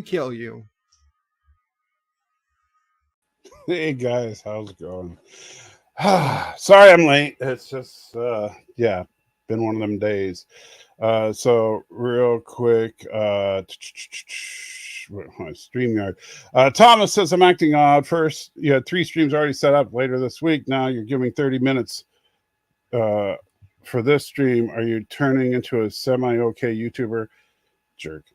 kill you. Hey guys, how's it going? Sorry I'm late. It's just yeah, been one of them days. So real quick, StreamYard. Thomas says I'm acting odd. First, you had 3 streams already set up later this week. Now you're giving 30 minutes uh for this stream. Are you turning into a semi-okay YouTuber? Jerk.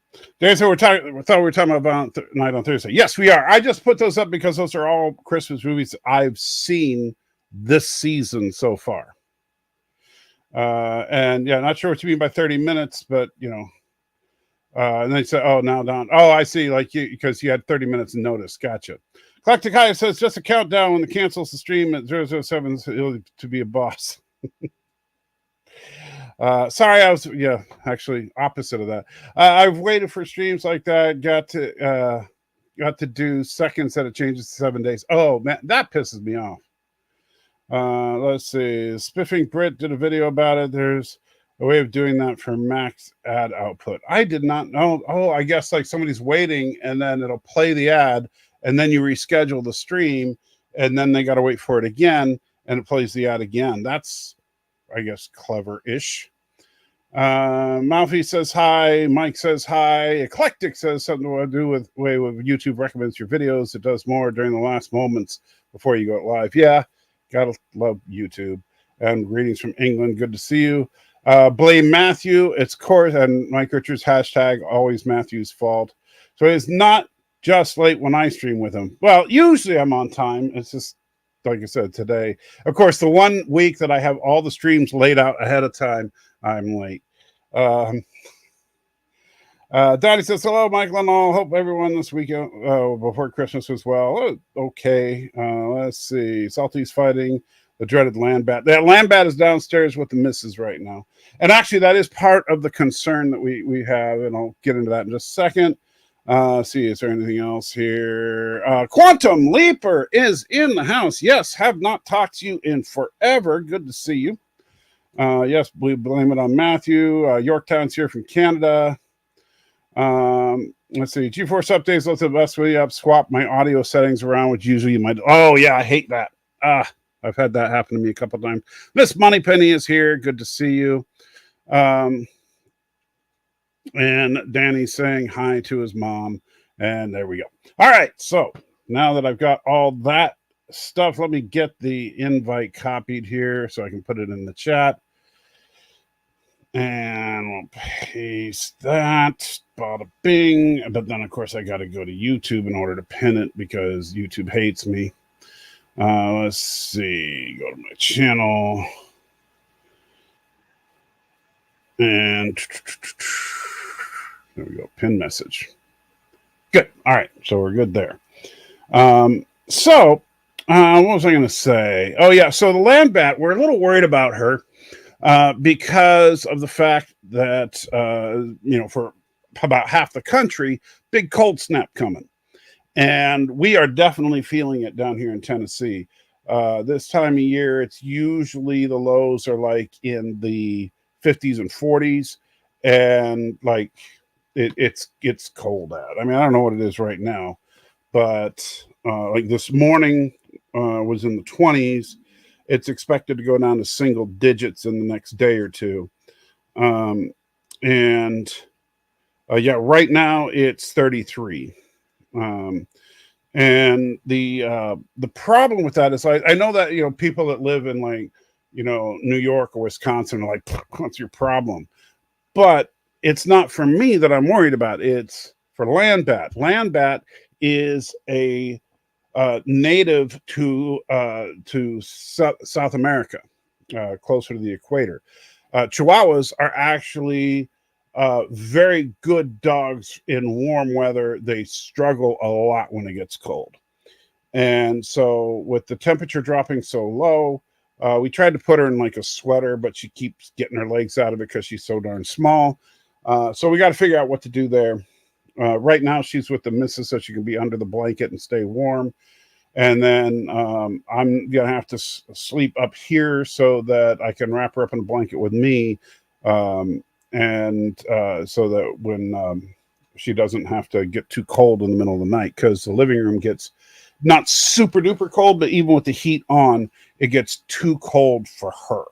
Dan said we thought we were talking about Night on Thursday. Yes, we are. I just put those up because those are all Christmas movies I've seen this season so far. And yeah, not sure what you mean by 30 minutes, but you know. And they said, "Oh, now down. Oh, I see. Like you, because you had 30 minutes of notice. Gotcha." Galacticaya says, "Just a countdown when it cancels the stream at 007 to be a boss." Sorry, I was actually opposite of that. I've waited for streams like that. Got to do seconds that it changes to 7 days. Oh man, that pisses me off. Let's see. Spiffing Brit did a video about it. There's a way of doing that for max ad output. I did not know. Oh, I guess like somebody's waiting and then it'll play the ad and then you reschedule the stream and then they got to wait for it again and it plays the ad again. That's, I guess, clever-ish. Malfi says hi. Mike says hi. Eclectic says something to do with way with YouTube recommends your videos. It does more during the last moments before you go live. Yeah, gotta love YouTube. And greetings from England. Good to see you. Blame Matthew. It's course and Mike Richards hashtag always Matthew's fault. So it's not just late when I stream with him. Well, usually I'm on time. It's just like I said today. Of course, the one week that I have all the streams laid out ahead of time, I'm late. Daddy says, hello, Michael and all. Hope everyone this weekend before Christmas was well. Okay. Let's see. Salty's fighting the dreaded land bat. That land bat is downstairs with the missus right now. And actually, that is part of the concern that we have. And I'll get into that in just a second. See, is there anything else here? Quantum Leaper is in the house. Yes, have not talked to you in forever. Good to see you. Yes, we blame it on Matthew. Yorktown's here from Canada. Let's see. GeForce updates. Let's the best way up. Swap my audio settings around, which usually you might. Oh yeah, I hate that. I've had that happen to me a couple of times. Miss Moneypenny is here. Good to see you. And Danny's saying hi to his mom. And there we go. All right. So now that I've got all that stuff, let me get the invite copied here so I can put it in the chat. And we'll paste that. Bada bing. But then, of course, I got to go to YouTube in order to pin it because YouTube hates me. Let's see. Go to my channel. And there we go. Pin message. Good. All right. So we're good there. What was I going to say? Oh, yeah. So the land bat, we're a little worried about her because of the fact that, for about half the country, big cold snap coming. And we are definitely feeling it down here in Tennessee. This time of year, it's usually the lows are like in the 50s and 40s. And like it's cold out. I mean, I don't know what it is right now, but like this morning was in the 20s. It's expected to go down to single digits in the next day or two. Right now it's 33. And the problem with that is I know that, people that live in like, New York or Wisconsin are like, what's your problem? But it's not for me that I'm worried about. It's for land bat. Land bat is a native to South America, closer to the equator. Chihuahuas are actually very good dogs in warm weather. They struggle a lot when it gets cold. And so with the temperature dropping so low, we tried to put her in like a sweater, but she keeps getting her legs out of it because she's so darn small. So we got to figure out what to do there. Right now she's with the missus so she can be under the blanket and stay warm. And then I'm going to have to sleep up here so that I can wrap her up in a blanket with me. So that when she doesn't have to get too cold in the middle of the night, because the living room gets not super duper cold, but even with the heat on, it gets too cold for her.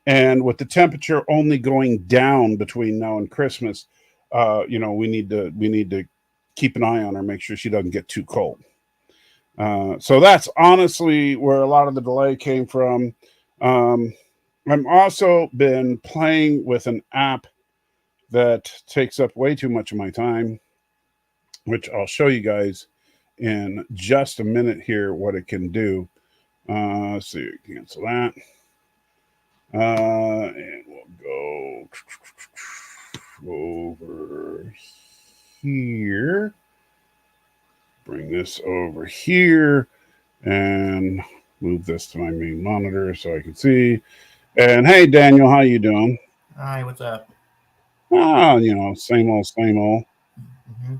And with the temperature only going down between now and Christmas, we need to keep an eye on her, make sure she doesn't get too cold. So that's honestly where a lot of the delay came from. I've also been playing with an app that takes up way too much of my time, which I'll show you guys in just a minute here what it can do. Let's see, cancel that. And we'll go over here. Bring this over here and move this to my main monitor so I can see. And hey, Daniel, how you doing? Hi, what's up? Same old, same old. Mm-hmm.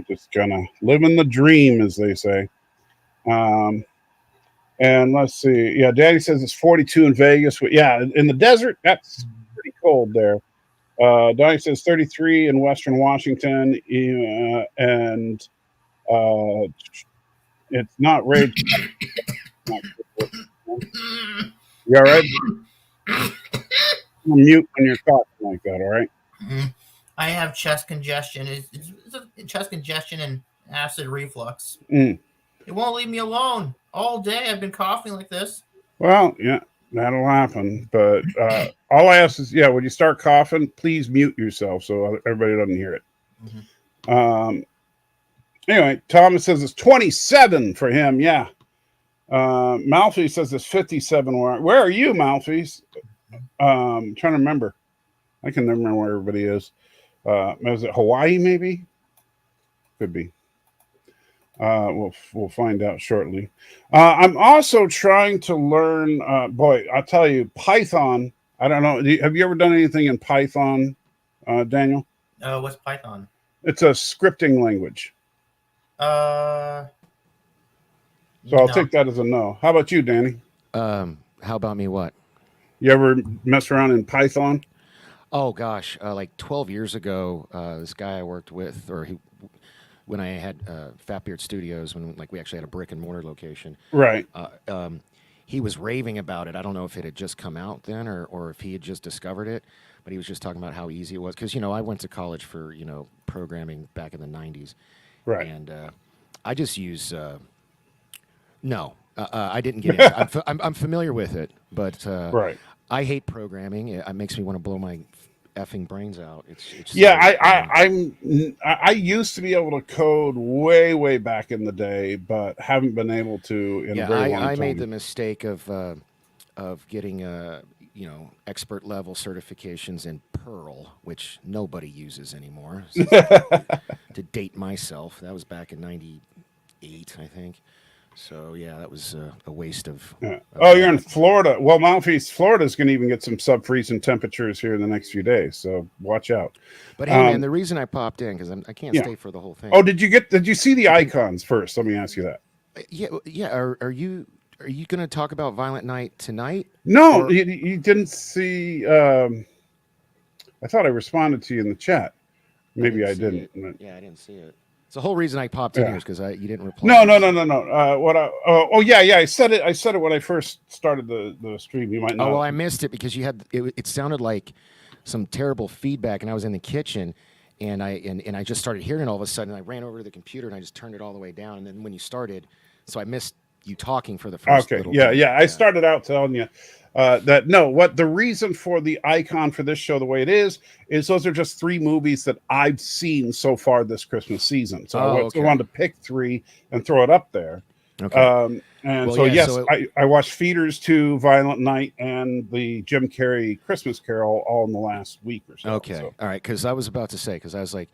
Just kind of living the dream, as they say. And let's see. Yeah, Daddy says it's 42 in Vegas. Yeah, in the desert, that's pretty cold there. Donnie says 33 in Western Washington, and it's not rage. You all right? Mute when you're talking like that, all right? I have chest congestion. It's chest congestion and acid reflux. It won't leave me alone. All day I've been coughing like this. Well, yeah, that'll happen. But all I ask is, when you start coughing, please mute yourself so everybody doesn't hear it. Mm-hmm. Anyway, Thomas says it's 27 for him. Yeah. Malfi says it's 57. Where are you, Malfi? I'm trying to remember. I can never remember where everybody is. Is it Hawaii, maybe? Could be. We'll find out shortly. I'm also trying to learn. Boy, I'll tell you, Python. I don't know. Have you ever done anything in Python, Daniel? What's Python? It's a scripting language. So I'll take that as a no. How about you, Danny? How about me? What? You ever mess around in Python? Oh gosh, like 12 years ago, this guy I worked with, when I had Fat Beard Studios, when we actually had a brick and mortar location, right? He was raving about it. I don't know if it had just come out then, or if he had just discovered it, but he was just talking about how easy it was. Because I went to college for programming back in the '90s, right? And I just use no. I didn't get it. I'm familiar with it, but right. I hate programming. It makes me want to blow my effing brains out. It's I used to be able to code way back in the day, but haven't been able to in a very long time. I made the mistake of getting expert level certifications in Perl, which nobody uses anymore. To date myself, that was back in '98, I think. So yeah, that was a waste of. You're in Florida. Well, Florida's going to even get some sub-freezing temperatures here in the next few days. So watch out. But hey, man, the reason I popped in because I can't stay for the whole thing. Oh, did you see the icons first? Let me ask you that. Yeah. Are you going to talk about Violent Night tonight? No, you didn't see. I thought I responded to you in the chat. Maybe I didn't. Yeah, I didn't see it. It's the whole reason I popped in here is because you didn't reply. No. I said it. I said it when I first started the stream. You might know. Oh well, I missed it because you had it sounded like some terrible feedback, and I was in the kitchen, and I just started hearing it all of a sudden. I ran over to the computer and I just turned it all the way down, and then when you started, so I missed you talking for the first. Okay, yeah. I started out telling you that what the reason for the icon for this show the way it is those are just 3 movies that I've seen so far this Christmas season. So I wanted to pick 3 and throw it up there. Okay. I watched Feeders 2, Violent Night, and the Jim Carrey Christmas Carol all in the last week or so. Okay, all right. Because I was about to say, because I was like,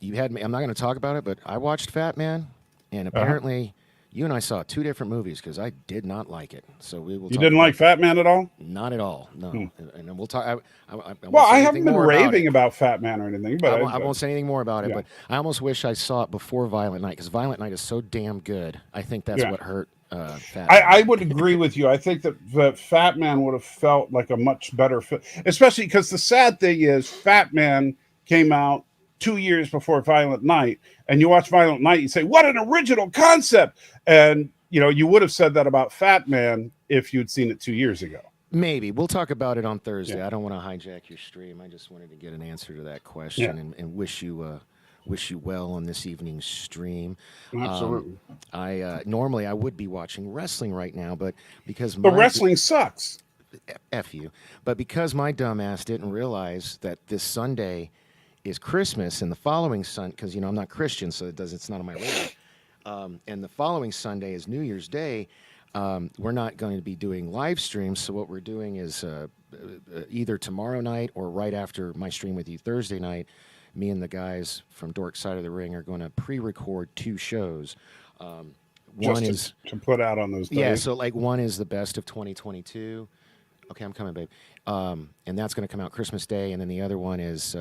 you had me. I'm not going to talk about it, but I watched Fat Man, and apparently. You and I saw 2 different movies because I did not like it. So we will. You didn't like Fat Man at all? Not at all. No. And we'll talk. I haven't been raving about Fat Man or anything, but I won't say anything more about it. But I almost wish I saw it before Violent Night because Violent Night is so damn good. I think that's what hurt. Fat Man. I would agree with you. I think that Fat Man would have felt like a much better fit, especially because the sad thing is Fat Man came out 2 years before Violent Night, and you watch Violent Night, you say, what an original concept. And, you would have said that about Fat Man if you'd seen it 2 years ago. Maybe. We'll talk about it on Thursday. Yeah. I don't want to hijack your stream. I just wanted to get an answer to that question and wish you well on this evening's stream. Absolutely. Normally I would be watching wrestling right now, but because the wrestling sucks. F you. But because my dumbass didn't realize that this Sunday is Christmas and the following Sunday, because I'm not Christian, so it's not on my radar. And the following Sunday is New Year's Day. We're not going to be doing live streams, so what we're doing is either tomorrow night or right after my stream with you Thursday night, me and the guys from Dork Side of the Ring are going to pre-record 2 shows. One is to put out on those days. Yeah, so like one is the best of 2022. Okay, I'm coming, babe. And that's going to come out Christmas Day, and then the other one is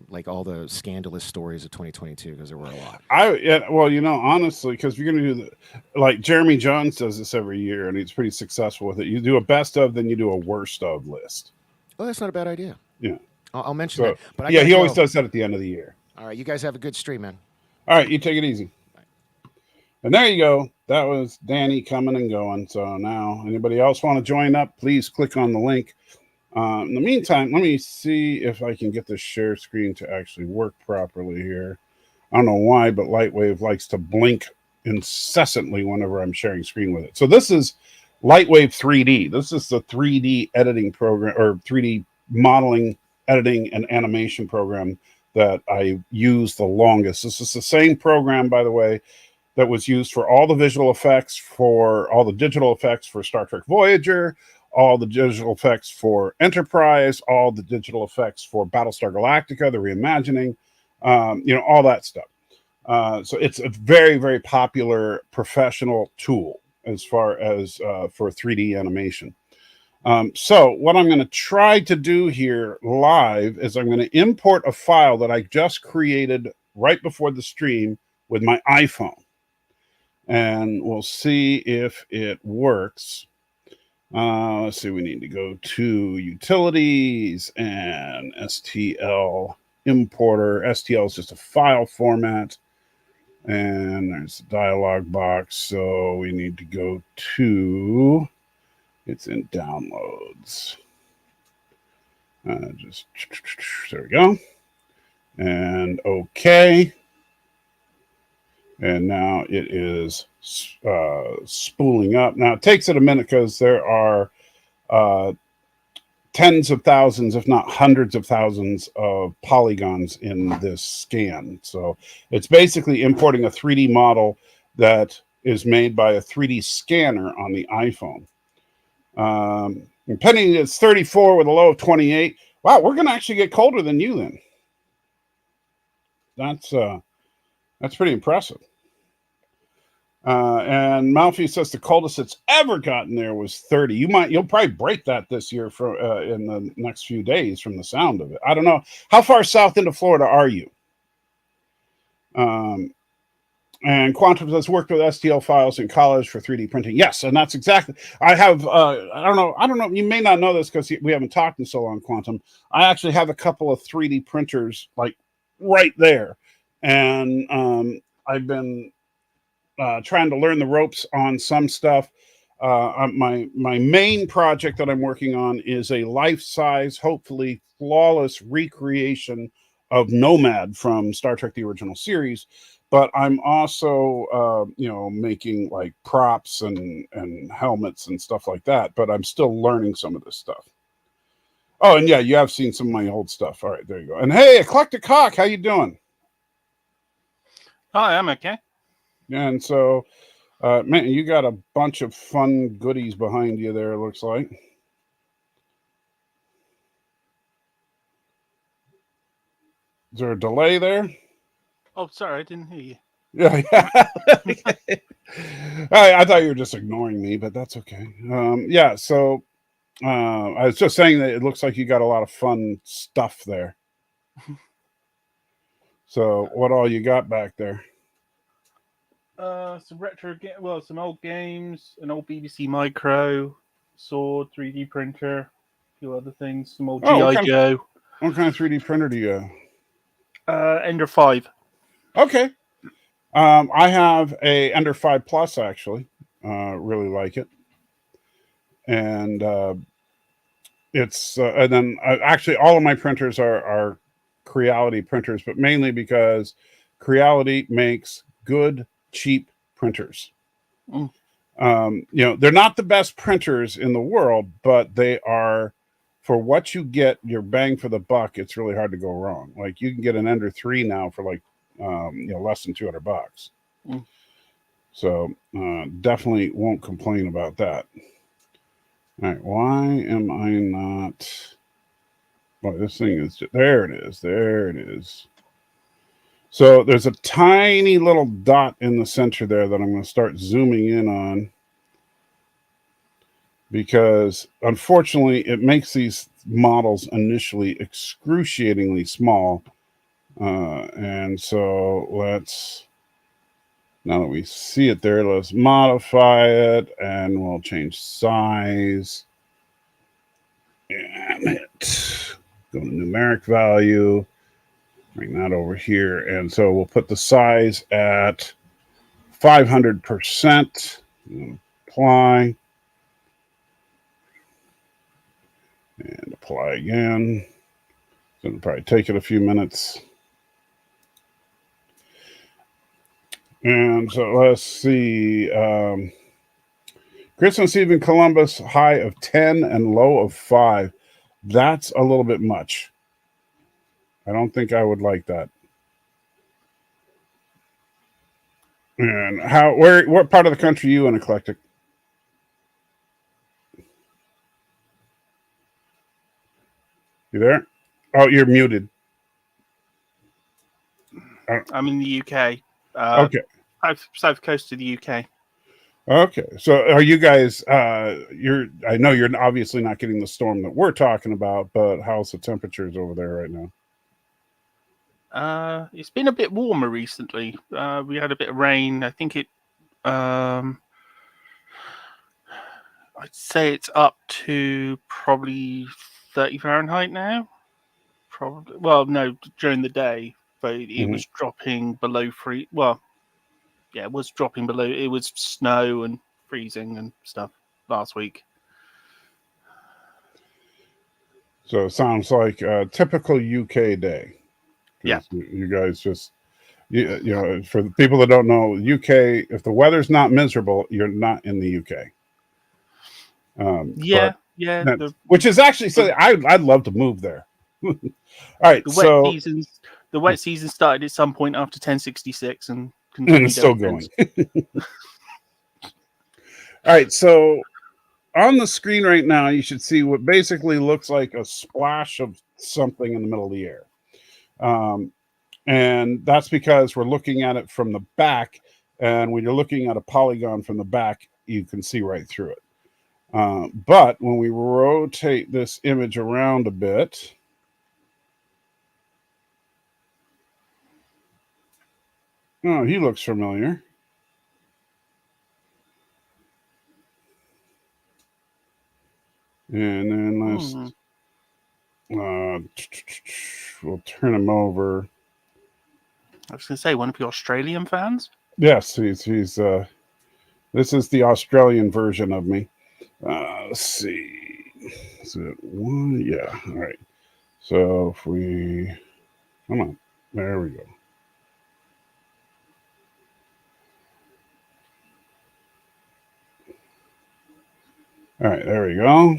like all the scandalous stories of 2022 because there were a lot. Honestly, because you're going to do like Jeremy Jones does this every year, and he's pretty successful with it. You do a best of, then you do a worst of list. Oh, that's not a bad idea. Yeah, I'll mention that. But he always does that at the end of the year. All right, you guys have a good stream, man. All right, you take it easy. And there you go. That was Danny coming and going. So now, anybody else want to join up? Please click on the link. In the meantime, let me see if I can get this share screen to actually work properly here. I don't know why, but Lightwave likes to blink incessantly whenever I'm sharing screen with it. So this is Lightwave 3D. This is the 3D editing program, or 3D modeling, editing, and animation program that I use the longest. This is the same program, by the way, that was used for all the visual effects, for all the digital effects for Star Trek Voyager, all the digital effects for Enterprise, all the digital effects for Battlestar Galactica, the reimagining, all that stuff. So it's a very, very popular professional tool as far as for 3D animation. So what I'm going to try to do here live is I'm going to import a file that I just created right before the stream with my iPhone. And we'll see if it works. Let's see, we need to go to utilities and STL importer. STL is just a file format. And there's a dialog box. So we need to go to, it's in downloads. There we go. And okay. And now it is spooling up. Now it takes it a minute because there are tens of thousands, if not hundreds of thousands of polygons in this scan. So it's basically importing a 3D model that is made by a 3D scanner on the iPhone. Pending it's 34 with a low of 28. Wow, we're going to actually get colder than you then. That's pretty impressive. And Malfi says the coldest it's ever gotten there was 30. You'll probably break that this year in the next few days from the sound of it. I don't know. How far south into Florida are you? And Quantum says worked with STL files in college for 3D printing. Yes, and that's exactly. I have. I don't know. You may not know this because we haven't talked in so long, Quantum. I actually have a couple of 3D printers like right there, and I've been trying to learn the ropes on some stuff. My main project that I'm working on is a life-size, hopefully flawless recreation of Nomad from Star Trek: The Original Series. But I'm also, making like props and helmets and stuff like that. But I'm still learning some of this stuff. Oh, and yeah, you have seen some of my old stuff. All right, there you go. And hey, Eclectic Hawk, how you doing? Hi, I'm okay. And so, man, you got a bunch of fun goodies behind you there, it looks like. Is there a delay there? Oh, sorry, I didn't hear you. Yeah. I thought you were just ignoring me, but that's okay. So I was just saying that it looks like you got a lot of fun stuff there. So what all you got back there? Some some old games, an old BBC Micro, sword, 3D printer, a few other things, some old G.I. Joe. What kind of 3D printer do you have? Ender 5. Okay. I have a Ender 5 Plus actually. Really like it. And it's and then actually all of my printers are Creality printers, but mainly because Creality makes good, cheap printers. They're not the best printers in the world, but they are, for what you get, your bang for the buck. It's really hard to go wrong. Like you can get an Ender 3 now for like less than $200. So definitely won't complain about that. All right, why am I not? Well, this thing is there. It is. There it is. So there's a tiny little dot in the center there that I'm going to start zooming in on, because unfortunately it makes these models initially excruciatingly small. And so now that we see it there, let's modify it and we'll change size and hit go to numeric value, bring that over here. And so we'll put the size at 500%, apply, and apply again. It's going to probably take it a few minutes. And so let's see. Christmas Eve in Columbus, high of 10 and low of 5. That's a little bit much. I don't think I would like that. And what part of the country are you in, Eclectic? You there? Oh, you're muted. I'm in the UK. Okay. South coast of the UK. Okay. So are you guys, I know you're obviously not getting the storm that we're talking about, but how's the temperatures over there right now? It's been a bit warmer recently. We had a bit of rain. I think I'd say it's up to probably 30 Fahrenheit now. Probably. Well, no, during the day, but it was dropping below free. Well, yeah, it was dropping below. It was snow and freezing and stuff last week. So it sounds like a typical UK day. Yeah. You guys just, for the people that don't know, UK, if the weather's not miserable, you're not in the UK. Which is actually something I'd love to move there. All right, the wet season started at some point after 1066 and it's still going. All right, so on the screen right now, you should see what basically looks like a splash of something in the middle of the air. And that's because we're looking at it from the back. And when you're looking at a polygon from the back, you can see right through it. But when we rotate this image around a bit, oh, he looks familiar. And then we'll turn him over. I was going to say, one of your Australian fans? Yes, he's this is the Australian version of me. Let's see. Is it one? Yeah. All right. So if we come on, there we go. All right, there we go.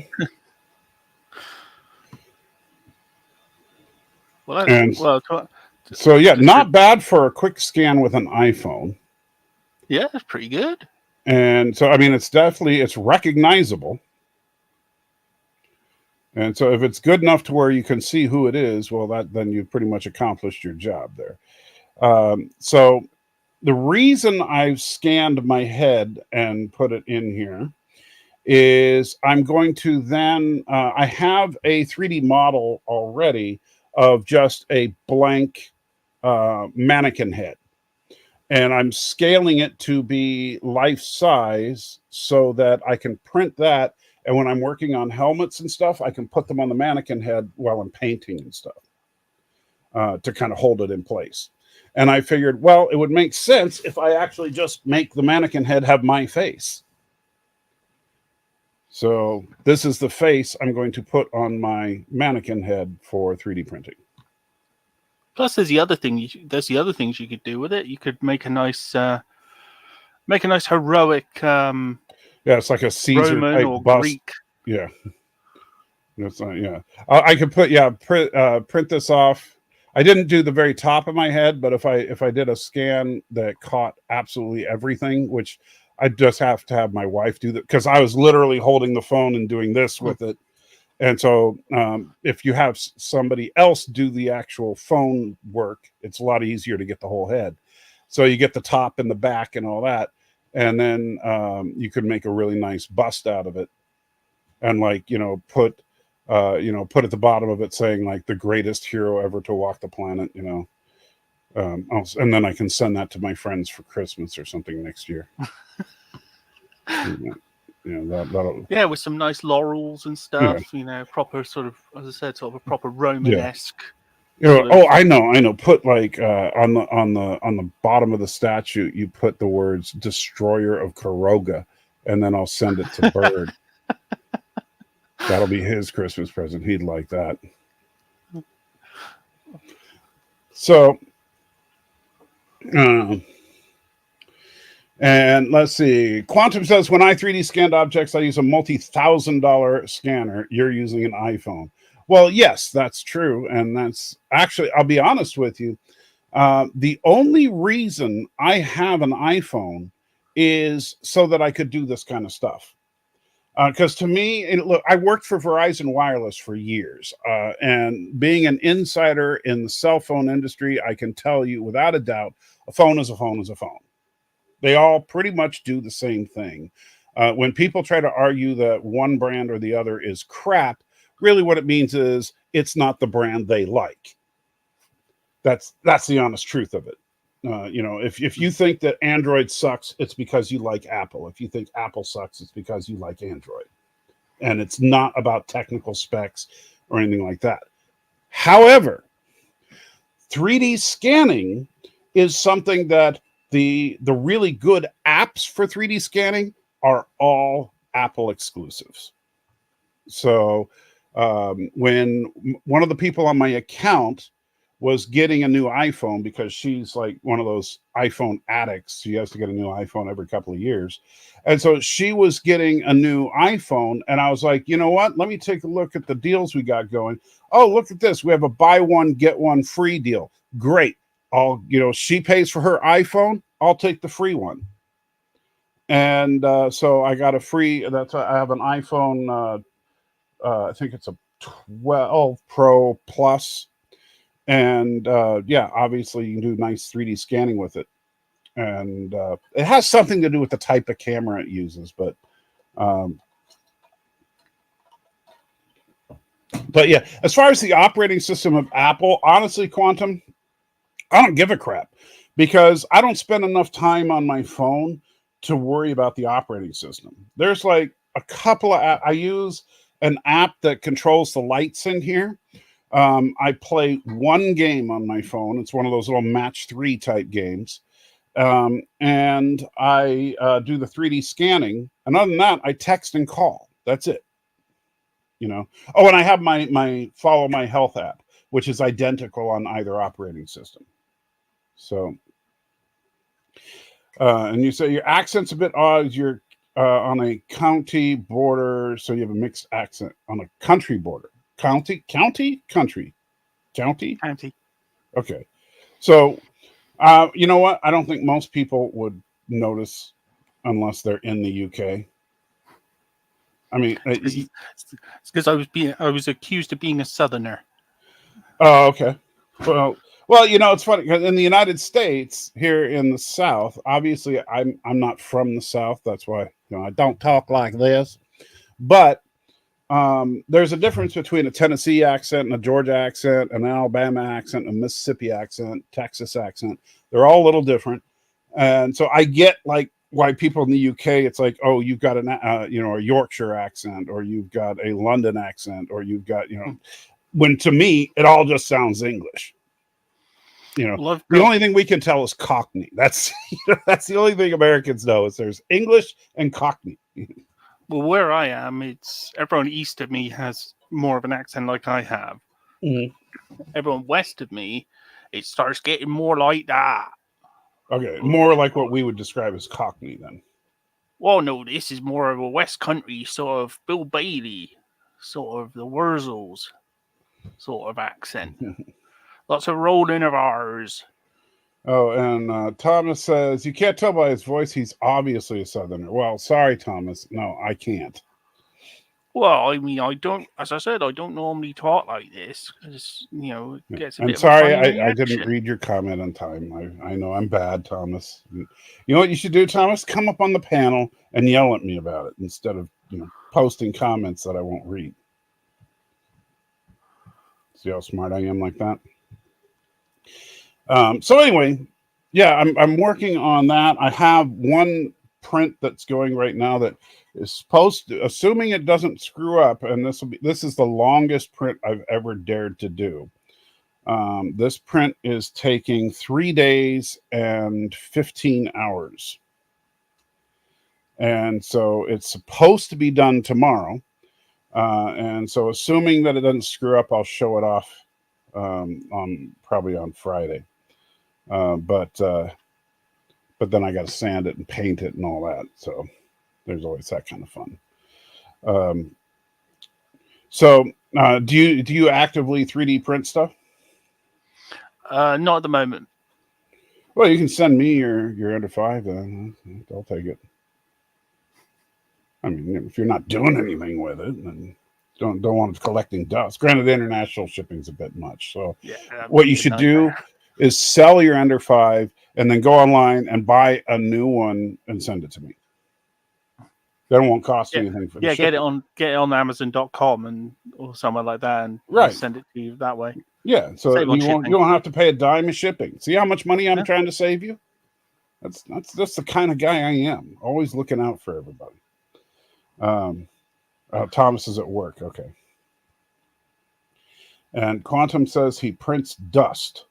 So yeah, not bad for a quick scan with an iPhone. Yeah, that's pretty good. And so, I mean, it's recognizable. And so if it's good enough to where you can see who it is, well, then you've pretty much accomplished your job there. So the reason I've scanned my head and put it in here is I'm going to then, I have a 3D model already of just a blank mannequin head. And I'm scaling it to be life size so that I can print that. And when I'm working on helmets and stuff, I can put them on the mannequin head while I'm painting and stuff. to kind of hold it in place. And I figured, well, it would make sense if I actually just make the mannequin head have my face. So this is the face I'm going to put on my mannequin head for 3D printing. Plus, there's the other thing. There's the other things you could do with it. You could make a nice heroic. Yeah, it's like a Caesar Roman type or bust. Greek. Yeah, that's not. Yeah, I could put print this off. I didn't do the very top of my head, but if I did a scan that caught absolutely everything, which I just have to have my wife do that, because I was literally holding the phone and doing this with it. And so if you have somebody else do the actual phone work, it's a lot easier to get the whole head. So you get the top and the back and all that. And then you could make a really nice bust out of it. And like, put at the bottom of it saying like the greatest hero ever to walk the planet, and then I can send that to my friends for Christmas or something next year. That'll, yeah, with some nice laurels and stuff. Proper sort of, as I said, sort of a proper Romanesque. I know. Put like on the bottom of the statue, you put the words "Destroyer of Karoga," and then I'll send it to Bird. That'll be his Christmas present. He'd like that. So, and let's see. Quantum says, when I 3D scanned objects, I use a multi-$1,000 scanner. You're using an iPhone. Well, yes, that's true. And that's actually, I'll be honest with you. The only reason I have an iPhone is so that I could do this kind of stuff. Because to me, look, I worked for Verizon Wireless for years. And being an insider in the cell phone industry, I can tell you without a doubt, a phone is a phone is a phone. They all pretty much do the same thing. When people try to argue that one brand or the other is crap, really what it means is it's not the brand they like. That's the honest truth of it. If you think that Android sucks, it's because you like Apple. If you think Apple sucks, it's because you like Android. And it's not about technical specs or anything like that. However, 3D scanning is something that the really good apps for 3D scanning are all Apple exclusives. So when one of the people on my account was getting a new iPhone, because she's like one of those iPhone addicts. She has to get a new iPhone every couple of years. And so she was getting a new iPhone. And I was like, you know what? Let me take a look at the deals we got going. Oh, look at this. We have a buy one, get one free deal. Great. She pays for her iPhone. I'll take the free one. And so I got a free, I have an iPhone. I think it's a 12 Pro Plus. And obviously you can do nice 3D scanning with it. And it has something to do with the type of camera it uses. But yeah, as far as the operating system of Apple, honestly, Quantum, I don't give a crap, because I don't spend enough time on my phone to worry about the operating system. There's like a couple of I use an app that controls the lights in here. I play one game on my phone. It's one of those little match 3 type games. And I do the 3D scanning. And other than that, I text and call. That's it. Oh, and I have my Follow My Health app, which is identical on either operating system. So, and you say your accent's a bit odd. You're on a county border, so you have a mixed accent on a country border. Country. Okay. So, you know what? I don't think most people would notice unless they're in the UK. I mean, it's because I was accused of being a Southerner. Oh, okay. Well, it's funny because in the United States, here in the South, obviously I'm not from the South. That's why I don't talk like this. But there's a difference between a Tennessee accent and a Georgia accent, an Alabama accent, a Mississippi accent, Texas accent. They're all a little different. And so I get like why people in the UK, it's like, oh, you've got a Yorkshire accent, or you've got a London accent, or you've got, when to me, it all just sounds English. Well, I've the got- only thing we can tell is Cockney. That's that's the only thing Americans know is there's English and Cockney. well, where I am, it's everyone east of me has more of an accent like I have. Mhm. Everyone west of me, it starts getting more like that. Okay, more like what we would describe as Cockney then. Well, no, this is more of a West Country sort of Bill Bailey, sort of the Wurzels sort of accent. Lots of rolling of R's. Oh, and Thomas says you can't tell by his voice he's obviously a Southerner. Well, sorry, Thomas. No, I can't. Well, I mean, I don't, as I said, I don't normally talk like this because, it gets a I'm bit sorry, of a funny I didn't reaction. read your comment on time. I know I'm bad, Thomas. You know what you should do, Thomas? Come up on the panel and yell at me about it instead of posting comments that I won't read. See how smart I am like that? So anyway, yeah, I'm working on that. I have one print that's going right now that is supposed to, assuming it doesn't screw up, and this is the longest print I've ever dared to do. This print is taking 3 days and 15 hours. And so it's supposed to be done tomorrow. And so assuming that it doesn't screw up, I'll show it off probably on Friday. But then I got to sand it and paint it and all that. So there's always that kind of fun. So do you actively 3D print stuff? Not at the moment. Well, you can send me your under 5, then I'll take it. I mean, if you're not doing anything with it, then don't want it collecting dust. Granted, the international shipping's a bit much. So Yeah, what you should do is sell your under 5 and then go online and buy a new one and send it to me. That won't cost anything for the shipping. get it on Amazon.com or somewhere like that, and send it to you that way. Yeah, so you don't have to pay a dime of shipping. See how much money I'm trying to save you? That's the kind of guy I am. Always looking out for everybody. Thomas is at work. Okay. And Quantum says he prints dust.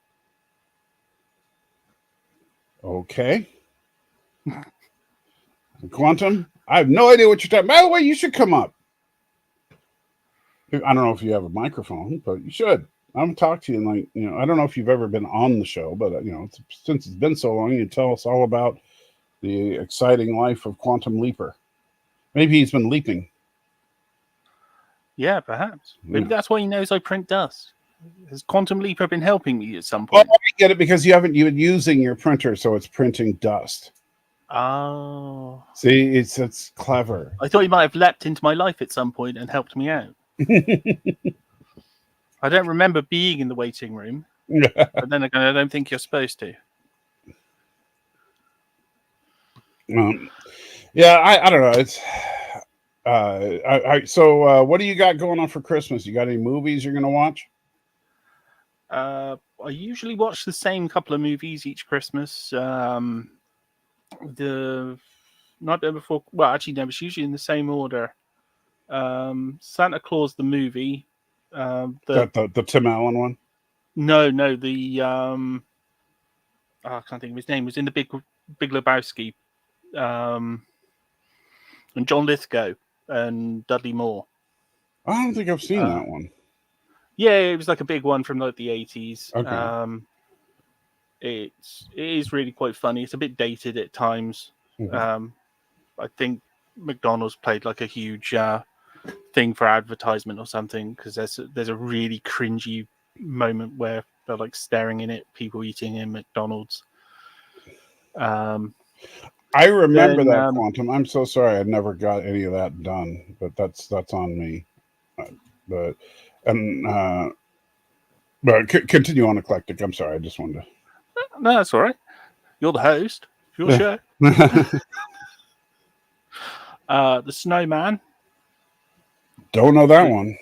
Okay. Quantum, I have no idea what you're talking about. By the way, you should come up. I don't know if you have a microphone, but you should. I'm gonna talk to you and I don't know if you've ever been on the show, but since it's been so long, you tell us all about the exciting life of Quantum Leaper. Maybe he's been leaping. Yeah, perhaps. Maybe that's why he knows I print dust. Has Quantum Leaper been helping me at some Well, point? I get it because you've been using your printer, so it's printing dust. Oh. See, it's clever. I thought he might have leapt into my life at some point and helped me out. I don't remember being in the waiting room, but then again, I don't think you're supposed to. Yeah, I don't know. It's so what do you got going on for Christmas? You got any movies you're gonna watch? I usually watch the same couple of movies each Christmas. The night before, well, actually, no, it's usually in the same order. Santa Claus the movie. The Tim Allen one? No, the I can't think of his name. It was in the Big Lebowski. And John Lithgow and Dudley Moore. I don't think I've seen that one. Yeah, it was like a big one from like the 80s. Okay. It is really quite funny. It's a bit dated at times. Mm-hmm. I think McDonald's played like a huge thing for advertisement or something, because there's a really cringy moment where they're like staring in at people eating in McDonald's. I remember that, Quantum. I'm so sorry I never got any of that done, but that's on me. But continue on, Eclectic. I'm sorry, I just wanted to. No, that's all right. You're the host. It's your show. The Snowman. Don't know that one.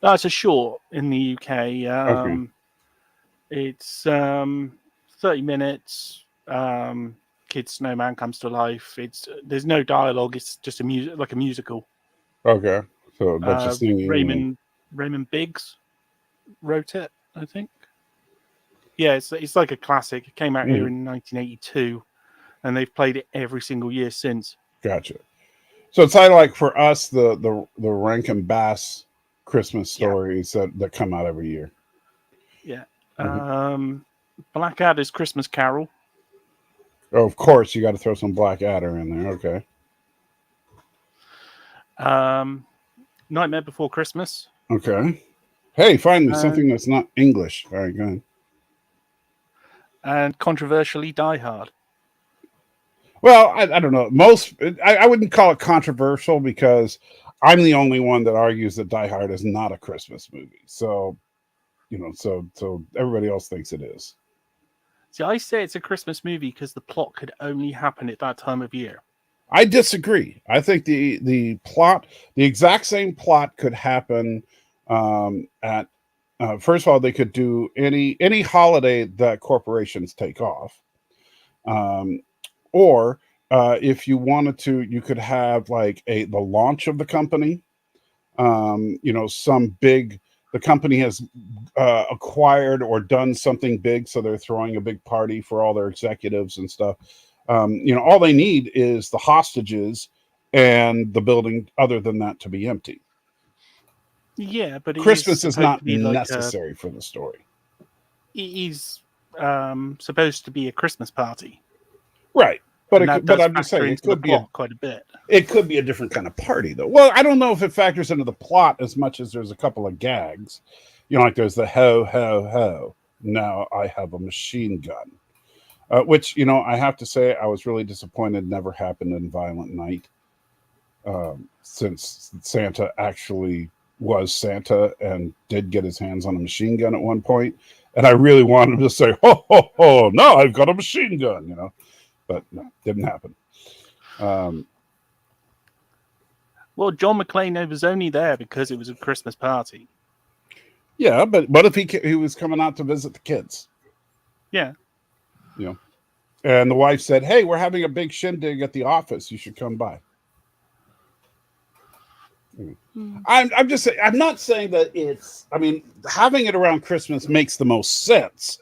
That's a short in the UK. Okay. It's 30 minutes. Kid snowman comes to life. There's no dialogue. It's just a musical. Okay, so a bunch of singing. Raymond Biggs wrote it, I think. Yeah, it's like a classic. It came out here in 1982, and they've played it every single year since. Gotcha. So it's kind of like for us the Rankin Bass Christmas stories that come out every year. Yeah. Blackadder's Christmas Carol. Oh, of course, you got to throw some Blackadder in there. Okay. Nightmare Before Christmas. Okay. Hey, finally something that's not English. All right, go ahead. And controversially, Die Hard. Well, I don't know. I wouldn't call it controversial because I'm the only one that argues that Die Hard is not a Christmas movie. So, so everybody else thinks it is. See, I say it's a Christmas movie because the plot could only happen at that time of year. I disagree. I think the plot, the exact same plot could happen at first of all, they could do any holiday that corporations take off. Or if you wanted to, you could have like the launch of the company. The company has acquired or done something big, so they're throwing a big party for all their executives and stuff. All they need is the hostages and the building. Other than that, to be empty. Yeah, but Christmas is not necessary for the story. He's supposed to be a Christmas party. Right, but I'm just saying it could be quite a bit. It could be a different kind of party, though. Well, I don't know if it factors into the plot as much as there's a couple of gags. Like there's the ho ho ho. Now I have a machine gun, which I have to say I was really disappointed never happened in Violent Night, since Santa actually was Santa and did get his hands on a machine gun at one point, and I really wanted him to say ho ho ho. Now I've got a machine gun, but no, didn't happen. Well, John McClane was only there because it was a Christmas party. Yeah, but what if he was coming out to visit the kids? Yeah. And the wife said, "Hey, we're having a big shindig at the office. You should come by." I'm just saying. I'm not saying that it's. I mean, having it around Christmas makes the most sense,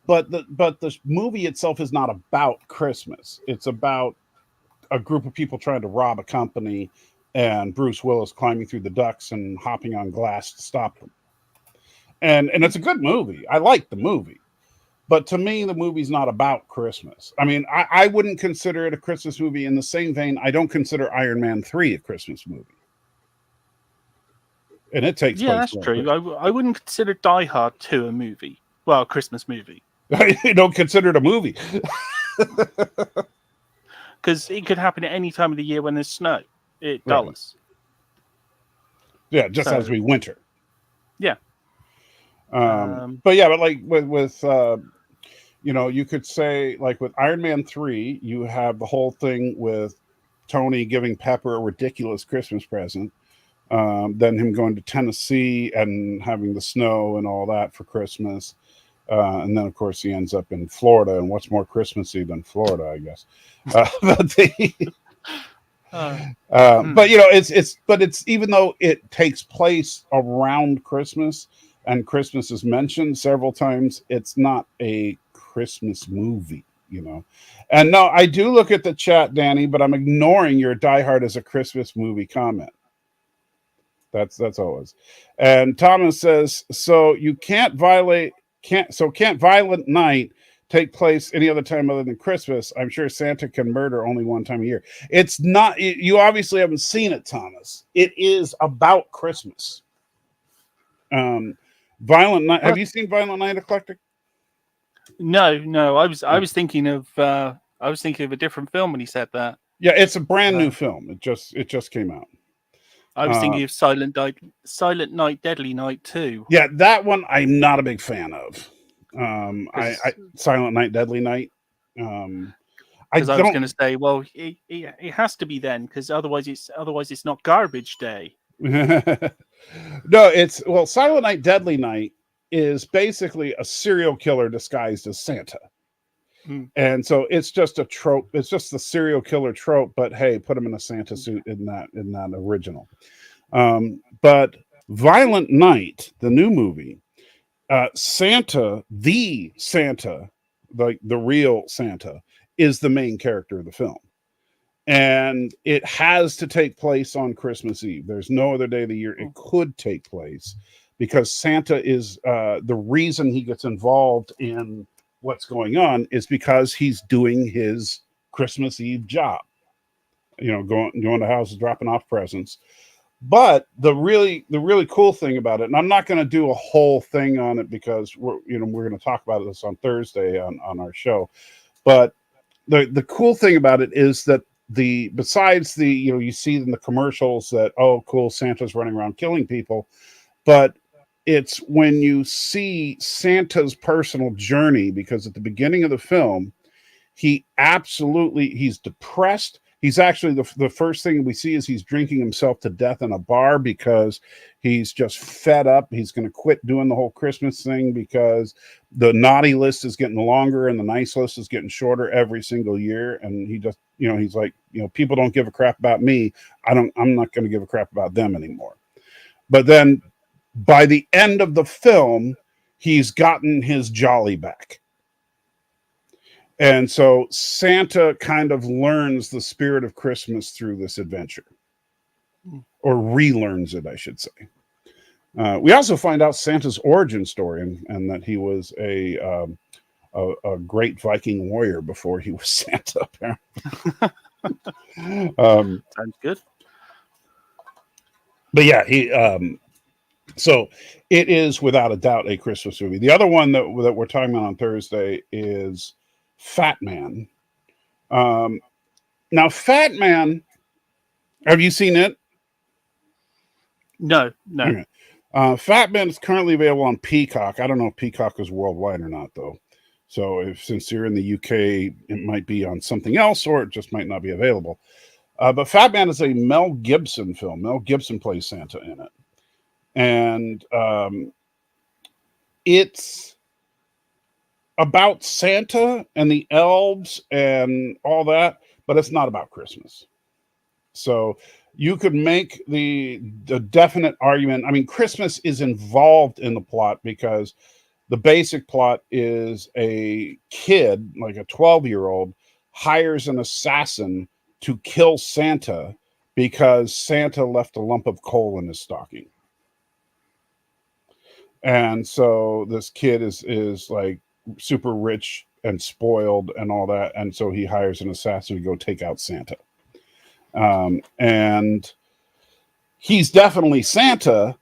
but the movie itself is not about Christmas. It's about a group of people trying to rob a company, and Bruce Willis climbing through the ducts and hopping on glass to stop them. And it's a good movie. I like the movie. But to me, the movie's not about Christmas. I mean, I wouldn't consider it a Christmas movie. In the same vein, I don't consider Iron Man 3 a Christmas movie. And it takes place. Yeah, that's true. I wouldn't consider Die Hard 2 a movie. Well, a Christmas movie. You don't consider it a movie. Because it could happen at any time of the year when there's snow. It does. Yeah, just as we winter. Yeah. But like with you could say like with Iron Man 3, you have the whole thing with Tony giving Pepper a ridiculous Christmas present, then him going to Tennessee and having the snow and all that for Christmas, and then of course he ends up in Florida, and what's more Christmassy than Florida, I guess. But it's even though it takes place around Christmas and Christmas is mentioned several times, it's not a Christmas movie, And no, I do look at the chat, Danny, but I'm ignoring your Die Hard as a Christmas movie comment. That's always. And Thomas says, so can't Violent Night take place any other time other than Christmas? I'm sure Santa can murder only one time a year. It's not. You obviously haven't seen it, Thomas. It is about Christmas. Violent Night. Have you seen Violent Night, Eclectic? No. I was thinking of a different film when he said that. Yeah, it's a brand new film. It just came out. I was thinking of Silent Night, Deadly Night 2. Yeah, that one I'm not a big fan of. Silent Night, Deadly Night. Because I was going to say, well, it has to be then, because otherwise it's not Garbage Day. No, Silent Night, Deadly Night is basically a serial killer disguised as Santa. And so it's just a trope. It's just the serial killer trope, but hey, put him in a Santa suit in that original. But Violent Night, the new movie, Santa, like the real Santa, is the main character of the film. And it has to take place on Christmas Eve. There's no other day of the year it could take place, because Santa is the reason he gets involved in what's going on is because he's doing his Christmas Eve job. Going to houses, dropping off presents. But the really cool thing about it, and I'm not going to do a whole thing on it because we're going to talk about this on Thursday on our show. But the cool thing about it is that besides you see in the commercials that, oh cool, Santa's running around killing people, but it's when you see Santa's personal journey, because at the beginning of the film he's depressed. He's actually the first thing we see is he's drinking himself to death in a bar because he's just fed up. He's going to quit doing the whole Christmas thing because the naughty list is getting longer and the nice list is getting shorter every single year. And he just, he's like, people don't give a crap about me. I'm not going to give a crap about them anymore. But then by the end of the film, he's gotten his jolly back. And so Santa kind of learns the spirit of Christmas through this adventure, or relearns it, I should say. We also find out Santa's origin story, and that he was a great Viking warrior before he was Santa, apparently. Sounds good. But yeah, so it is without a doubt a Christmas movie. The other one that we're talking about on Thursday is Fat Man. Now, Fat Man, have you seen it? No. Okay. Fat Man is currently available on Peacock. I don't know if Peacock is worldwide or not, though. So since you're in the UK, it might be on something else, or it just might not be available. But Fat Man is a Mel Gibson film. Mel Gibson plays Santa in it. And it's about Santa and the elves and all that, but it's not about Christmas. So you could make the definite argument. I mean, Christmas is involved in the plot because the basic plot is a kid, like a 12-year-old, hires an assassin to kill Santa because Santa left a lump of coal in his stocking. And so this kid is like super rich and spoiled and all that, and so he hires an assassin to go take out Santa. And he's definitely Santa.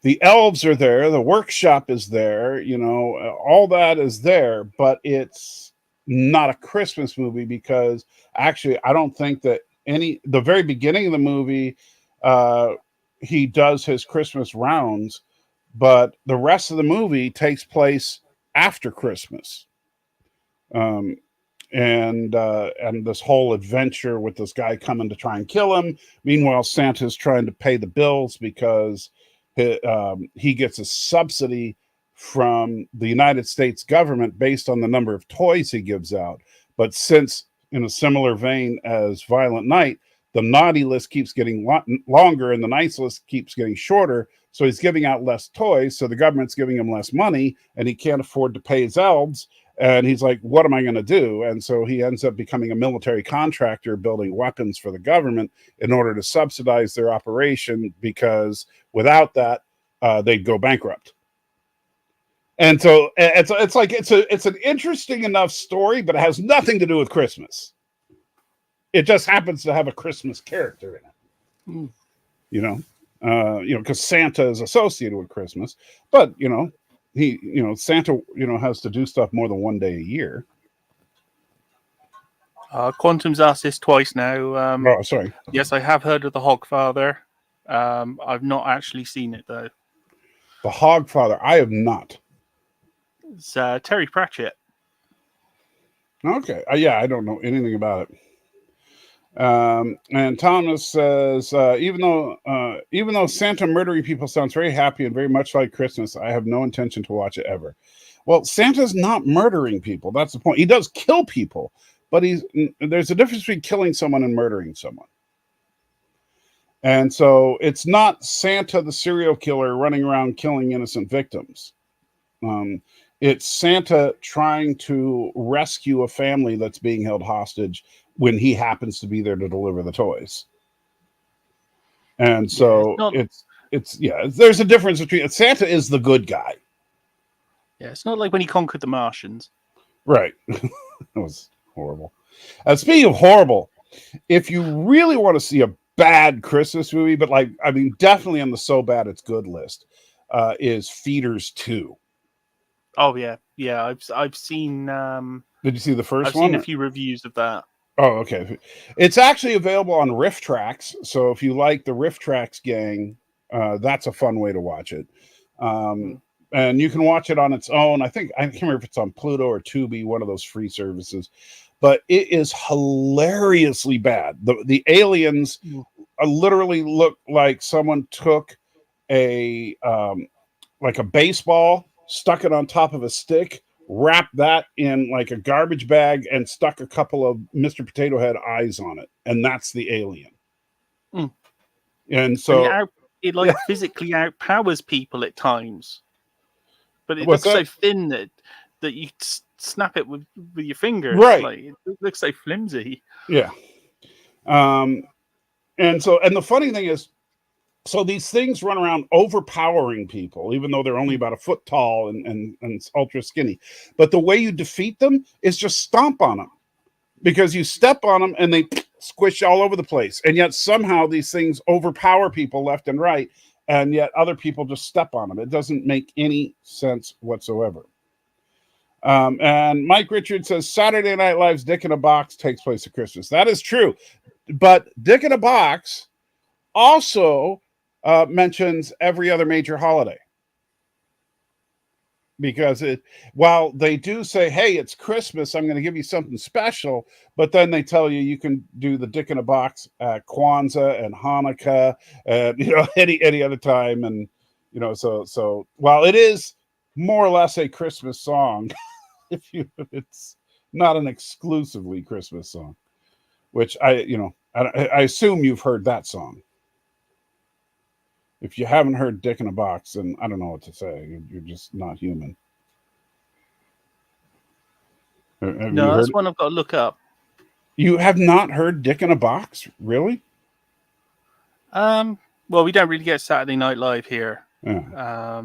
The elves are there, the workshop is there, all that is there, but it's not a Christmas movie because actually I don't think that the very beginning of the movie, he does his Christmas rounds, but the rest of the movie takes place after Christmas. And this whole adventure with this guy coming to try and kill him. Meanwhile, Santa's trying to pay the bills because he gets a subsidy from the United States government based on the number of toys he gives out. But since, in a similar vein as Violent Night, the naughty list keeps getting longer and the nice list keeps getting shorter, so he's giving out less toys, so the government's giving him less money, and he can't afford to pay his elves. And he's like, what am I going to do? And so he ends up becoming a military contractor building weapons for the government in order to subsidize their operation, because without that, they'd go bankrupt. And so it's an interesting enough story, but it has nothing to do with Christmas. It just happens to have a Christmas character in it. Because Santa is associated with Christmas, but Santa has to do stuff more than one day a year. Quantum's asked this twice now. Sorry. Yes, I have heard of the Hogfather. I've not actually seen it though. The Hogfather, I have not. It's Terry Pratchett. Okay, yeah, I don't know anything about it. And Thomas says, even though Santa murdering people sounds very happy and very much like Christmas, I have no intention to watch it ever. Well, Santa's not murdering people. That's the point. He does kill people, but there's a difference between killing someone and murdering someone. And so it's not Santa the serial killer running around killing innocent victims. It's Santa trying to rescue a family that's being held hostage when he happens to be there to deliver the toys. And so there's a difference between Santa is the good guy. Yeah, it's not like when he conquered the Martians. Right. That was horrible. Speaking of horrible, if you really want to see a bad Christmas movie, but definitely on the so bad it's good list, is Feeders 2. Oh yeah. I've seen. Did you see the first I've one? seen a few reviews of that. Oh, okay. It's actually available on Riff Tracks, so if you like the Riff Tracks gang, that's a fun way to watch it. And you can watch it on its own. I can't remember if it's on Pluto or Tubi, one of those free services. But it is hilariously bad. The aliens literally look like someone took a baseball, stuck it on top of a stick, wrapped that in like a garbage bag, and stuck a couple of Mr. Potato Head eyes on it, and that's the alien. And so it physically outpowers people at times, but it What's looks that? so thin that you snap it with your fingers. Right. Like, it looks so flimsy. Yeah. And the funny thing is, so these things run around overpowering people, even though they're only about a foot tall and ultra skinny. But the way you defeat them is just stomp on them, because you step on them and they squish all over the place. And yet somehow these things overpower people left and right, and yet other people just step on them. It doesn't make any sense whatsoever. And Mike Richards says Saturday Night Live's Dick in a Box takes place at Christmas. That is true. But Dick in a Box also mentions every other major holiday, because while they do say, hey, it's Christmas, I'm going to give you something special, but then they tell you can do the Dick in a Box at Kwanzaa and Hanukkah and any other time. And so while it is more or less a Christmas song, it's not an exclusively Christmas song, which I assume you've heard that song. If you haven't heard Dick in a Box, then I don't know what to say. You're just not human. No, that's one I've got to look up. You have not heard Dick in a Box? Really? Well, we don't really get Saturday Night Live here. Yeah.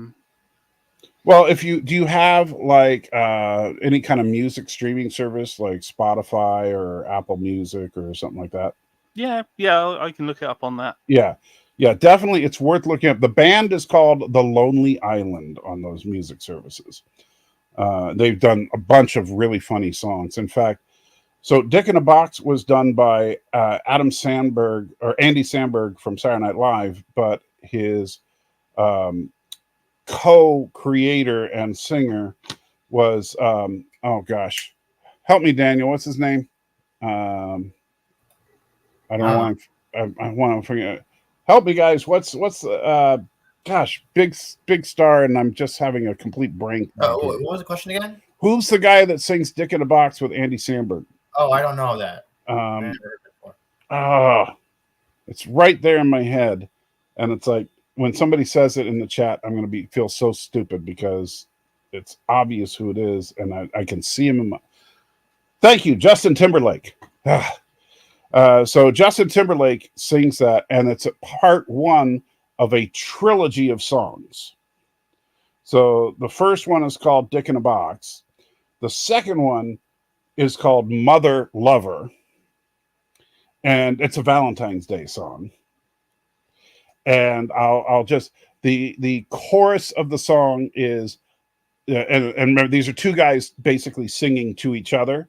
Well, do you have like any kind of music streaming service like Spotify or Apple Music or something like that? Yeah, I can look it up on that. Yeah, definitely. It's worth looking up. The band is called The Lonely Island on those music services. They've done a bunch of really funny songs. In fact, so Dick in a Box was done by Andy Samberg from Saturday Night Live, but his co-creator and singer was oh gosh, help me, Daniel. What's his name? I want to forget. Help me, guys. What's gosh, big star, and I'm just having a complete blank. What was the question again? Who's the guy that sings Dick in a Box with Andy Samberg? Oh, I don't know that. It's right there in my head, and it's like when somebody says it in the chat, I'm going to feel so stupid because it's obvious who it is, and I can see him in my. Thank you, Justin Timberlake. So Justin Timberlake sings that, and it's part one of a trilogy of songs. So the first one is called Dick in a Box. The second one is called Mother Lover, and it's a Valentine's Day song. And I'll just the chorus of the song is, and remember, these are two guys basically singing to each other,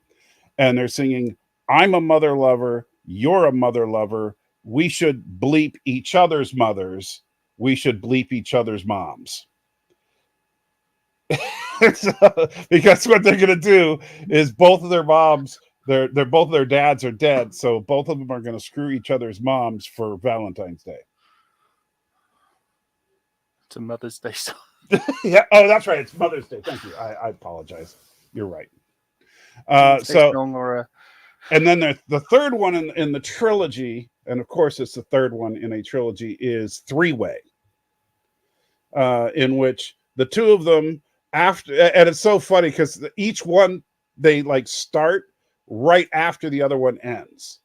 and they're singing, "I'm a mother lover, you're a mother lover. We should bleep each other's mothers. We should bleep each other's moms." Because what they're going to do is both of their moms, both of their dads are dead, so both of them are going to screw each other's moms for Valentine's Day. It's a Mother's Day song. Yeah. Oh, that's right. It's Mother's Day. Thank you. I apologize. You're right. And then the third one in the trilogy, and of course it's the third one in a trilogy, is Three Way, in which the two of them after, and it's so funny because each one they like start right after the other one ends.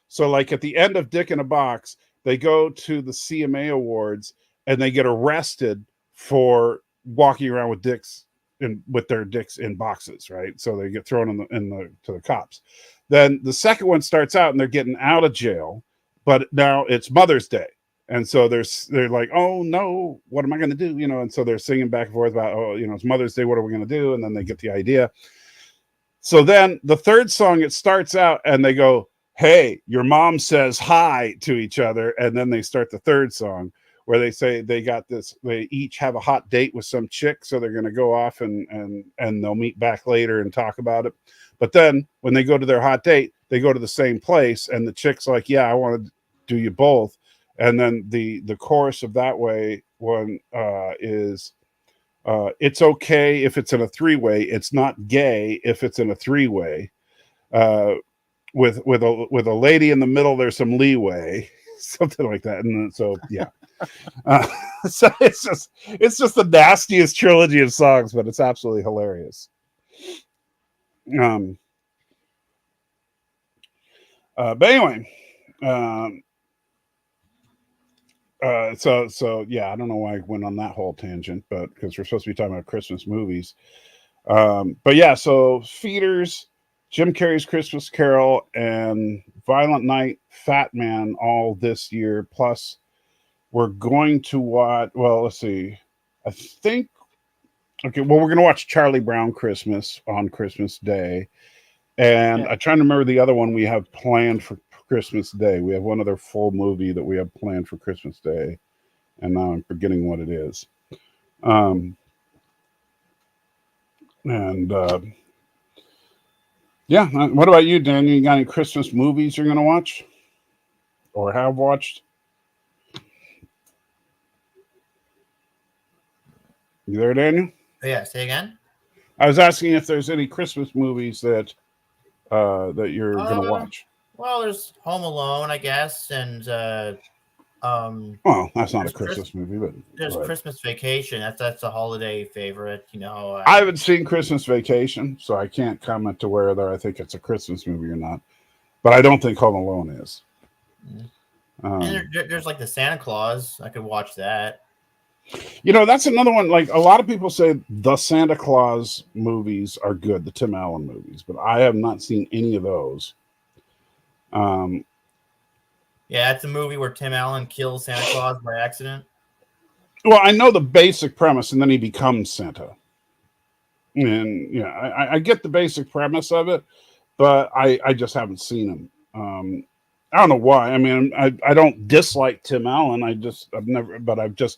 So like at the end of Dick in a Box, they go to the CMA Awards and they get arrested for walking around with their dicks in boxes, right? So they get thrown to the cops. Then the second one starts out and they're getting out of jail, but now it's Mother's Day. And so they're like, oh no, what am I going to do? And so they're singing back and forth about, oh, it's Mother's Day. What are we going to do? And then they get the idea. So then the third song, it starts out and they go, hey, your mom says hi to each other. And then they start the third song where they say they each have a hot date with some chick. So they're going to go off and they'll meet back later and talk about it. But then when they go to their hot date, they go to the same place and the chick's like, yeah, I want to do you both. And then the chorus of that way one is, it's okay if it's in a three-way. It's not gay if it's in a three-way. With a lady in the middle, there's some leeway, something like that. And then, so yeah, so it's just the nastiest trilogy of songs, but it's absolutely hilarious. But anyway, so yeah, I don't know why I went on that whole tangent, but because we're supposed to be talking about Christmas movies. But yeah, so Feeders, Jim Carrey's Christmas Carol, and Violent Night, Fat Man all this year. Plus, we're going to watch, well, let's see. We're going to watch Charlie Brown Christmas on Christmas Day. And I'm trying to remember the other one we have planned for Christmas Day. We have one other full movie that we have planned for Christmas Day. And now I'm forgetting what it is. Yeah, what about you, Daniel? You got any Christmas movies you're going to watch or have watched? You there, Daniel? Yeah, say again. I was asking if there's any Christmas movies that you're going to watch. Well, there's Home Alone, I guess, and well, that's not a Christmas movie, but there's Christmas Vacation. That's a holiday favorite, I haven't seen Christmas Vacation, so I can't comment to whether I think it's a Christmas movie or not. But I don't think Home Alone is. And there's like the Santa Claus. I could watch that. That's another one. Like a lot of people say the Santa Claus movies are good, the Tim Allen movies, but I have not seen any of those. Yeah, it's a movie where Tim Allen kills Santa Claus by accident. Well, I know the basic premise, and then he becomes Santa. And yeah, I get the basic premise of it, but I just haven't seen him. I don't know why. I mean, I don't dislike Tim Allen. I've just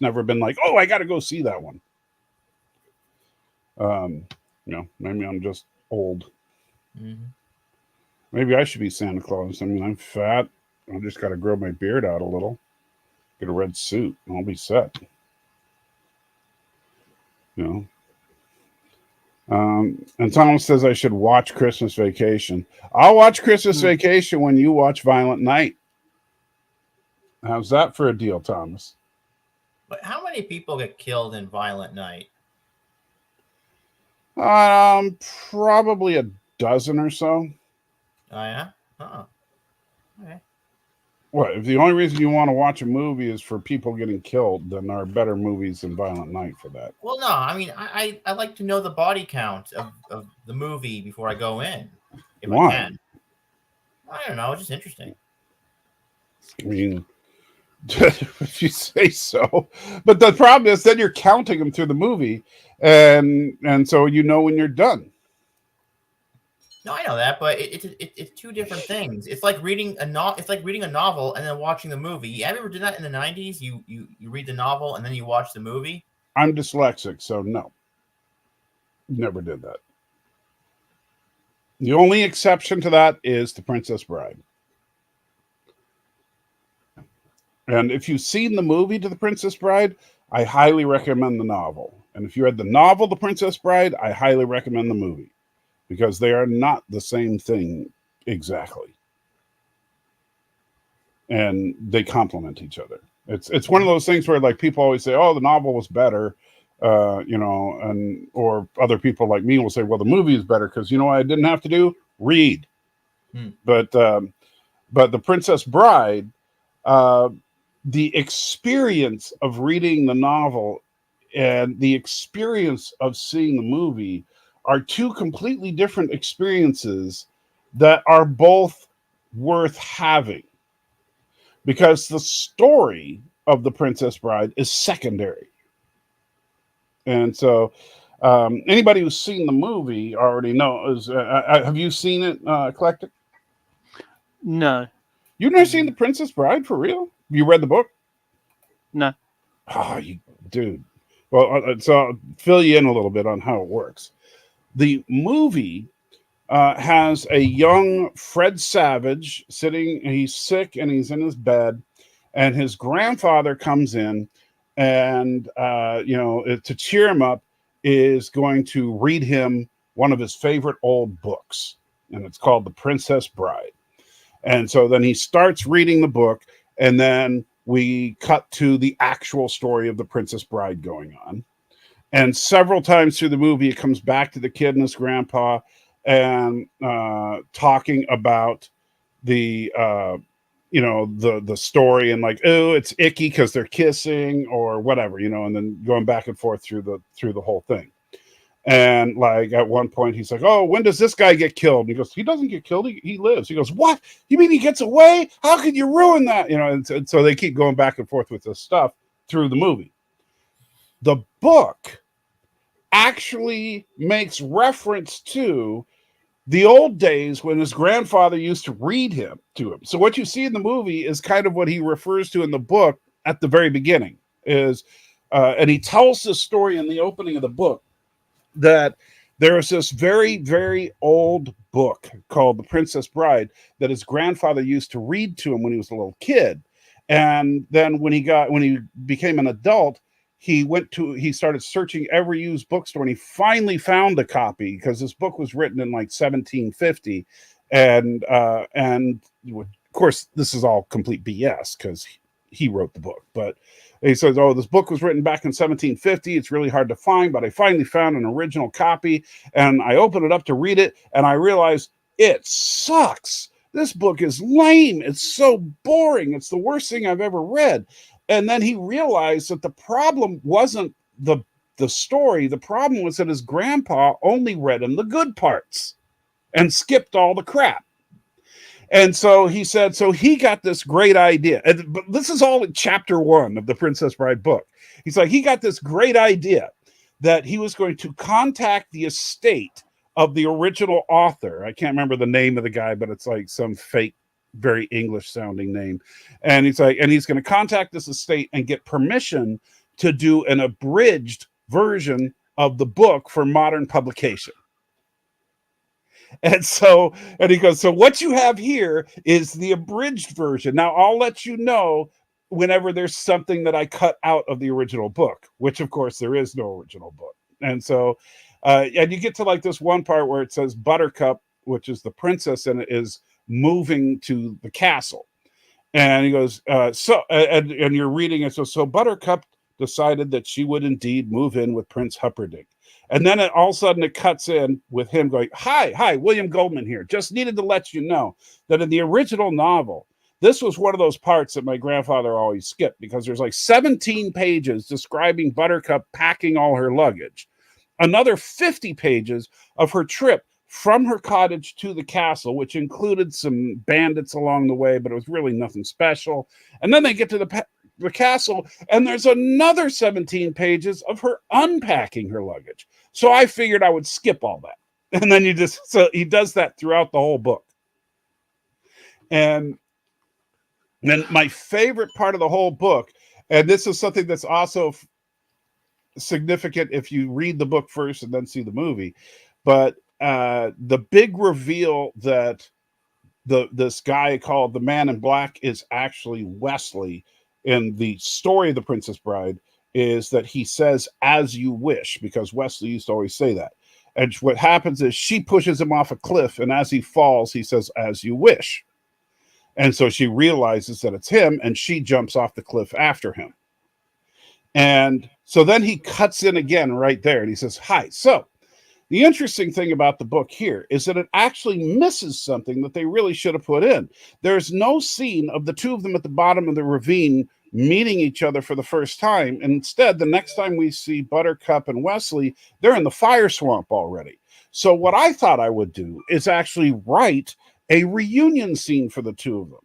never been like, oh, I got to go see that one. Maybe I'm just old. Mm-hmm. Maybe I should be Santa Claus. I mean, I'm fat. I just got to grow my beard out a little. Get a red suit, and I'll be set. And Thomas says I should watch Christmas Vacation. I'll watch Christmas Vacation when you watch Violent Night. How's that for a deal, Thomas? But how many people get killed in Violent Night? Probably a dozen or so. Oh yeah. Oh. Okay. What, if the only reason you want to watch a movie is for people getting killed, then there are better movies than Violent Night for that. Well, no, I mean, I like to know the body count of the movie before I go in. If Why? I can. I don't know. It's just interesting. I mean, if you say so. But the problem is then you're counting them through the movie, and so when you're done. No, I know that, but it's two different things. It's like reading a novel and then watching the movie. Have you ever done that in the 90s? You read the novel and then you watch the movie? I'm dyslexic, so no. Never did that. The only exception to that is The Princess Bride. And if you've seen the movie to The Princess Bride, I highly recommend the novel. And if you read the novel, The Princess Bride, I highly recommend the movie. Because they are not the same thing exactly. And they complement each other. It's one of those things where like people always say, oh, the novel was better. or other people like me will say, well, the movie is better because I didn't have to do read. But the Princess Bride, the experience of reading the novel and the experience of seeing the movie are two completely different experiences that are both worth having, because the story of the Princess Bride is secondary. And so anybody who's seen the movie already knows. Have you seen it, Eclectic? No. You've never seen The Princess Bride, for real? You read the book? No. Oh, you dude. Well, so I'll fill you in a little bit on how it works. The movie has a young Fred Savage sitting. He's sick and he's in his bed, and his grandfather comes in, and to cheer him up, is going to read him one of his favorite old books, and it's called The Princess Bride. And so then he starts reading the book, and then we cut to the actual story of the Princess Bride going on. And several times through the movie, it comes back to the kid and his grandpa and talking about the story, and like, oh, it's icky because they're kissing or whatever, and then going back and forth through the whole thing. And like at one point he's like, oh, when does this guy get killed? And he goes, he doesn't get killed, he lives. He goes, what? You mean he gets away? How could you ruin that? And so they keep going back and forth with this stuff through the movie. The book actually makes reference to the old days when his grandfather used to read to him. So what you see in the movie is kind of what he refers to in the book at the very beginning. And he tells this story in the opening of the book, that there is this very, very old book called The Princess Bride that his grandfather used to read to him when he was a little kid. And then when he became an adult, he started searching every used bookstore, and he finally found a copy, because this book was written in like 1750. And of course, this is all complete BS because he wrote the book. But he says, oh, this book was written back in 1750. It's really hard to find, but I finally found an original copy, and I opened it up to read it, and I realized it sucks. This book is lame. It's so boring. It's the worst thing I've ever read. And then he realized that the problem wasn't the story. The problem was that his grandpa only read him the good parts and skipped all the crap. And so he said, so he got this great idea. But this is all in chapter 1 of the Princess Bride book. He's like, he got this great idea that he was going to contact the estate of the original author. I can't remember the name of the guy, but it's like some fake, very English sounding name. And he's like, and he's going to contact this estate and get permission to do an abridged version of the book for modern publication. And he goes, so what you have here is the abridged version. Now, I'll let you know whenever there's something that I cut out of the original book, which, of course, there is no original book. And so, and you get to like this one part where it says Buttercup, which is the princess, and it is moving to the castle. And he goes, and you're reading it. So Buttercup decided that she would indeed move in with Prince Humperdinck. And then all of a sudden it cuts in with him going, hi, William Goldman here. Just needed to let you know that in the original novel, this was one of those parts that my grandfather always skipped, because there's like 17 pages describing Buttercup packing all her luggage. Another 50 pages of her trip from her cottage to the castle, which included some bandits along the way, but it was really nothing special. And then they get to the castle, and there's another 17 pages of her unpacking her luggage. So I figured I would skip all that. And then so he does that throughout the whole book. And then my favorite part of the whole book, and this is something that's also significant if you read the book first and then see the movie, but the big reveal that this guy called the Man in Black is actually Wesley in the story of the Princess Bride, is that he says, as you wish, because Wesley used to always say that. And what happens is she pushes him off a cliff, and as he falls, he says, as you wish. And so she realizes that it's him, and she jumps off the cliff after him. And so then he cuts in again right there and he says, hi. So the interesting thing about the book here is that it actually misses something that they really should have put in. There's no scene of the two of them at the bottom of the ravine meeting each other for the first time. And instead, the next time we see Buttercup and Wesley, they're in the fire swamp already. So what I thought I would do is actually write a reunion scene for the two of them.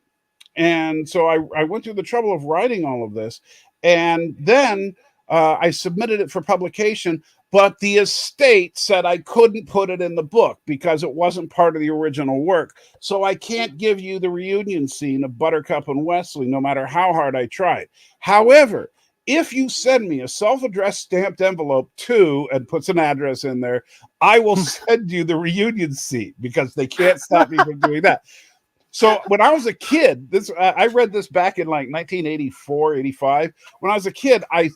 And so I went through the trouble of writing all of this. And then I submitted it for publication, but the estate said I couldn't put it in the book because it wasn't part of the original work. So I can't give you the reunion scene of Buttercup and Wesley, no matter how hard I tried. However, if you send me a self-addressed stamped envelope to, and puts an address in there, I will send you the reunion scene because they can't stop me from doing that. So when I was a kid, I read this back in like 1984, 85. When I was a kid, I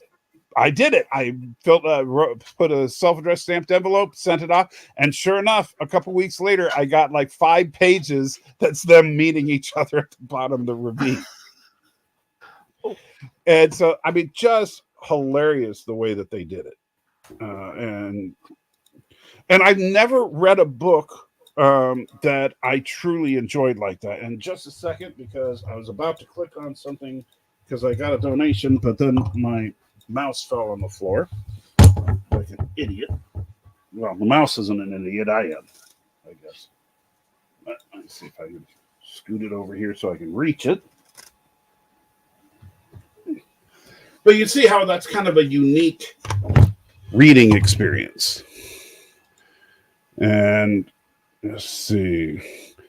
did it. I put a self-addressed stamped envelope, sent it off, and sure enough, a couple weeks later, I got like 5 pages that's them meeting each other at the bottom of the ravine. And so, I mean, just hilarious the way that they did it. And I've never read a book that I truly enjoyed like that. And just a second, because I was about to click on something because I got a donation, but then my mouse fell on the floor like an idiot. Well, the mouse isn't an idiot, I am, I guess. But let's see if I can scoot it over here so I can reach it. But you see how that's kind of a unique reading experience. And let's see.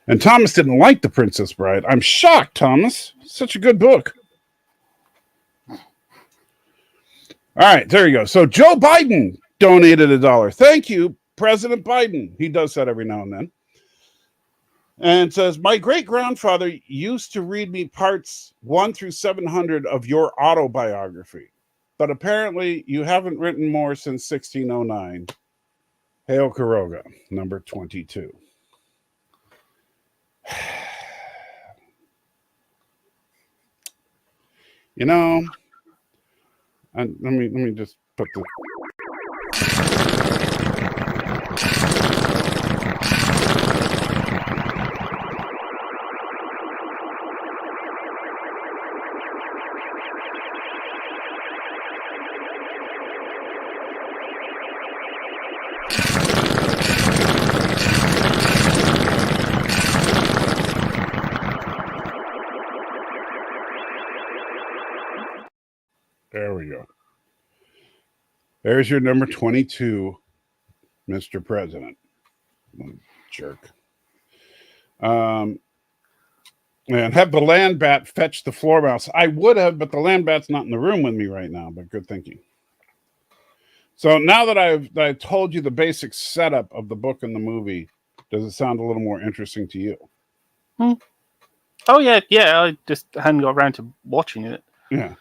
And Thomas didn't like The Princess Bride. I'm shocked, Thomas. Such a good book. All right, there you go. So Joe Biden donated $1. Thank you, President Biden. He does that every now and then. And says, my great-grandfather used to read me parts 1 through 700 of your autobiography. But apparently you haven't written more since 1609. Hail Quiroga, number 22. You know, let me just put the. There we go. There's your number 22, Mr. President. Jerk. And have the land bat fetch the floor mouse. I would have, but the land bat's not in the room with me right now, but good thinking. So now that I've told you the basic setup of the book and the movie, does it sound a little more interesting to you? Oh, yeah. I just hadn't got around to watching it. Yeah.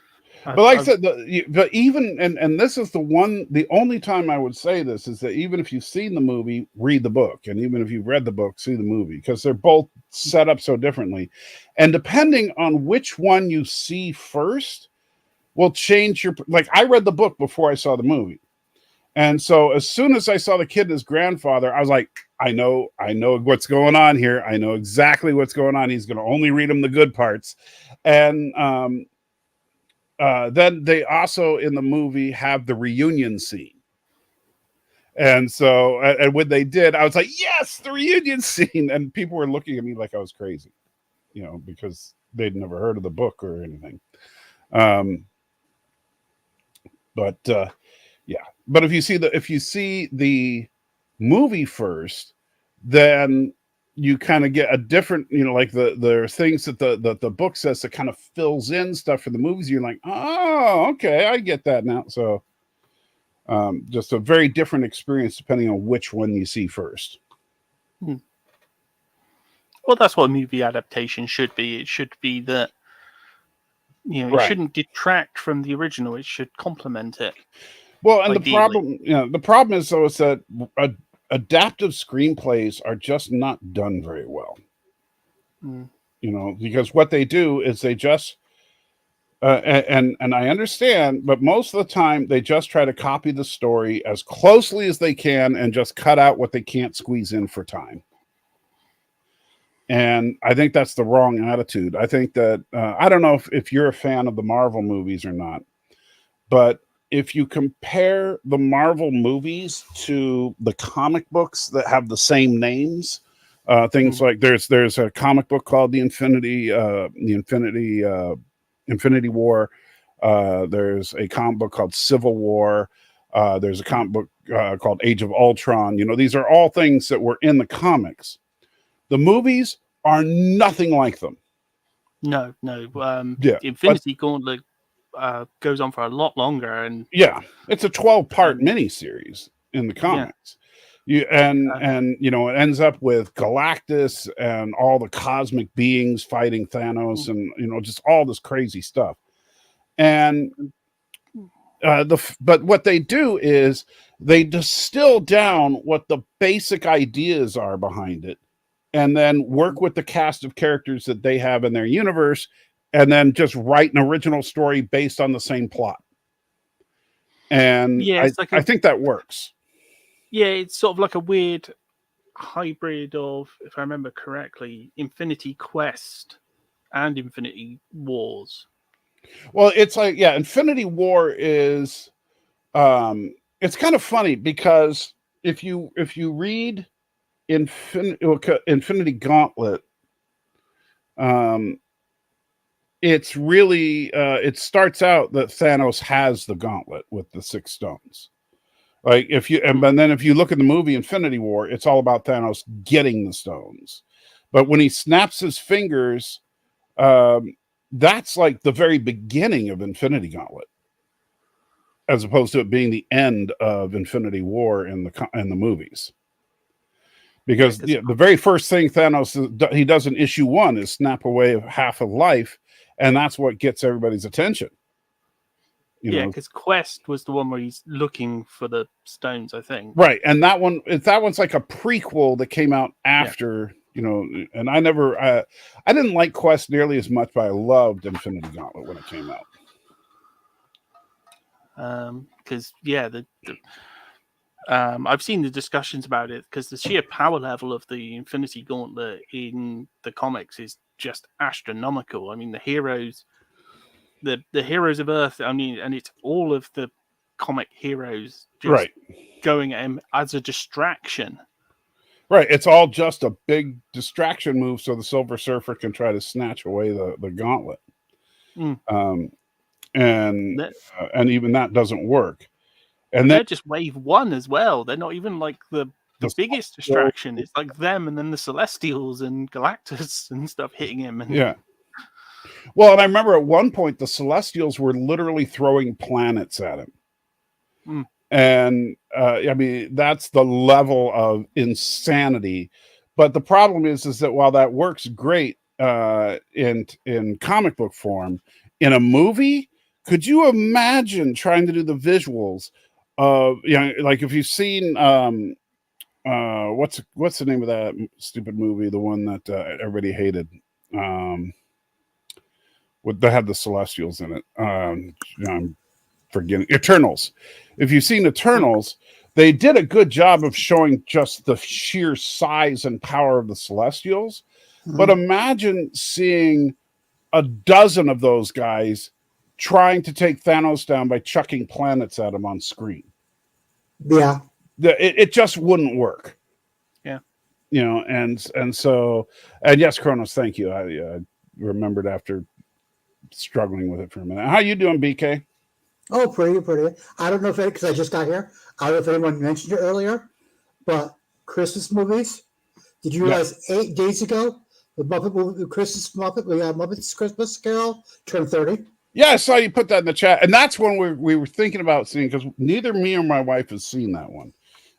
But like I said, but even and this is the only time I would say this is that even if you've seen the movie, read the book, and even if you've read the book, see the movie, because they're both set up so differently, and depending on which one you see first, will change your. Like I read the book before I saw the movie, and so as soon as I saw the kid and his grandfather, I was like, I know what's going on here. I know exactly what's going on. He's going to only read him the good parts, and then they also in the movie have the reunion scene. And so, and when they did, I was like, yes, the reunion scene. And people were looking at me like I was crazy, because they'd never heard of the book or anything. But if you see the movie first, then you kind of get a different, like the things that the book says that kind of fills in stuff for the movies. You're like, oh, okay, I get that now. So just a very different experience depending on which one you see first. Well, that's what a movie adaptation should be. It should be that, it shouldn't detract from the original. It should complement it. Well, and ideally. the problem is though, is that adaptive screenplays are just not done very well. Because what they do is they just And I understand, but most of the time they just try to copy the story as closely as they can and just cut out what they can't squeeze in for time. And I think that's the wrong attitude. I think that I don't know if you're a fan of the Marvel movies or not, but if you compare the Marvel movies to the comic books that have the same names, things like there's a comic book called the Infinity War. There's a comic book called Civil War. There's a comic book called Age of Ultron. You know, these are all things that were in the comics. The movies are nothing like them. No. Yeah, Infinity Gauntlet goes on for a lot longer, and yeah, it's a 12-part miniseries in the comics. And you know, it ends up with Galactus and all the cosmic beings fighting Thanos, and you know, just all this crazy stuff. And but what they do is they distill down what the basic ideas are behind it, and then work with the cast of characters that they have in their universe, and then just write an original story based on the same plot. And I think that works. Yeah, it's sort of like a weird hybrid of, if I remember correctly, Infinity Quest and Infinity Wars. Well, it's like, yeah, Infinity War is it's kind of funny because if you read Infinity Gauntlet, it's really it starts out that Thanos has the gauntlet with the 6 stones. Like but then if you look at the movie Infinity War, it's all about Thanos getting the stones. But when he snaps his fingers, that's like the very beginning of Infinity Gauntlet, as opposed to it being the end of Infinity War in the movies. Because the very first thing Thanos he does in issue 1 is snap away half of life, and that's what gets everybody's attention. Because Quest was the one where he's looking for the stones, I think. Right, and that one's like a prequel that came out after, you know. And I didn't like Quest nearly as much, but I loved Infinity Gauntlet when it came out. Because I've seen the discussions about it, because the sheer power level of the Infinity Gauntlet in the comics is just astronomical. I mean, the heroes of Earth, I mean, and it's all of the comic heroes just going at him as a distraction. Right. It's all just a big distraction move so the Silver Surfer can try to snatch away the gauntlet. And even that doesn't work. And they're just wave 1 as well. They're not even like the biggest distraction. It's like them and then the Celestials and Galactus and stuff hitting him. Yeah. Well, and I remember at one point the Celestials were literally throwing planets at him. And I mean, that's the level of insanity. But the problem is that while that works great in comic book form, in a movie, could you imagine trying to do the visuals of, you know, like if you've seen what's the name of that stupid movie, the one that everybody hated, that had the Celestials in it, I'm forgetting, Eternals. If you've seen Eternals, they did a good job of showing just the sheer size and power of the Celestials. But imagine seeing a dozen of those guys trying to take Thanos down by chucking planets at him on screen. Yeah. It just wouldn't work. Yeah. You know, and so, and yes, Kronos, thank you. I remembered after struggling with it for a minute. How you doing, BK? Oh, pretty. I don't know if because I just got here. I don't know if anyone mentioned it earlier, but Christmas movies. Did you realize 8 days ago the Muppet movie, Muppets Christmas Carol turned 30? Yeah, I saw you put that in the chat, and that's when we were thinking about seeing, because neither me or my wife has seen that one.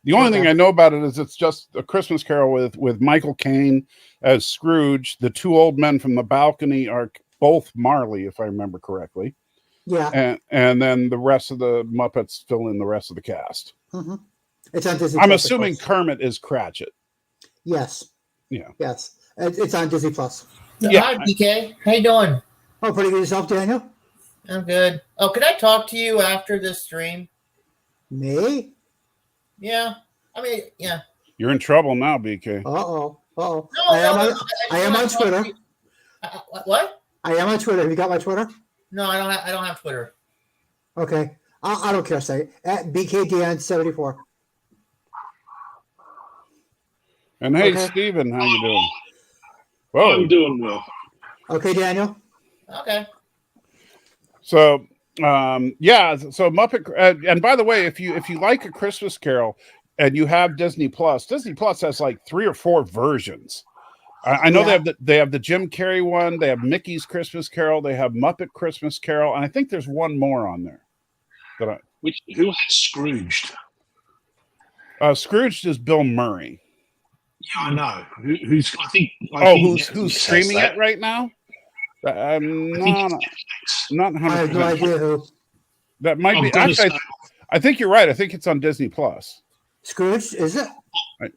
The only thing I know about it is it's just a Christmas Carol with Michael Caine as Scrooge. The 2 old men from the balcony are both Marley, if I remember correctly. Yeah. And then the rest of the Muppets fill in the rest of the cast. Mm-hmm. It's on Disney. I'm assuming Kermit is Cratchit. Yes. Yeah. Yes. It's on Disney Plus. Yeah. Hi, BK. How you doing? Oh, pretty good yourself, Daniel. I'm good. Oh, could I talk to you after this stream? Me? Yeah. I mean, yeah. You're in trouble now, BK. Uh-oh. Uh-oh. No, I am no, no, on, no. I am on just wanna talk to Twitter. you. What? I am on Twitter. Have you got my Twitter? No, I don't have Twitter. Okay. I don't care. Say at BKDN74. And hey, Okay. Steven, how you doing? Whoa. I'm doing well. Okay, Daniel. Okay. So yeah, so Muppet and by the way, if you like A Christmas Carol and you have Disney Plus has like 3 or 4 versions. I know Yeah. they have the Jim Carrey one, they have Mickey's Christmas Carol, they have Muppet Christmas Carol, and I think there's one more on there. Who has Scrooged? Scrooged is Bill Murray. Yeah, I know. Who's? I think Who's Netflix streaming has it right now? I'm I think not it's Netflix. not I have no 100%. idea who. That might be I've got to actually. say, I think you're right. I think it's on Disney Plus. Scrooge, is it?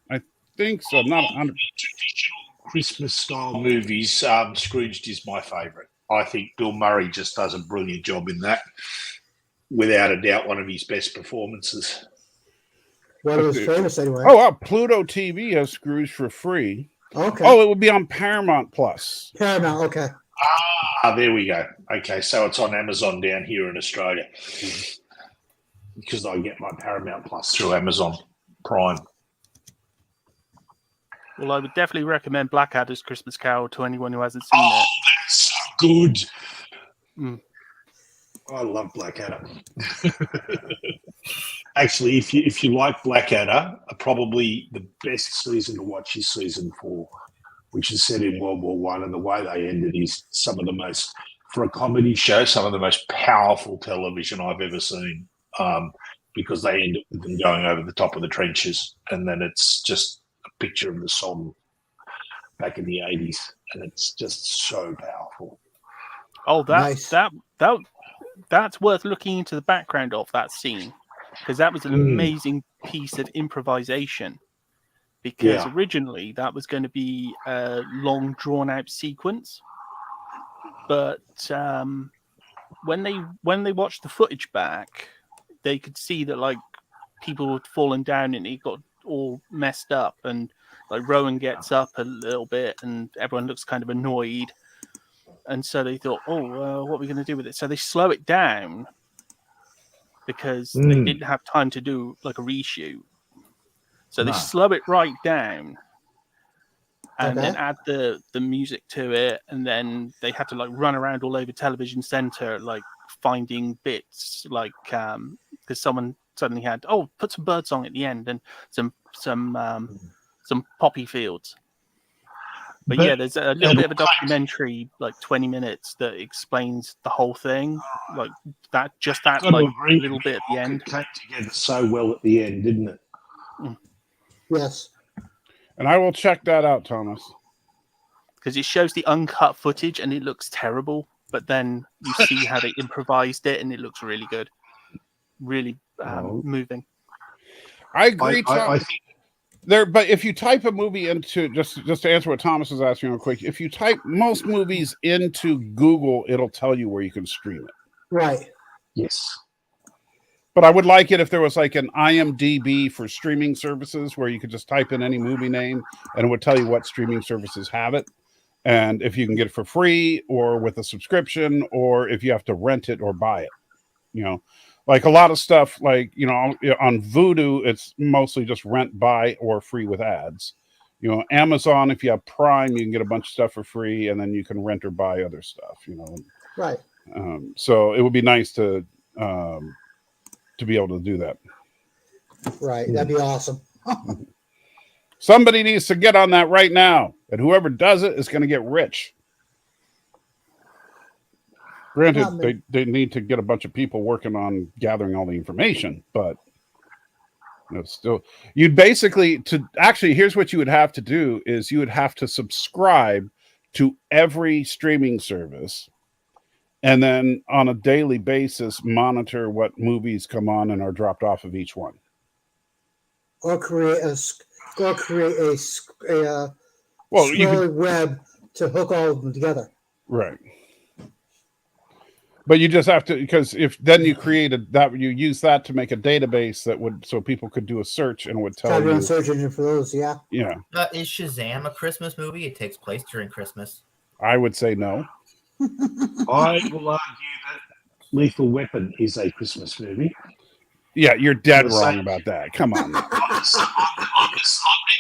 I think so. Not 100. traditional Christmas style movies. Scrooged is my favourite. I think Bill Murray just does a brilliant job in that. Without a doubt, one of his best performances. One of his famous anyway. Oh, wow. Pluto TV has Scrooge for free. Okay. Oh, it would be on Paramount Plus. Paramount. Okay. There we go. Okay, so it's on Amazon down here in Australia because I get my Paramount Plus through Amazon Prime. Well, I would definitely recommend Blackadder's Christmas Carol to anyone who hasn't seen Oh, it. that's so good. Mm. I love Blackadder. Actually, if you like Blackadder, probably the best season to watch is season 4, which is set in World War One, and the way they ended is some of the most, for a comedy show, some of the most powerful television I've ever seen. Because they end up with them going over the top of the trenches, and then it's just a picture of the Somme back in the 80s, and it's just so powerful. Oh, Nice. that's worth looking into the background of that scene, because that was an amazing piece of improvisation. Because originally that was going to be a long, drawn-out sequence, but when they watched the footage back, they could see that like people had fallen down and it got all messed up, and like Rowan gets up a little bit, and everyone looks kind of annoyed. And so they thought, what are we going to do with it? So they slow it down because they didn't have time to do like a reshoot. So they slow it right down and then add the music to it. And then they had to like run around all over Television Center, like finding bits, like because someone suddenly had, put some birdsong at the end and some poppy fields. But yeah, there's a little bit of a documentary, like 20 minutes, that explains the whole thing, like that like little bit at the end. It came together so well at the end, didn't it? Yes. And I will check that out, Thomas. Because it shows the uncut footage and it looks terrible, but then you see how they improvised it and it looks really good, really moving. I agree. I think but if you type a movie into just to answer what Thomas is asking real quick, if you type most movies into Google, it'll tell you where you can stream it. Right. yes. But I would like it if there was like an IMDb for streaming services where you could just type in any movie name and it would tell you what streaming services have it. And if you can get it for free or with a subscription, or if you have to rent it or buy it, like a lot of stuff, like, on Vudu, it's mostly just rent, buy, or free with ads. Amazon, if you have Prime, you can get a bunch of stuff for free, and then you can rent or buy other stuff, Right. So it would be nice to be able to do that. Right. That'd be awesome. Somebody needs to get on that right now, and whoever does it is going to get rich. Granted, they need to get a bunch of people working on gathering all the information, but still, you'd basically here's what you would have to do is you would have to subscribe to every streaming service, and then on a daily basis monitor what movies come on and are dropped off of each one. Or create a scrolling web to hook all of them together. Right. But you just have to, because if then you created that, you use that to make a database that would, so people could do a search and it would tell Have your own you. search engine for those, yeah. Yeah, Is Shazam a Christmas movie? It takes place during Christmas. I would say no. I will argue that Lethal Weapon is a Christmas movie. Yeah, you're dead Well, wrong same. about that. Come on. It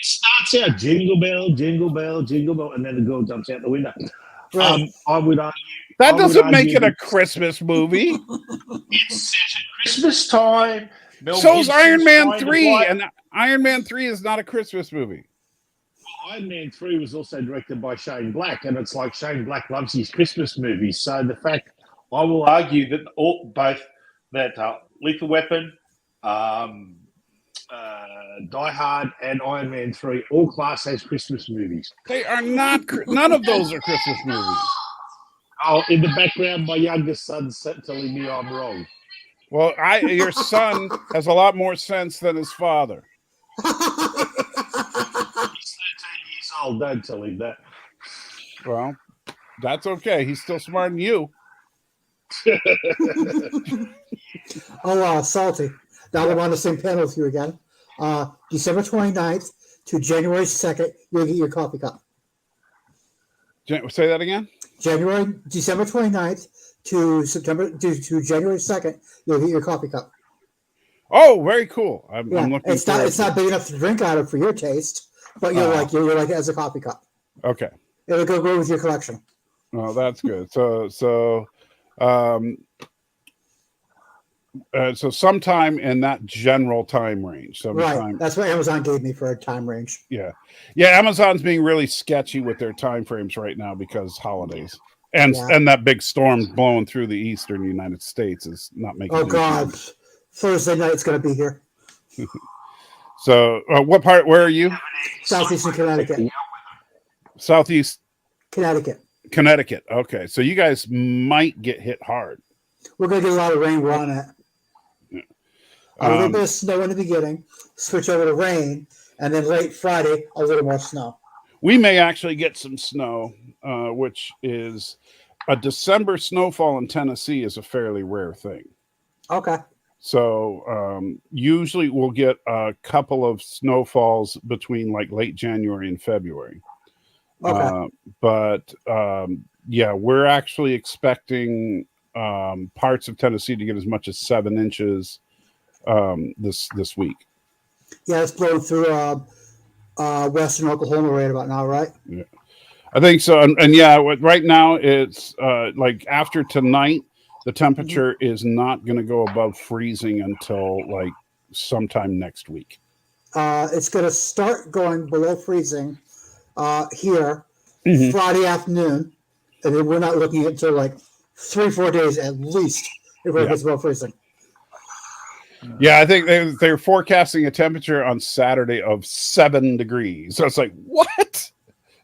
starts out jingle bell, jingle bell, jingle bell, and then the girl jumps out the window. Right. I would argue That doesn't make argue it a that Christmas movie. it's set at Christmas time. Mel So's Gibson's Iron Man trying to 3, play- and Iron Man 3 is not a Christmas movie. Iron Man 3 was also directed by Shane Black, and it's like Shane Black loves his Christmas movies. So the fact, I will argue that both Lethal Weapon, Die Hard, and Iron Man 3 all class as Christmas movies. They are not. None of those are Christmas movies. Oh, in the background, my youngest son's telling me I'm wrong. Well, your son has a lot more sense than his father. He's 13 years old. Don't tell him that. Well, that's okay. He's still smarter than you. Salty. Now I'm on the same panel with you again. December 29th to January 2nd, you'll get your coffee cup. Say that again? December 29th to January 2nd, you'll get your coffee cup. Oh, very cool. I'm looking it's not big enough to drink out of for your taste, but you're like it as a coffee cup. Okay. It'll go great with your collection. Well, that's good. So sometime in that general time range. Right. That's what Amazon gave me for a time range. Yeah. Amazon's being really sketchy with their time frames right now because holidays and that big storm blowing through the eastern United States is not making. Oh God, Thursday night it's going to be here. So, what part? Where are you? Southeastern Connecticut. Southeast Connecticut. Okay, so you guys might get hit hard. We're going to get a lot of rain. We're on it. A little bit of snow in the beginning, switch over to rain, and then late Friday, a little more snow. We may actually get some snow, which is a December snowfall in Tennessee is a fairly rare thing. Okay. So usually we'll get a couple of snowfalls between like late January and February. Okay. But we're actually expecting parts of Tennessee to get as much as 7 inches this week. Yeah, it's blowing through western Oklahoma right about now, right? Yeah, I think so. And right now it's like after tonight, the temperature is not going to go above freezing until like sometime next week. It's going to start going below freezing here Friday afternoon, and then we're not looking at until like 3-4 days at least if it gets below freezing. Yeah, I think they're forecasting a temperature on Saturday of 7 degrees. So it's like, what?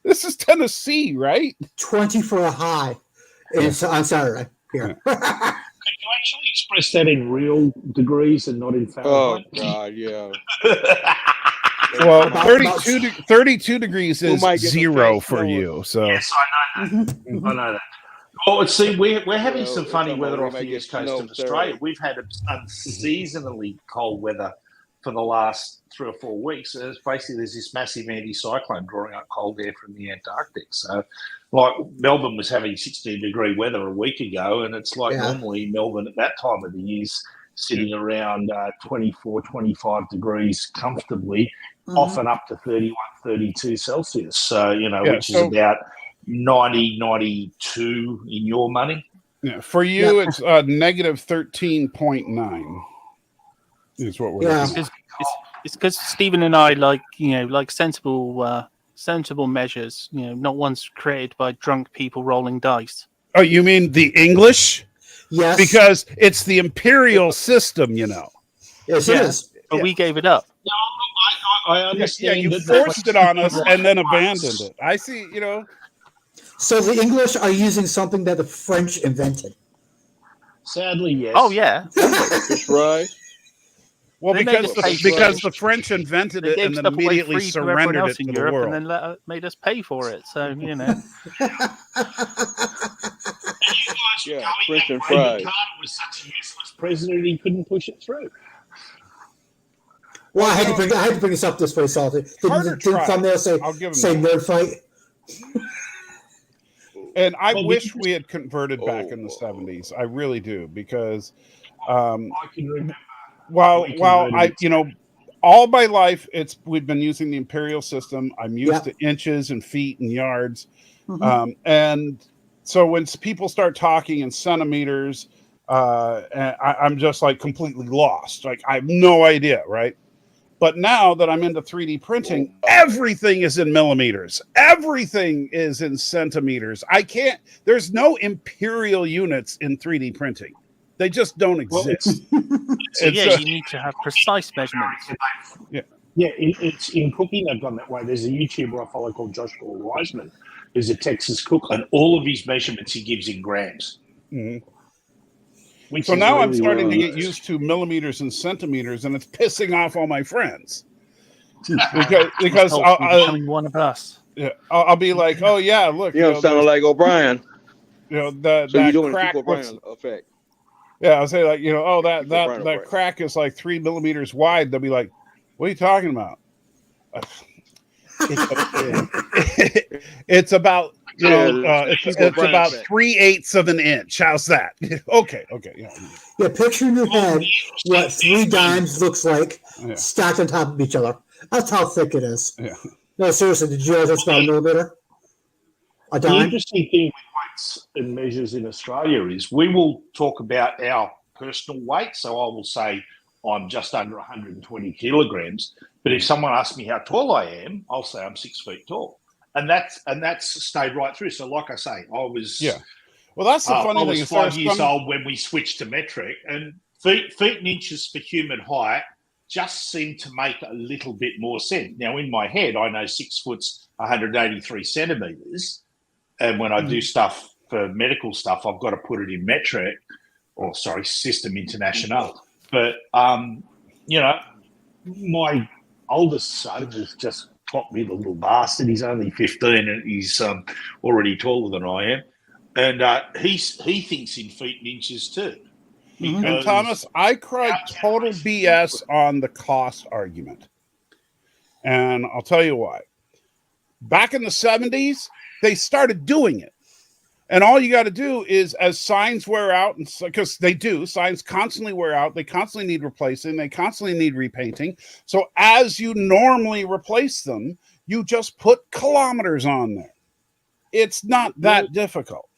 This is Tennessee, right? 20 for a high on Saturday here. Could you actually express that in real degrees and not in Fahrenheit? Oh God, yeah. Well, 32 degrees is might get the 0 first for snow. you. So Yes, I know that. I know that. Well, see, we're having Well, some funny it's weather we off might the get east coast snow of Australia. there. We've had unseasonably cold weather for the last 3 or 4 weeks. There's this massive anticyclone drawing up cold air from the Antarctic. So, like Melbourne was having 16-degree weather a week ago, and it's like normally Melbourne at that time of the year is sitting around 24, 25 degrees comfortably, often up to 31, 32 Celsius. So, which is about 90, 92 in your money. Yeah, for you, it's negative 13.9 is what we're looking at. It's because Stephen and I like sensible measures. Not ones created by drunk people rolling dice. Oh, you mean the English? Yes. Because it's the imperial system, Yes, it is. But we gave it up. No, I understand. You that forced it on us and then abandoned it. I see, So the English are using something that the French invented. Sadly, yes. Oh yeah. That's right. Well, They made us pay for because it. the French invented They it gave and then stuff away immediately free to everyone surrendered else it in to the Europe, world. and then made us pay for it. So Yeah, going French that and way, but fries. Carter was such a useless president, he couldn't push it through. Well, Well, I you had to bring this up this way, Salty. Carter Didn't tried. thumbnail I'll give him say that. nerd fight? And I Well, wish we had converted back Oh, in the whoa. 70s. I really do, because um, I can remember. while we I, converted all my life we've been using the imperial system. I'm used Yep. to inches and feet and yards. Mhm. And so when people start talking in centimeters, I'm just like completely lost. Like I have no idea, right? But now that I'm into 3D printing, everything is in millimeters. Everything is in centimeters. There's no imperial units in 3D printing. They just don't exist. So It's, yeah, you need to have precise measurements. Yeah, it's in cooking. They've gone that way. There's a YouTuber I follow called Joshua Wiseman, who's a Texas cook, and all of his measurements he gives in grams. Mhm. Which So is now I'm really starting to well get used to millimeters and centimeters, and it's pissing off all my friends Because because you're becoming one of us. I'll be like, oh yeah, look, You know, sounding like O'Brien. that So you're doing the crack Chief looks. O'Brien effect. Yeah, I'll say like, oh, Chief O'Brien that effect. crack is like 3 millimeters wide. They'll be like, what are you talking about? It's about it's about 3/8 of an inch. How's that? Okay, yeah. Yeah, picture in your head what 3 dimes looks like Yeah. stacked on top of each other. That's how thick it is. Yeah. No, seriously, did you realize that's about a millimeter? A The dime? interesting thing with weights and measures in Australia is we will talk about our personal weight. So I will say I'm just under 120 kilograms. But if someone asks me how tall I am, I'll say I'm 6 feet tall. And that's stayed right through. So like I say, I was Well, that's the funny I thing. was Is 5 years old when we switched to metric, and feet and inches for human height just seemed to make a little bit more sense. Now, in my head, I know 6 foot's 183 centimeters, and when I do stuff for medical stuff, I've got to put it in metric, or sorry, System International. But my oldest son has just taught me, the little bastard. He's only 15 and he's already taller than I am. And he thinks in feet and inches too. And Thomas, I cried total BS on the cost argument. And I'll tell you why. Back in the 70s, they started doing it. And all you got to do is, as signs wear out, and because signs constantly wear out, they constantly need replacing, they constantly need repainting. So as you normally replace them, you just put kilometers on there. It's not that difficult.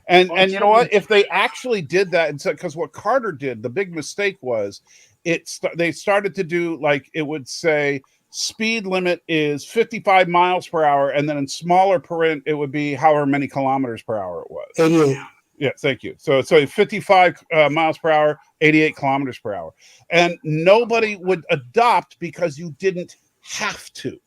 And you know what? If they actually did that, and because what Carter did, the big mistake was, they started to do, like, it would say speed limit is 55 miles per hour, and then in smaller print it would be however many kilometers per hour it was. 88. Yeah, thank you. So 55 miles per hour, 88 kilometers per hour, and nobody would adopt because you didn't have to.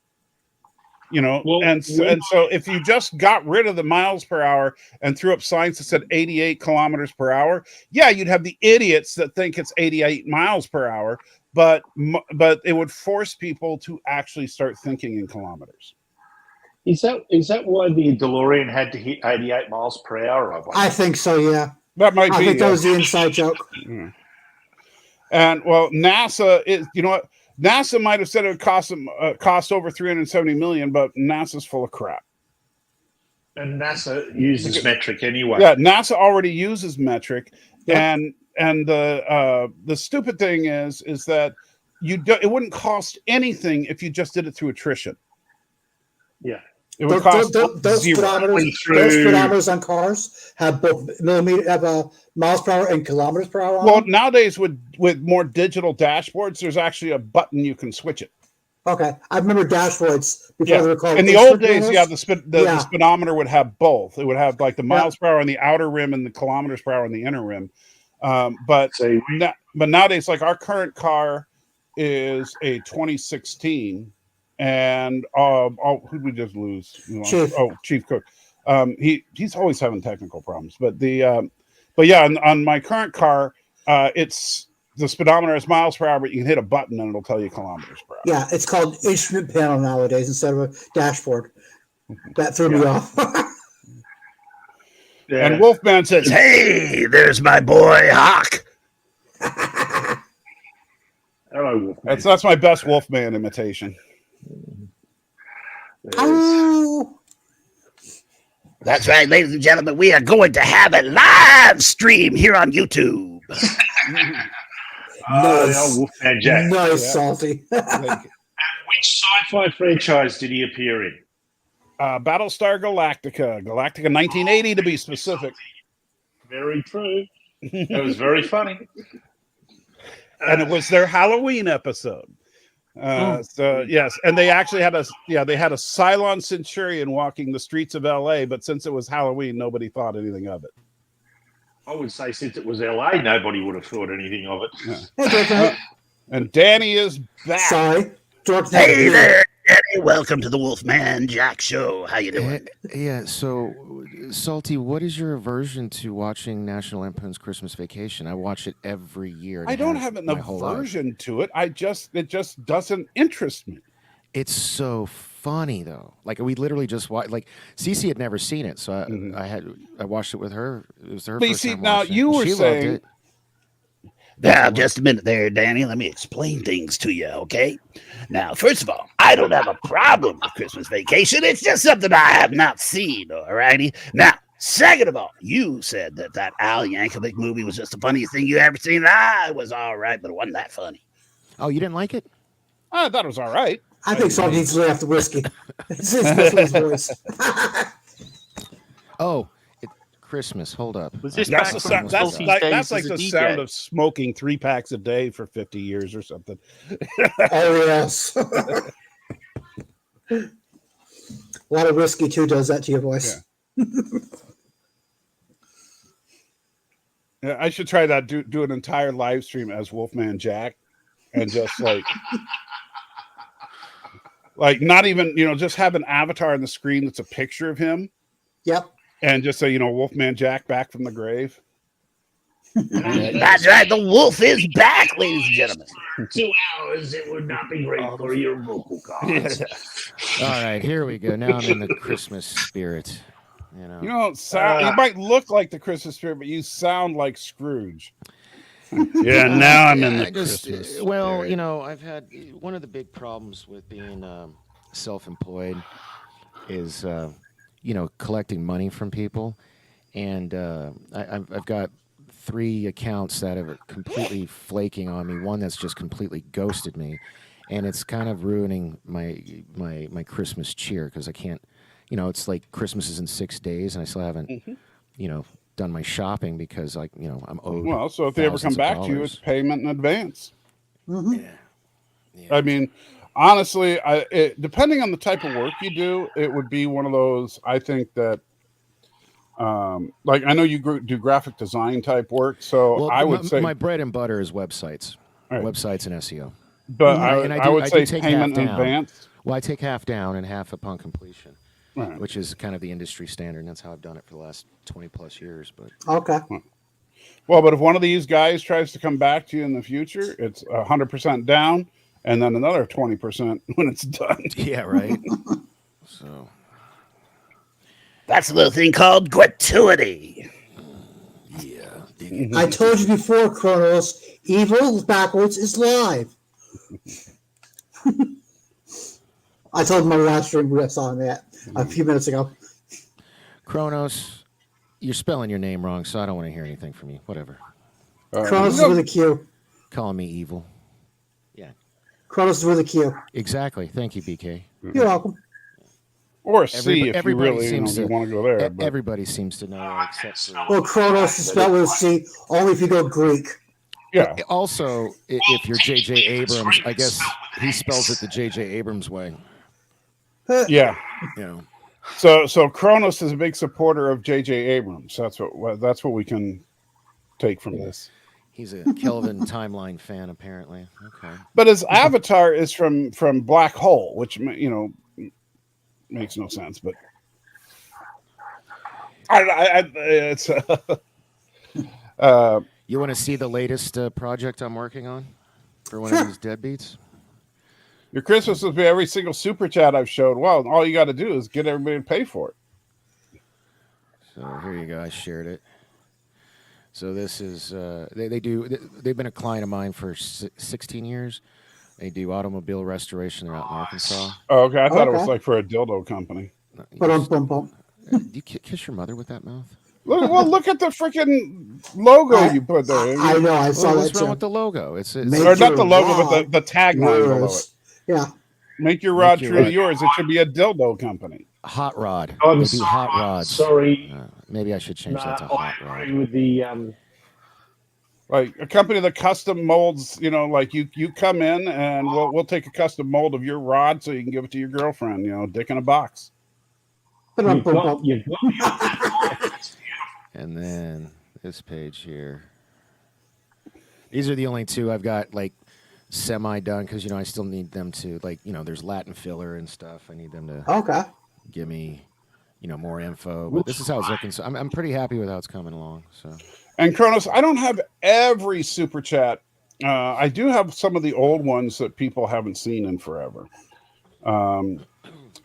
And so if you just got rid of the miles per hour and threw up signs that said 88 kilometers per hour, yeah, you'd have the idiots that think it's 88 miles per hour, but it would force people to actually start thinking in kilometers. Is that why the DeLorean had to hit 88 miles per hour? I think so, yeah. That might be. I think that was the inside joke. Yeah. And well, NASA is, what? NASA might have said it would cost over 370 million, but NASA's full of crap. And NASA uses metric anyway. Yeah, NASA already uses metric, Yep. and the stupid thing is that it wouldn't cost anything if you just did it through attrition. Yeah. It would cost those zero. speedometers on cars have both miles per hour and kilometers per hour on Well, them? nowadays with more digital dashboards, there's actually a button you can switch it. Okay, I remember dashboards before they were called. In the old days, panels. the speedometer would have both. It would have like the miles per hour on the outer rim and the kilometers per hour on the inner rim. But nowadays, like our current car is a 2016, and who did we just lose? Chief Cook. He's always having technical problems. But on my current car, it's the speedometer is miles per hour, but you can hit a button and it'll tell you kilometers per hour. Yeah, it's called instrument panel nowadays instead of a dashboard. That threw me off. Yeah. And Wolfman says, "Hey, there's my boy Hawk." Hello, Wolfman. That's my best Wolfman imitation. Oh, That's right, ladies and gentlemen. We are going to have a live stream here on YouTube. nice. Wolfman Jack. Nice, Yeah. Salty. Like, Which sci-fi franchise did he appear in? Battlestar Galactica, 1980 to be specific. Very true. That was very funny. And it was their Halloween episode. So yes, and they actually had a Cylon Centurion walking the streets of LA, but since it was Halloween, nobody thought anything of it. I would say since it was LA, nobody would have thought anything of it. Yeah. Hey, Dark Knight. And Danny is back. Sorry. Dark Knight. Hey there, Eddie. Welcome to the Wolfman Jack Show. How you doing? Yeah, so, Salty, what is your aversion to watching National Lampoon's Christmas Vacation? I watch it every year. I don't have an aversion to it. It just doesn't interest me. It's so funny though. Like we literally just watched. Like Cece had never seen it, so I watched it with her. It was her But you first see, time now watching you it. were She saying- loved it. Now, just a minute there, Danny. Let me explain things to you, okay? Now, first of all, I don't have a problem with Christmas Vacation. It's just something I have not seen, all righty? Now, second of all, you said that Al Yankovic movie was just the funniest thing you ever seen. It was all right, but it wasn't that funny. Oh, you didn't like it? I thought it was all right. I think Salty needs to lay off the whiskey. It's his voice. Oh, Christmas. Hold up. Was this That's, back the from sound, that's Salty's like, days that's like as a the DJ? sound of smoking 3 packs a day for 50 years or something. Oh, yes. A lot of whiskey, too, does that to your voice. Yeah, I should try that. Do an entire live stream as Wolfman Jack, and just like not even just have an avatar on the screen that's a picture of him. Yep. And just say, Wolfman Jack back from the grave. That's right. The wolf is back, ladies and gentlemen. 2 hours, it would not be great for your vocal cords. All right, here we go. Now I'm in the Christmas spirit. You don't sound. You might look like the Christmas spirit, but you sound like Scrooge. Yeah, now I'm in the Christmas. Well, spirit. I've had one of the big problems with being self-employed is collecting money from people, and I've got 3 accounts that are completely flaking on me. One that's just completely ghosted me, and it's kind of ruining my Christmas cheer because I can't. It's like Christmas is in 6 days, and I still haven't, done my shopping because I'm owed. Well, so if they ever come back to you, it's payment in advance. Mm-hmm. Yeah. I mean, honestly, depending on the type of work you do, it would be one of those. I think that, like I know you do graphic design type work, so I would say my bread and butter is websites, Right. websites and SEO. But And I would I say take payment half in down. advance. Well, I take half down and half upon completion, Right. which is kind of the industry standard. And that's how I've done it for the last 20 plus years. But Okay. Well, but if one of these guys tries to come back to you in the future, it's 100% down, and then another 20% when it's done. yeah, right. So That's a little thing called gratuity. I told you before, Kronos, evil backwards is live. I told him on my last stream we saw him that a few minutes ago. Kronos, you're spelling your name wrong, so I don't want to hear anything from you. Whatever. Kronos is with a Q. Calling me evil. Kronos is with a Q. Exactly. Thank you, BK. You're welcome. Or C if you everybody really seems you to- want to go there. But Everybody seems to know that except for. Well, Kronos is spelled with a C only if you go Greek. yeah, Also, if you're J.J. Abrams, I guess he spells it the J.J. Abrams way. yeah. You know. So Kronos is a big supporter of J.J. Abrams. That's what we can take from this. He's a Kelvin timeline fan, apparently. Okay. But his avatar is from Black Hole, which makes no sense. But it's You want to see the latest project I'm working on for one Sure. of these deadbeats? your Christmas will be every single super chat I've showed. Well, all you got to do is get everybody to pay for it. So here you go. I shared it. So this is they've been a client of mine for 16 years. They do automobile restoration. They're out in Arkansas. Oh, okay. I thought it was Okay. like for a dildo company. No, you But just- bum bum. do you kiss your mother with that mouth? Look at the freaking logo you put there. I know. I saw What's that wrong too. with the logo? It's Make or not the your logo, but rod the tagline below it. yours. Yeah. Make your Make rod your true to rod- yours. It should be a dildo company. Hot rod. I'm They do hot rods. Sorry. Maybe I should change that to No, hot I rod. agree with the Like a company that custom molds, like you come in and we'll take a custom mold of your rod so you can give it to your girlfriend, dick in a box. But you've bum got, bum. you've got And then this page here. These are the only two I've got like semi done because I still need them to there's Latin filler and stuff. I need them to Okay. give me more info. But this is how it's looking. So I'm pretty happy with how it's coming along. So. And Kronos, I don't have every super chat. I do have some of the old ones that people haven't seen in forever.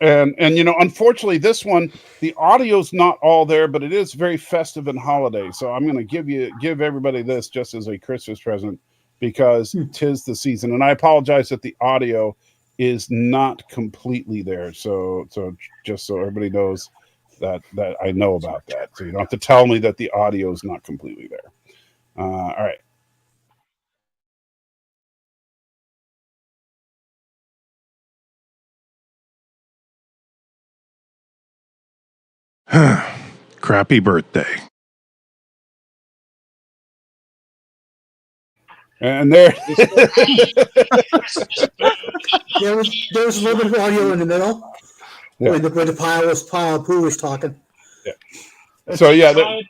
And unfortunately, this one, the audio's not all there, but it is very festive and holiday. So I'm going to give everybody this just as a Christmas present because 'tis the season. And I apologize that the audio is not completely there. So just so everybody knows that I know about that. So you don't have to tell me that the audio is not completely there. All right. Crappy birthday. And there, There was a little bit of audio in the middle Yeah. when the pile of poo was talking. so yeah,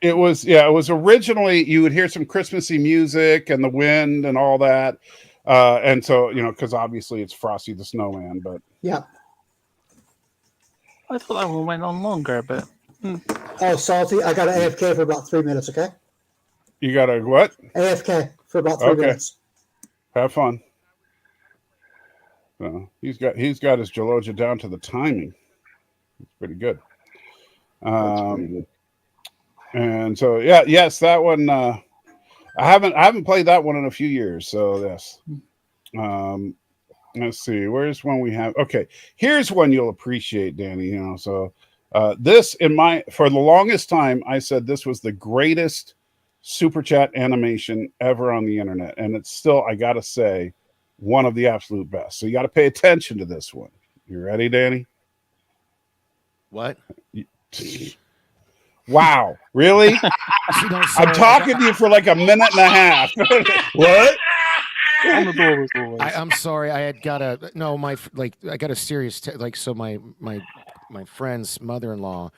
it was originally you would hear some Christmassy music and the wind and all that, and so because obviously it's Frosty the Snowman, but Yeah. I thought that one went on longer, but Oh, salty. I got an AFK for about 3 minutes. Okay. you got to what? AFK for about 3 Okay. minutes. Have fun. He's got his Geologia down to the timing. It's pretty good. And so yes, that one. I haven't played that one in a few years. So yes. Let's see. Where's one we have? Okay, here's one you'll appreciate, Danny. So this for the longest time I said this was the greatest super chat animation ever on the internet, and it's still, I gotta say, one of the absolute best. So you got to pay attention to this one. You ready, Danny? What? Wow, really? I'm talking to you for like a minute and a half. What? on the door was always. I'm sorry. I had got I got a serious so my friend's mother-in-law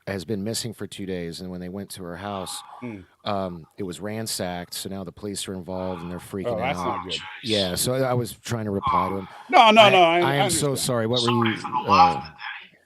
has been missing for 2 days, and when they went to her house, it was ransacked. So now the police are involved, and they're freaking That's out. not good. Yeah, so I was trying to reply to him. No. I am so sorry. What were you?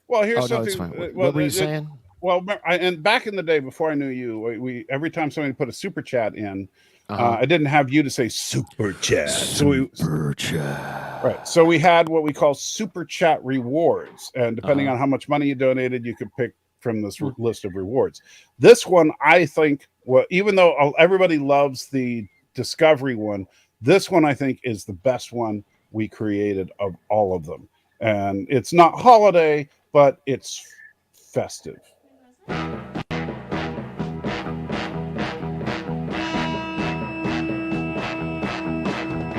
Well, here's oh no, something. it's fine. What were you saying? Well, and back in the day before I knew you, we every time somebody put a super chat in, I didn't have you to say super chat. Super chat. Right. So we had what we call super chat rewards, and depending on how much money you donated, you could pick from this list of rewards. This one, I think, even though everybody loves the Discovery one, this one I think is the best one we created of all of them. And it's not holiday, but it's festive.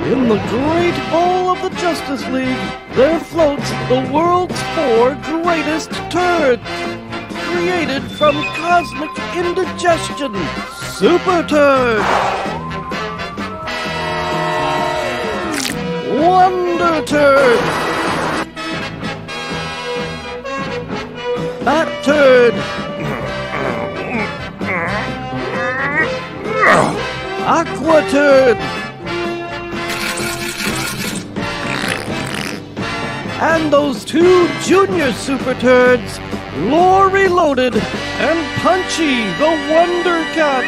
In the great hall of the Justice League, there floats the world's 4 greatest turds. Created from cosmic indigestion, Super Turd. Wonder Turd. Bat Turd. Aqua Turd. And those 2 junior Super Turds, Lore Reloaded and Punchy the Wonder Cat.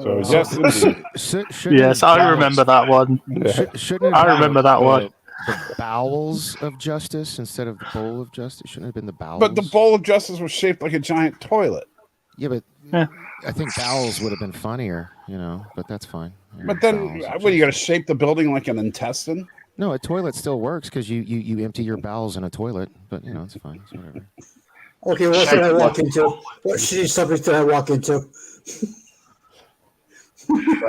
So yes, indeed. Yes, I remember that one. Shouldn't I remember that one. The bowels of justice instead of the bowl of justice. Shouldn't it have been the bowels? But the bowl of justice was shaped like a giant toilet. Yeah, but Yeah. I think bowels would have been funnier, but that's fine. But then, what, you got to shape the building like an intestine? No, a toilet still works because you empty your bowels in a toilet, but it's fine. It's whatever. Okay, what should I walk into? What subject did I walk into?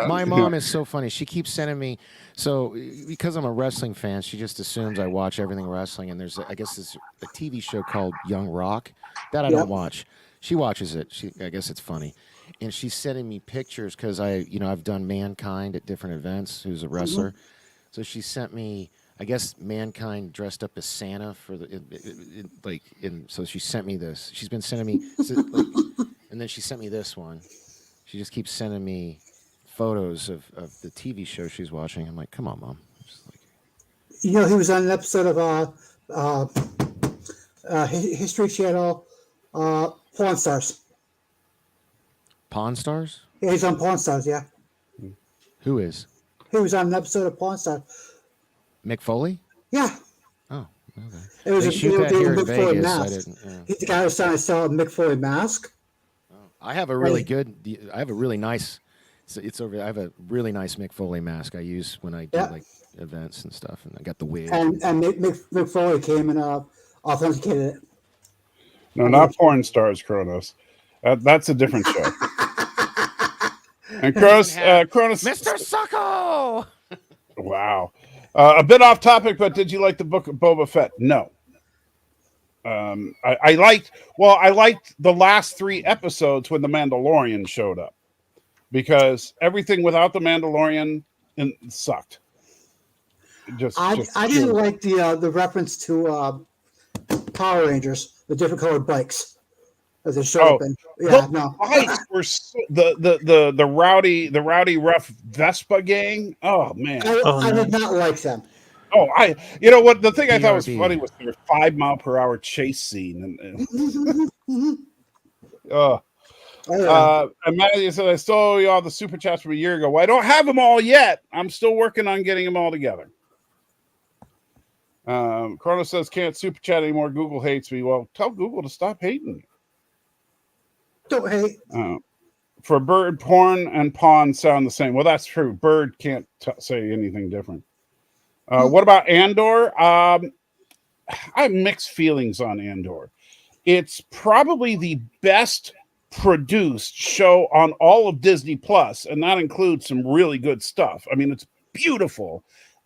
My mom is so funny. She keeps sending me. So because I'm a wrestling fan, she just assumes I watch everything wrestling. And there's, I guess, there's a TV show called Young Rock that I don't watch. She watches it. I guess it's funny, and she's sending me pictures because I've done Mankind at different events. Who's a wrestler, so she sent me. I guess Mankind dressed up as Santa for so she sent me this. She's been sending me, and then she sent me this one. She just keeps sending me photos of the TV show she's watching. I'm like, come on, Mom. Just like, he was on an episode of History Channel, Pawn Stars. Pawn Stars? Yeah, he's on Pawn Stars, yeah. Who is? He was on an episode of Pawn Stars. Mick Foley? Yeah. Oh, okay. It was they shoot that here in Mick Foley Vegas. mask. I didn't. Yeah. He's the guy who was trying to sell a Mick Foley mask. I have a really I have a really nice. It's over. I have a really nice Mick Foley mask I use when I do like events and stuff, and I got the wig. And Mick Foley came and authenticated it. No, not Porn Stars, Kronos. That's a different show. And Kronos, Mr. Sucko. Wow. A bit off topic, but did you like the book of Boba Fett? No. I liked the last 3 episodes when the Mandalorian showed up, because everything without the Mandalorian sucked. I didn't like the reference to Power Rangers, the different colored bikes as they showed up in. Yeah, no. Bikes were the rowdy rough Vespa gang. Oh man, I did not like them. Oh, you know what? The thing I thought was funny was their 5-mile-per-hour chase scene. And Matthew said, I still owe you all the super chats from a year ago. Well, I don't have them all yet. I'm still working on getting them all together. Chrono says, can't super chat anymore. Google hates me. Well, tell Google to stop hating me. Don't hate. For bird, porn and pawn sound the same. Well, that's true. Bird can't say anything different. What about Andor? I have mixed feelings on Andor. It's probably the best produced show on all of Disney Plus, and that includes some really good stuff. I mean, it's beautiful,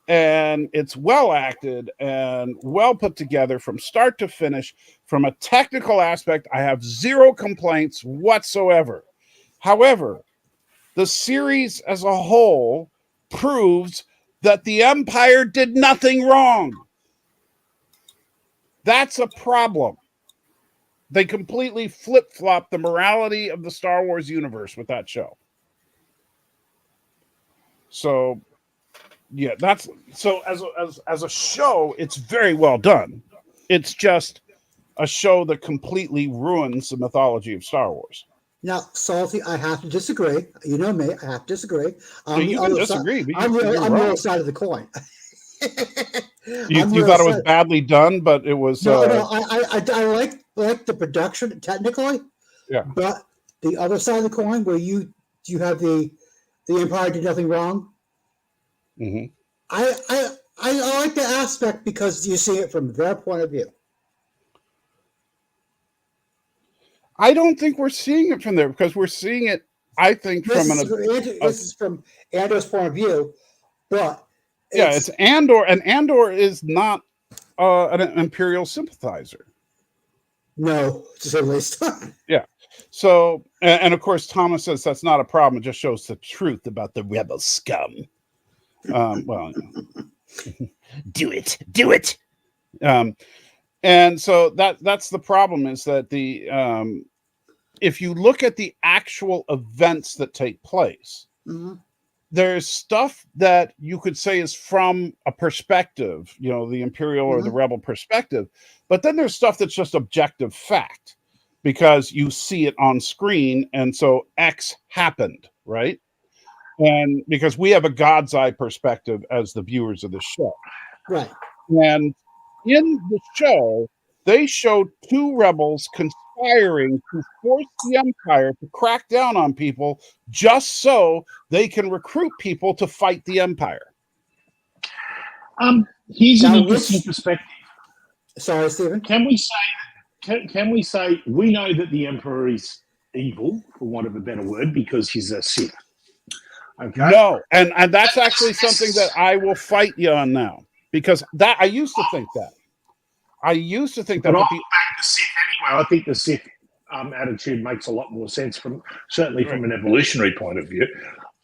and it's well acted and well put together from start to finish. From a technical aspect, I have 0 complaints whatsoever. However, the series as a whole proves that the Empire did nothing wrong. That's a problem. They completely flip-flopped the morality of the Star Wars universe with that show. So, yeah, as a show, it's very well done. It's just a show that completely ruins the mythology of Star Wars. Now, Salty, I have to disagree. You know me, I have to disagree. You can disagree. I'm the other side of the coin. You thought it was badly done, but it was. No, I like the production technically. Yeah. But the other side of the coin, where you have the Empire did nothing wrong. Mm-hmm. I like the aspect because you see it from their point of view. I don't think we're seeing it from there, because we're seeing it, I think, this is from Andor's point of view, but it's Andor, and Andor is not an Imperial sympathizer. No, to say the least. Yeah. So, and of course, Thomas says that's not a problem. It just shows the truth about the rebel scum. Well, do it. And so that's the problem, is that if you look at the actual events that take place, there's stuff that you could say is from a perspective, the Imperial or the Rebel perspective, but then there's stuff that's just objective fact because you see it on screen, and so X happened, right? and because we have a God's eye perspective as the viewers of the show. Right. And in the show, they showed two rebels conspiring to force the Empire to crack down on people just so they can recruit people to fight the Empire. Here's Now, an interesting which- perspective. Sorry, Stephen. Can we say we know that the Emperor is evil, for want of a better word, because he's a Sith? Okay. No, and that's actually something that I will fight you on now, because that I used to think that. But I'm back to Sith anyway. I think the Sith attitude makes a lot more sense certainly from an evolutionary point of view.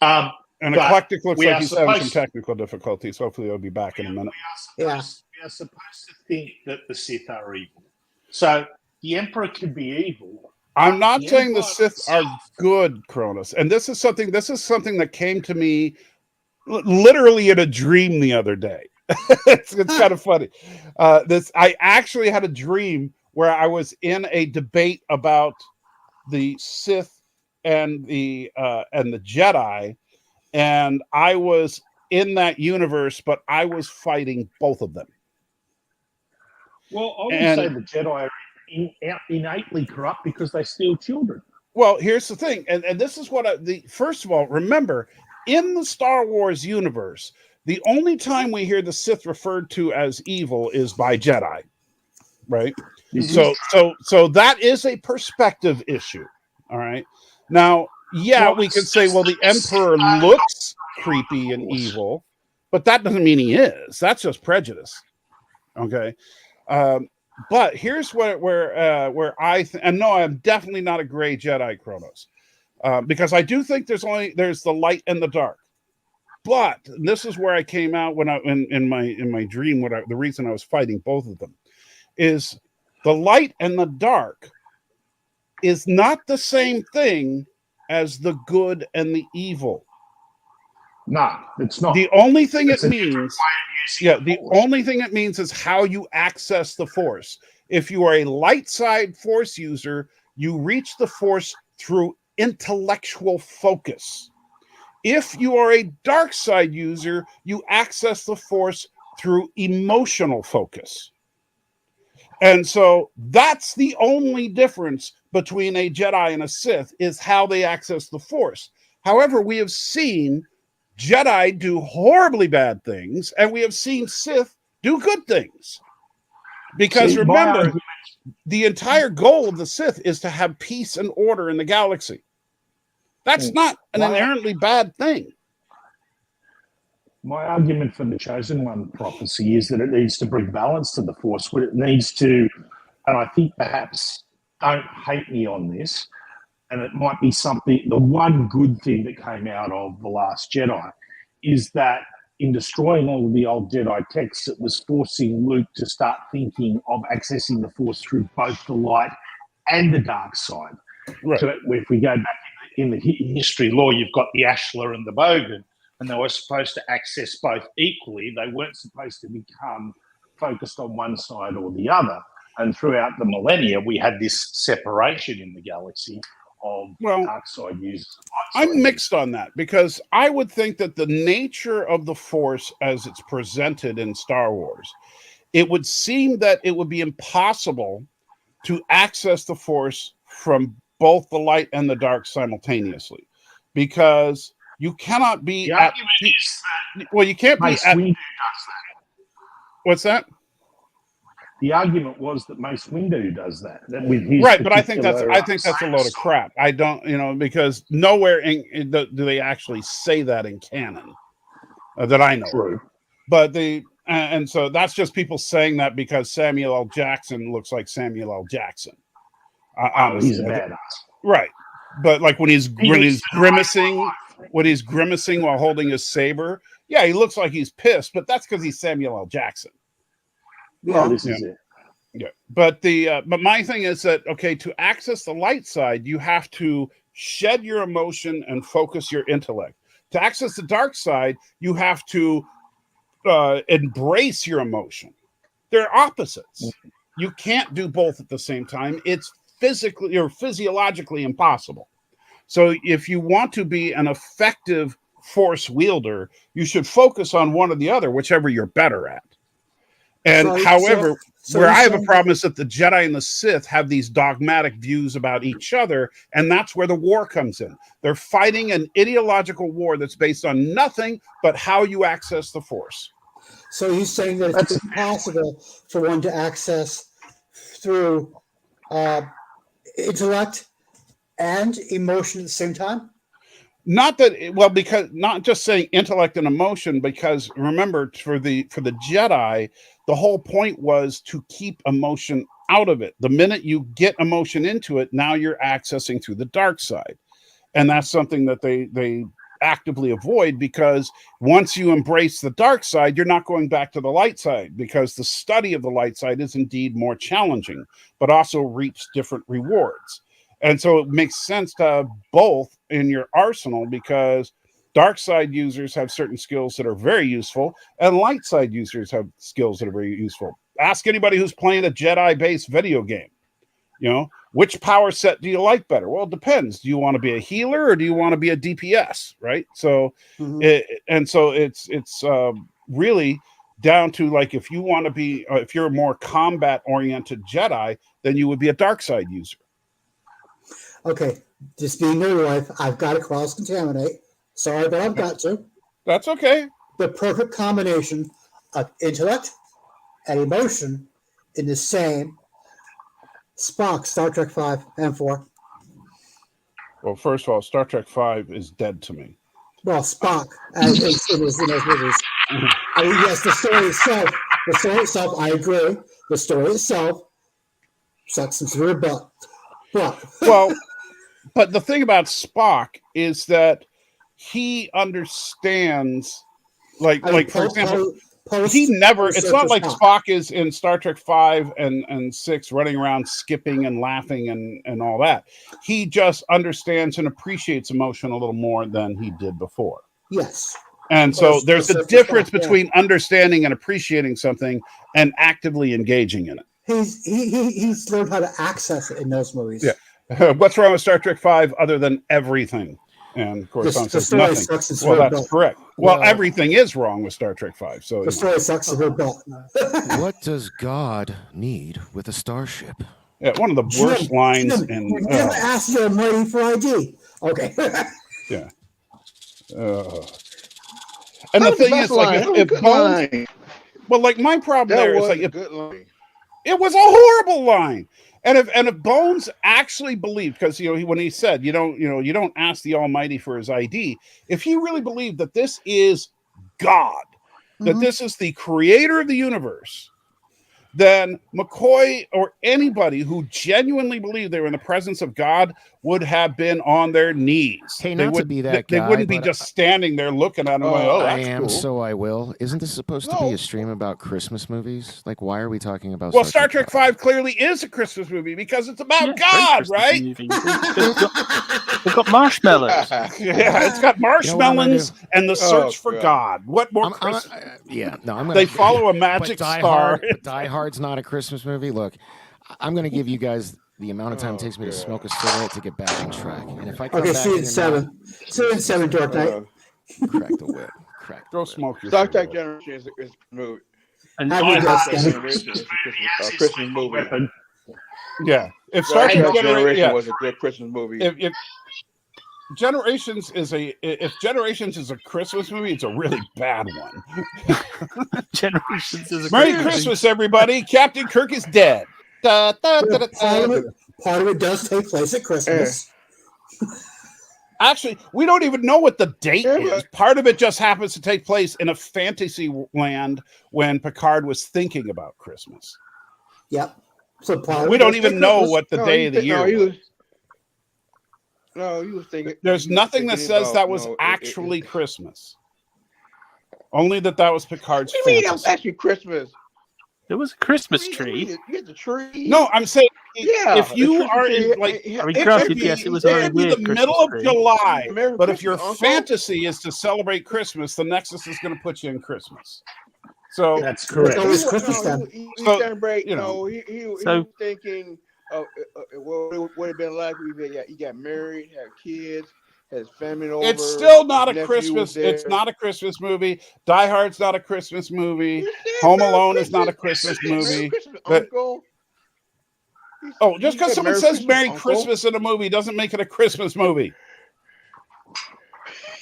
And but Eclectic looks we like are he's having some supposed- technical difficulties. Hopefully he'll be back in a minute. We are supposed to think that the Sith are evil. So the Emperor can be evil. I'm not The saying the Empire Sith are itself- good, Cronus. And this is something that came to me literally in a dream the other day. it's kind of funny. I actually had a dream where I was in a debate about the Sith and the Jedi, and I was in that universe, but I was fighting both of them. Well, I would say the Jedi are innately corrupt because they steal children. Well, here's the thing, and this is what first of all, remember, in the Star Wars universe, the only time we hear the Sith referred to as evil is by Jedi, right? Mm-hmm. So that is a perspective issue. All right. Now, we could say, well, the Emperor looks creepy and evil, but that doesn't mean he is. That's just prejudice. Okay. But here's where and no, I'm definitely not a gray Jedi, Kronos, because I do think there's the light and the dark. But this is where I came out when in my dream. The reason I was fighting both of them is the light and the dark is not the same thing as the good and the evil. No, it's not. The only thing It's it a means, different way of using the Force. only thing it means is how you access the Force. If you are a light side Force user, you reach the Force through intellectual focus. If you are a dark side user, you access the Force through emotional focus. And so that's the only difference between a Jedi and a Sith, is how they access the Force. However, we have seen Jedi do horribly bad things, and we have seen Sith do good things. Because remember, the entire goal of the Sith is to have peace and order in the galaxy. That's not an inherently bad thing. My argument for the Chosen One prophecy is that it needs to bring balance to the Force. What it needs to, and I think perhaps, don't hate me on this, and it might be something, the one good thing that came out of The Last Jedi is that in destroying all of the old Jedi texts, it was forcing Luke to start thinking of accessing the Force through both the light and the dark side. Right. So if we go back in the history lore, you've got the Ashlar and the Bogan, and they were supposed to access both equally. They weren't supposed to become focused on one side or the other. And throughout the millennia, we had this separation in the galaxy of dark side users. I'm mixed on that, because I would think that the nature of the Force as it's presented in Star Wars, it would seem that it would be impossible to access the Force from both the light and the dark simultaneously, because you cannot be The argument is that you can't be Mace at, Windu does that. What's that? The argument was that Mace Windu does that with his Right, but I think that's particular a load of crap. I don't, because nowhere do they actually say that in canon that I know. True. But and so that's just people saying that because Samuel L. Jackson looks like Samuel L. Jackson. He's a badass. Right. But like when he's grimacing while holding his saber, yeah, he looks like he's pissed, but that's because he's Samuel L. Jackson. Yeah, this is it. Yeah, but but my thing is that, okay, to access the light side, you have to shed your emotion and focus your intellect. To access the dark side, you have to embrace your emotion. They're opposites. You can't do both at the same time. It's physically or physiologically impossible. So if you want to be an effective force wielder, you should focus on one or the other, whichever you're better at. And however, where I have a problem is that the Jedi and the Sith have these dogmatic views about each other, and that's where the war comes in. They're fighting an ideological war that's based on nothing but how you access the Force. So you're saying that it's possible for one to access through intellect and emotion at the same time? Not that, well, because not just saying intellect and emotion, because remember, for the Jedi, the whole point was to keep emotion out of it. The minute you get emotion into it, now you're accessing through the dark side. And that's something that they actively avoid, because once you embrace the dark side, you're not going back to the light side, because the study of the light side is indeed more challenging, but also reaps different rewards. And so it makes sense to have both in your arsenal, because dark side users have certain skills that are very useful, and light side users have skills that are very useful. Ask anybody who's playing a Jedi-based video game. You know, which power set do you like better? Well, it depends. Do you want to be a healer or do you want to be a DPS? Right. So, it's really down to, like, if you want to be, if you're a more combat-oriented Jedi, then you would be a dark side user. Okay, just being NERDLIFE, I've got to cross-contaminate. Sorry, but I've got to. That's okay. The perfect combination of intellect and emotion in the same Spock, Star Trek 5 and 4. Well, first of all, Star Trek 5 is dead to me. Well, Spock, as in those movies. I mean, yes, the story itself, I agree. The story itself sucks into the butt. But the thing about Spock is that he understands, like for example, he never, it's not like Spock is in Star Trek 5 and 6 running around skipping and laughing and all that. He just understands and appreciates emotion a little more than he did before. Yes. And so there's a difference between understanding and appreciating something and actively engaging in it. He's learned how to access it in those movies. Yeah. What's wrong with Star Trek 5 other than everything? And of course, says nothing. Well, that's correct. Well, everything is wrong with Star Trek 5. So the story sucks in her belt. What does God need with a starship? Yeah, one of the worst lines. And you never asked your money for ID. Okay. Yeah. And the thing is, like, if Bones, well, like, my problem there is, like, it was a horrible line. And if Bones actually believed, because when he said you don't ask the Almighty for his ID, if he really believed that this is God, that this is the creator of the universe, then McCoy or anybody who genuinely believed they were in the presence of God would have been on their knees. Hey, not to be that guy, they wouldn't be but just standing there looking at him like, oh, that's I am, cool. so I will. Isn't this supposed to be a stream about Christmas movies? Like, why are we talking about Star Trek 5 clearly is a Christmas movie because it's about God, right? It's got marshmallows. Yeah, it's got marshmallows and the search for God. What more Christmas? They follow a magic star. Die Hard's not a Christmas movie. Look, I'm going to give you guys the amount of time it takes me to smoke a cigarette to get back on track. And if I come back see you in 7. See you in 7, Dark Knight. Crack the whip. Go smoke your Star Trek Generation is a movie. And Christmas movie. Yeah, if Star Trek Generation was a good Christmas movie. If Generations is a Christmas movie, it's a really bad one. Generations is a Merry Christmas, everybody! Captain Kirk is dead. Part of it does take place at Christmas. Actually, we don't even know what the date is. Part of it just happens to take place in a fantasy land when Picard was thinking about Christmas. Yep. So we don't even know what the day of the year was. No, he was thinking. There's nothing that says that was actually Christmas. Only that was Picard's. What do you mean that was actually Christmas? There was a Christmas tree. You get the tree. No, I'm saying if you are in, like, it was the middle of July. But if your fantasy is to celebrate Christmas, the Nexus is going to put you in Christmas. So that's correct. It's always Christmas time. He was thinking of what it would have been like if he got married, had kids, his family over. It's still not his a nephew was Christmas. It's there. not a Christmas movie. Die Hard's not a Christmas movie. Home Alone is not a Christmas Merry movie. Christmas, But- Uncle. Oh, just because said someone Merry says Christmas, Merry Uncle. Christmas in a movie doesn't make it a Christmas movie.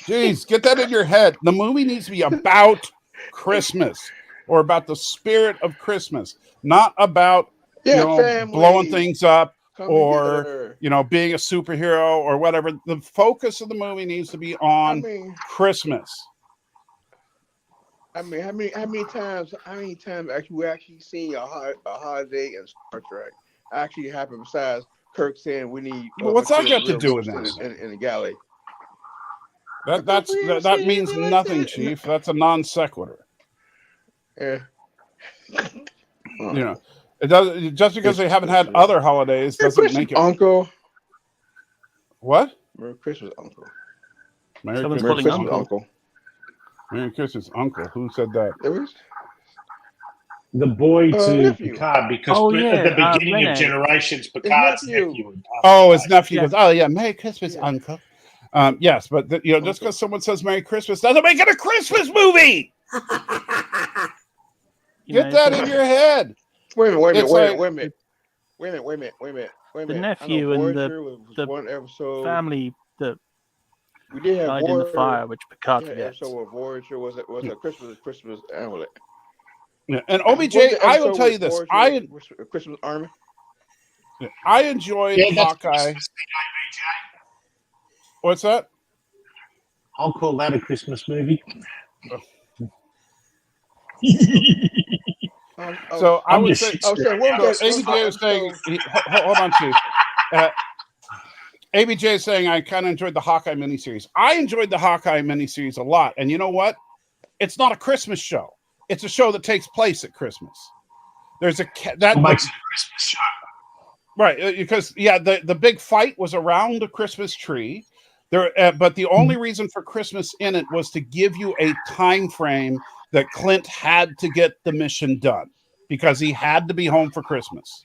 Jeez, get that in your head. The movie needs to be about Christmas or about the spirit of Christmas, not about family. blowing things up Come or together. being a superhero or whatever. The focus of the movie needs to be on Christmas. I mean, how many times actually we actually seen a holiday in Star Trek actually happen besides Kirk saying we need. Well, what's that got to do with this? In the galley. That means nothing, Chief. That's a non sequitur. Yeah. It does just because they haven't had other holidays doesn't make it. Uncle. What? Merry Christmas, Uncle. Merry Someone's Christmas, calling Uncle. Merry Christmas, Uncle. Who said that? It was the boy to nephew. Picard, because at the beginning of Generations, Picard's nephew. Oh, his nephew goes, oh, yeah, Merry Christmas, Uncle. Yes, but just because someone says Merry Christmas doesn't make it a Christmas movie. Get that in your head. Wait a minute. The nephew and the one episode family that we did have died in the fire, which Picard forgets. So a Voyager was a Christmas amulet. Yeah, and OBJ, I will tell you this: Christmas Army. I enjoyed Hawkeye. What's that? I'll call that a Christmas movie. So I would say, ABJ was saying, hold on, Chief. ABJ is saying I kind of enjoyed the Hawkeye miniseries. I enjoyed the Hawkeye miniseries a lot, and you know what? It's not a Christmas show. It's a show that takes place at Christmas. There's that makes it a Christmas show, right? Because the big fight was around the Christmas tree. But the only reason for Christmas in it was to give you a time frame that Clint had to get the mission done because he had to be home for Christmas.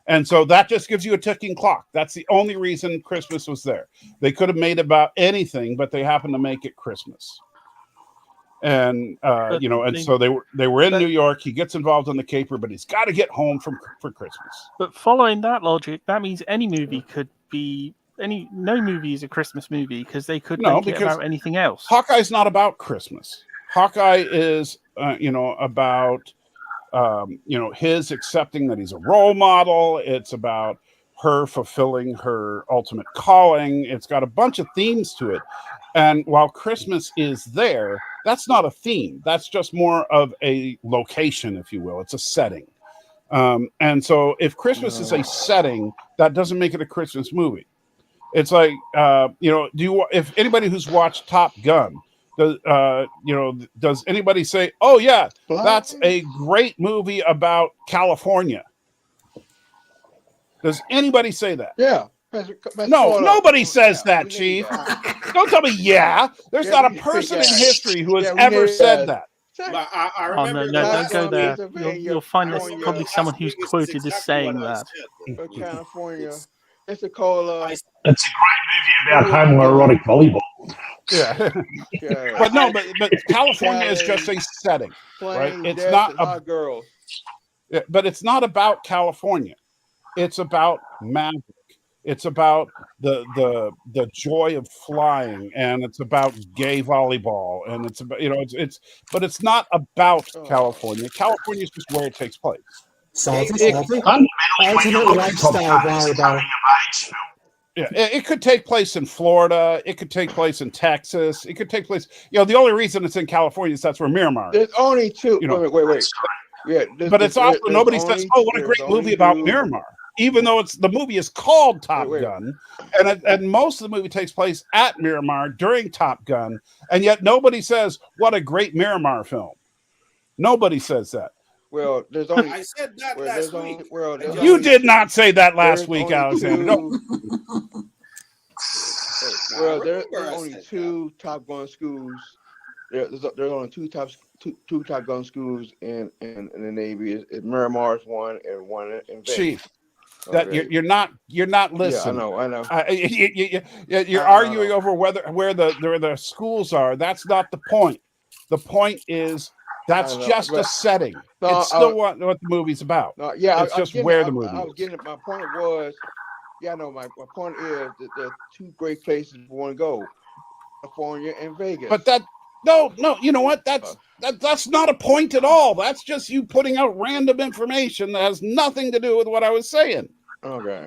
And so that just gives you a ticking clock. That's the only reason Christmas was there. They could have made about anything, but they happened to make it Christmas. And so they were in New York. He gets involved in the caper, but he's got to get home for Christmas. But following that logic, that means any movie could be no movie is a Christmas movie because they could make it about anything else. Hawkeye's not about Christmas. Hawkeye is about his accepting that he's a role model. It's about her fulfilling her ultimate calling. It's got a bunch of themes to it. And while Christmas is there, that's not a theme. That's just more of a location, if you will. It's a setting. And so if Christmas is a setting, that doesn't make it a Christmas movie. It's like, if anybody who's watched Top Gun, does anybody say, oh, yeah, that's a great movie about California? Does anybody say that? Yeah. No, nobody says that, Chief. Don't tell me, There's not a person in history who has ever said that. I remember don't go there. You'll find there's probably someone who's quoted as saying that. California. It's called. It's a great movie about homoerotic volleyball. Yeah. but California is just a setting, right? It's not hot girls. Yeah, but it's not about California. It's about magic. It's about the joy of flying, and it's about gay volleyball, and it's about but it's not about California. California is just where it takes place. Yeah, it could take place in Florida. It could take place in Texas. It could take place. The only reason it's in California is that's where Miramar is. There's only two. Wait. Yeah, but it's also nobody says, "Oh, what a great movie about Miramar," even though the movie is called Top Gun, and most of the movie takes place at Miramar during Top Gun, and yet nobody says, "What a great Miramar film." Nobody says that. Well, there's only. I said that last week. You did not say that last week, Alexander. No. There's only two Top Gun schools. There's only two Top Gun schools in the Navy. It's Miramar's one and one in Vegas. Chief, That Okay. you're not Yeah, listening. I know. You're I arguing know. over where the schools are. That's not the point. The point is that's I know, just a but setting. no, It's still what the movie's about. no, yeah, It's I was just getting, where the movie I was is. getting. My point was, yeah, no, my point is that there are two great places we want to go: California and Vegas. But no, you know what? That's not a point at all. That's just you putting out random information that has nothing to do with what I was saying. Okay.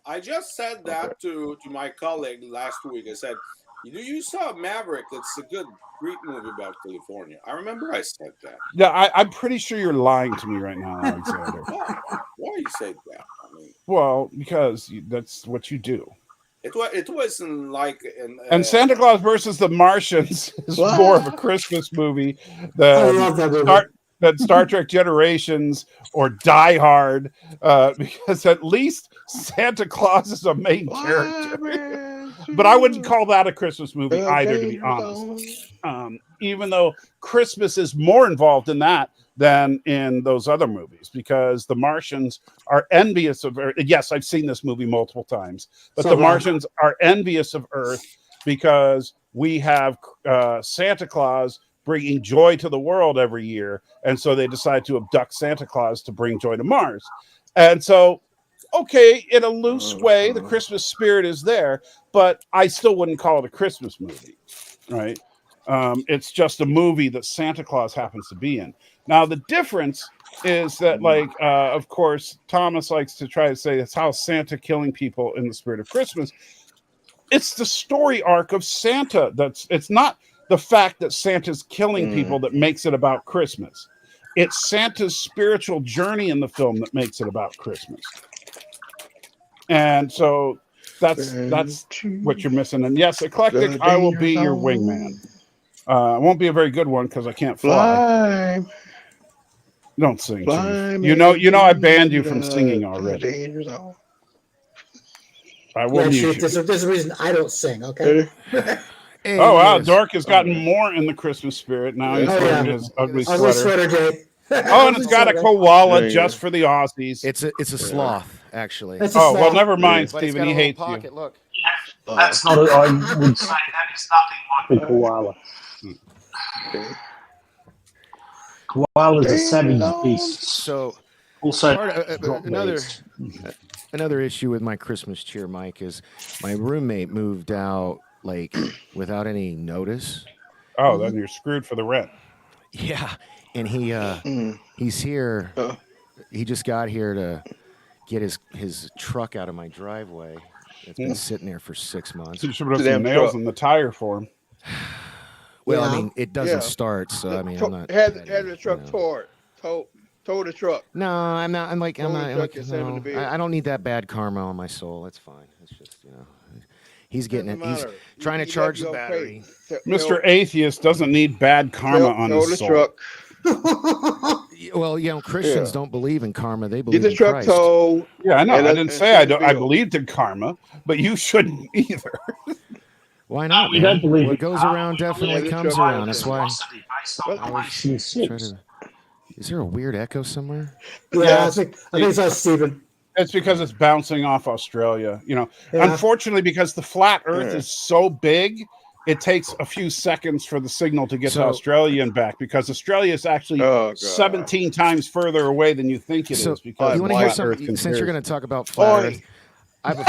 I just said that to my colleague last week. I said, you saw Maverick. That's a great movie about California. I remember I said that. Yeah, I'm pretty sure you're lying to me right now, Alexander. Why you say that? I mean, Well, because that's what you do. It wasn't like And Santa Claus versus the Martians is more of a Christmas movie than Star Trek Generations or Die Hard, because at least Santa Claus is a main character. But I wouldn't call that a Christmas movie either, to be honest. Even though Christmas is more involved in that than in those other movies, because the Martians are envious of Earth. Yes, I've seen this movie multiple times, but the Martians are envious of Earth because we have Santa Claus bringing joy to the world every year, and so they decide to abduct Santa Claus to bring joy to Mars. And so, okay, in a loose way, the Christmas spirit is there, but I still wouldn't call it a Christmas movie, right? It's just a movie that Santa Claus happens to be in. Now, the difference is that, of course, Thomas likes to try to say it's how Santa killing people in the spirit of Christmas. It's the story arc of Santa. It's not the fact that Santa's killing people that makes it about Christmas. It's Santa's spiritual journey in the film that makes it about Christmas. And so that's what you're missing. And yes, Eclectic, I will be your wingman. It won't be a very good one because I can't fly. Don't sing, Chief. You know, I banned you from singing already. I will mute you. There's a reason I don't sing, okay? Oh, wow. Dork has gotten more in the Christmas spirit. Now he's wearing his ugly sweater. Oh, and it's got a koala just for the Aussies. It's a sloth, actually. Oh, well, never mind, But it's Stephen. got a He little hates pocket, you. Look. That's not. I would say that is nothing like a koala. Koalas are savage beasts. So, also another issue with my Christmas cheer, Mike, is my roommate moved out without any notice. Oh, then you're screwed for the rent. Yeah, and he's here. He just got here to get his truck out of my driveway. It's been sitting there for 6 months. You should put some nails in the tire for him. Well, I mean, it doesn't start, so I mean, I'm not. Had the truck towed the truck. No, I'm not. I'm like, no, I don't need that bad karma on my soul. It's fine. It's just, he's getting it. He's trying to charge the battery. Mr. Atheist doesn't need bad karma on his soul. Truck. Well, Christians don't believe in karma. They believe in truck Christ. towed. Yeah, I know. I didn't say I believed in karma, but you shouldn't either. Why not? We don't believe what goes around definitely comes around. That's why. Is there a weird echo somewhere? Yeah, I think it's us, Stephen. It's because it's bouncing off Australia. Unfortunately, because the flat Earth is so big, it takes a few seconds for the signal to get to Australia and back, because Australia is actually 17 times further away than you think it is. Because you want to hear something? Since you're going to talk about flat Earth, I have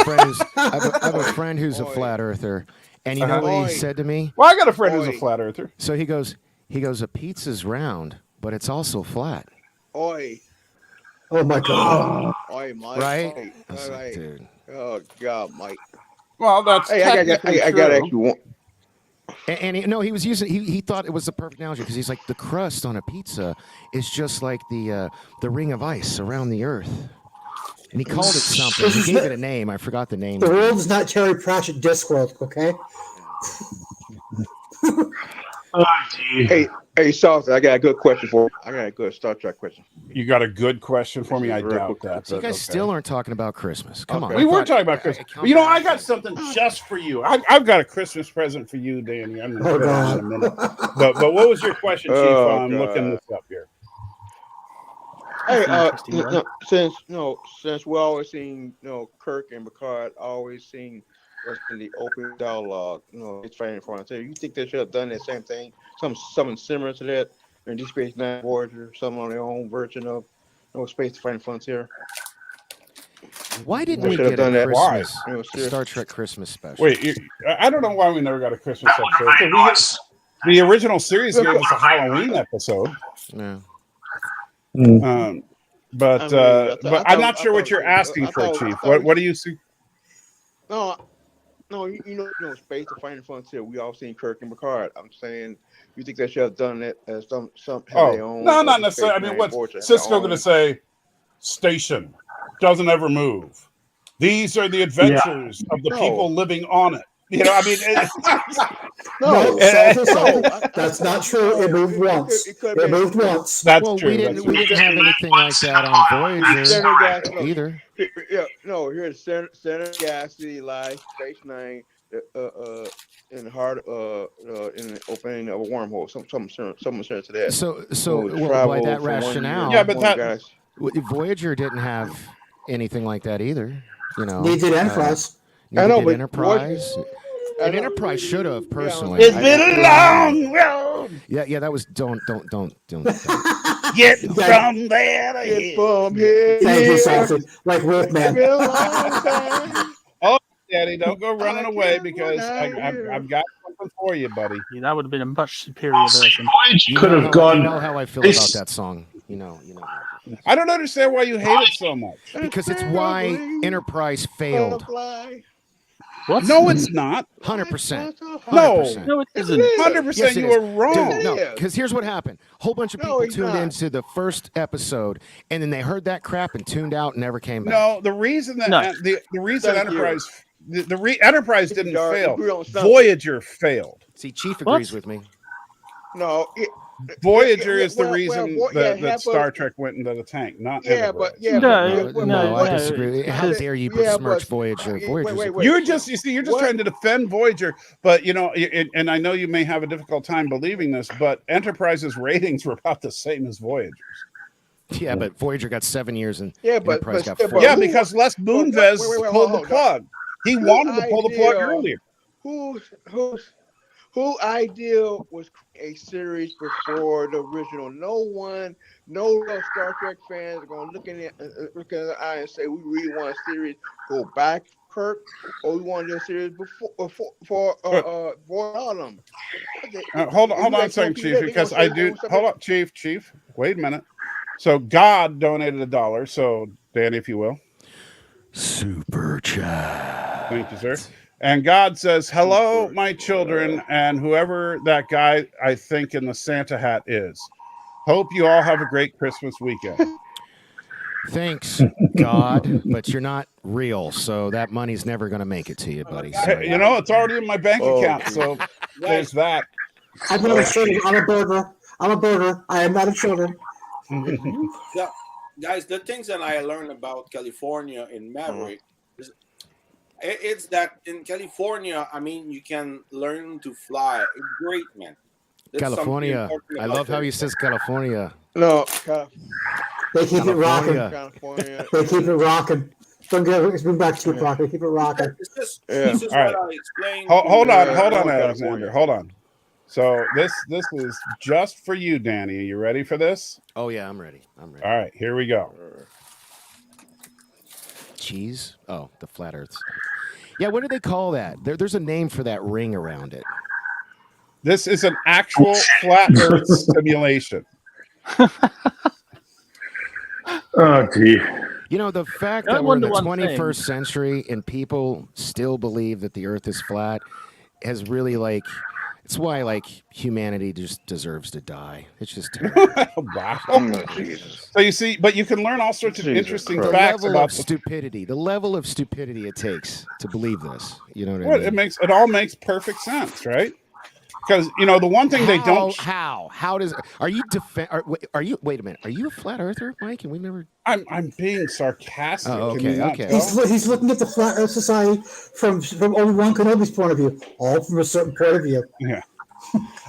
a friend who's a flat earther, and you know what he said to me? Well, I got a friend who's a flat earther. So he goes, a pizza's round, but it's also flat. Oi. Oh my God. Oi, Mike. Right? Right. Dude. Oh God, Mike. Well, that's I got to ask you one. And he was using. He thought it was the perfect analogy, because he's like, the crust on a pizza is just like the ring of ice around the Earth, and he called it something. He gave it a name. I forgot the name. The world is not Terry Pratchett Discworld, okay? Oh, dear. Hey, Sauce, I got a good question for you. I got a good Star Trek question. You got a good question for me? I doubt that. So you guys still aren't talking about Christmas. Come on. We were talking about Christmas. I got something just for you. I've got a Christmas present for you, Danny. I'm going to put it in a minute. But what was your question, Chief? I'm looking this up here. Hey, interesting one. since we always seen Kirk and Picard always seen us in the open dialogue, it's fighting frontier. You think they should have done that same thing, something similar to that in Deep Space Nine, Voyager, something on their own version of Space Fighting Frontier? Why didn't They we should have get a done that. Christmas Seriously. Star Trek Christmas special? Wait, I don't know why we never got a Christmas episode. The original series gave us a Halloween episode. No. But I'm not sure what you're asking for, Chief. What do you see? No, Space to Fighting Frontier. We all seen Kirk and Picard. I'm saying, you think they should have done it as some have their own? No, not necessarily. I mean, what's Cisco going to say? Station doesn't ever move. These are the adventures of the people living on it. I mean, that's not true. It moved once. It moved once. That's true. We didn't have anything like that on Voyager either. Here's Center Galaxy, Live, Space Nine, in the heart, in the opening of a wormhole. Something similar to that. So by that rationale, but Voyager didn't have anything like that either. Neither did Enterprise. I know, but Enterprise. And Enterprise should have personally. It's been a long road. Yeah, that was don't. Get from there to Get from here. Thank you, Sausage. Like Wolfman. Oh, Daddy, don't go running away because I've got something for you, buddy. Yeah, that would have been a much superior version. Could have gone. You know how I feel about that song. You know. I don't understand why you hate it so much. Because it's why Enterprise failed. What? No, it's not. 100%. No, it isn't. 100%. Yes, you are wrong. Dude, no, because here's what happened. A whole bunch of people tuned into the first episode, and then they heard that crap and tuned out and never came back. No, the reason that the reason Enterprise Enterprise didn't fail. Voyager failed. See, Chief agrees with me. No, Voyager is the reason that Star Trek went into the tank, not Enterprise. No, I disagree. How dare you besmirch Voyager? You're just trying to defend Voyager, but and I know you may have a difficult time believing this, but Enterprise's ratings were about the same as Voyager's. Yeah, but Voyager got 7 years and Enterprise got 4. Yeah, because Les Moonves pulled the plug. He wanted to pull the plug earlier. Whose idea was a series before the original? No real Star Trek fans are going to look in the eye and say, we really want a series go back, Kirk, or we want a series before Autumn. Hold on a second, Chief, because I do. Hold up, Chief. Wait a minute. So God donated $1. So Danny, if you will. Super chat. Thank you, sir. And God says, hello, my children, and whoever that guy I think in the Santa hat is. Hope you all have a great Christmas weekend. Thanks, God, but you're not real, so that money's never going to make it to you, buddy. Sorry. It's already in my bank account, so there's that. I'm not a children. I'm a burger. I am not a children. Yeah, guys, the things that I learned about California in Maverick, it's that in California, I mean, you can learn to fly. It's great, man. That's California. I love how he says California. No, they keep it rocking. California. They keep it rocking. Don't get it back to rocking. Keep it rocking. This is All right. what I explained. Hold on, Alexander. Hold on. So this is just for you, Danny. Are you ready for this? Oh yeah, I'm ready. All right, here we go. Cheese? Oh, the flat Earth. Yeah, what do they call that? There's a name for that ring around it. This is an actual flat Earth simulation. Oh, gee. The fact that we're in the 21st century and people still believe that the Earth is flat has really it's why humanity just deserves to die. It's just terrible. Wow. So you see, but you can learn all sorts of interesting facts about stupidity. The level of stupidity it takes to believe this. You know what I mean? It all makes perfect sense, right? Because the one thing they don't. How does? Are you wait a minute? Are you a flat earther, Mike? And we've never. I'm being sarcastic. Oh, okay. He's looking at the Flat Earth Society from Obi-Wan Kenobi's point of view, all from a certain point of view. Yeah.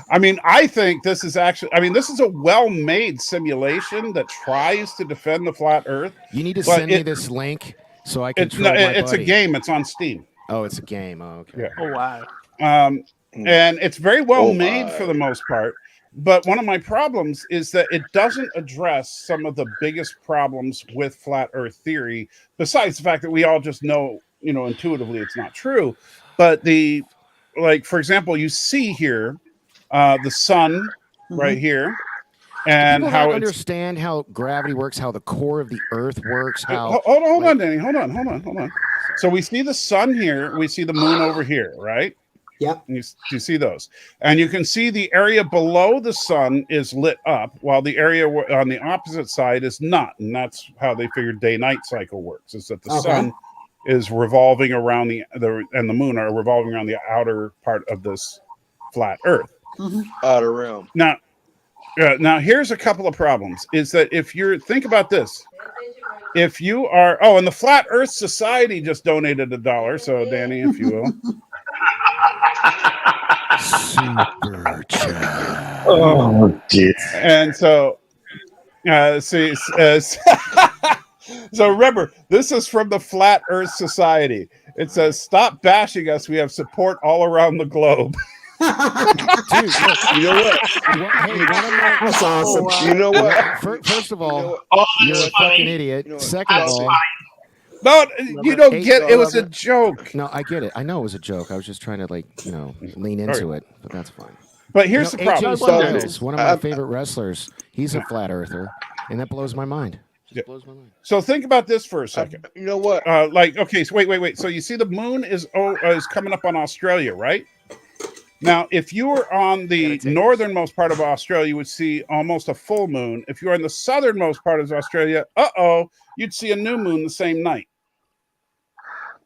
I mean, I think this is actually, I mean, this is a well-made simulation that tries to defend the flat Earth. You need to but send me this link so I can It's troll my it's buddy. a game. It's on Steam. Oh, it's a game. Oh, okay. Yeah. Oh wow. And it's very well Oh, made for the most part. But one of my problems is that it doesn't address some of the biggest problems with flat Earth theory, besides the fact that we all just know, you know, intuitively it's not true. But for example, you see here the sun right here, and People how don't understand how gravity works, how the core of the Earth works. How hold on, Danny, hold on. So we see the sun here, we see the moon over here, right? Yep. You see those, and you can see the area below the sun is lit up, while the area on the opposite side is not, and that's how they figured day-night cycle works. Is that the sun is revolving around and the moon are revolving around the outer part of this flat Earth. Outer realm. Now here's a couple of problems. Is that think about this. If you are, and the Flat Earth Society just donated $1. So Danny, if you will. Super chat. Oh, dear. And so, so remember, this is from the Flat Earth Society. It says, "Stop bashing us. We have support all around the globe." Dude, look, You know what? That's awesome. You know what? First of all, Oh, you're a that's funny. fucking idiot. You know what? Second of all, No, you don't get it. It was a joke. no, I get it. I know it was a joke. I was just trying to lean into it, but that's fine. But here's the problem. AJ Styles, one of my favorite wrestlers, he's a flat earther, and that blows my mind. Just blows my mind. So think about this for a second. You know what? Okay, so wait. So you see the moon is coming up on Australia, right? Now, if you were on the northernmost part of Australia, you would see almost a full moon. If you were in the southernmost part of Australia, you'd see a new moon the same night.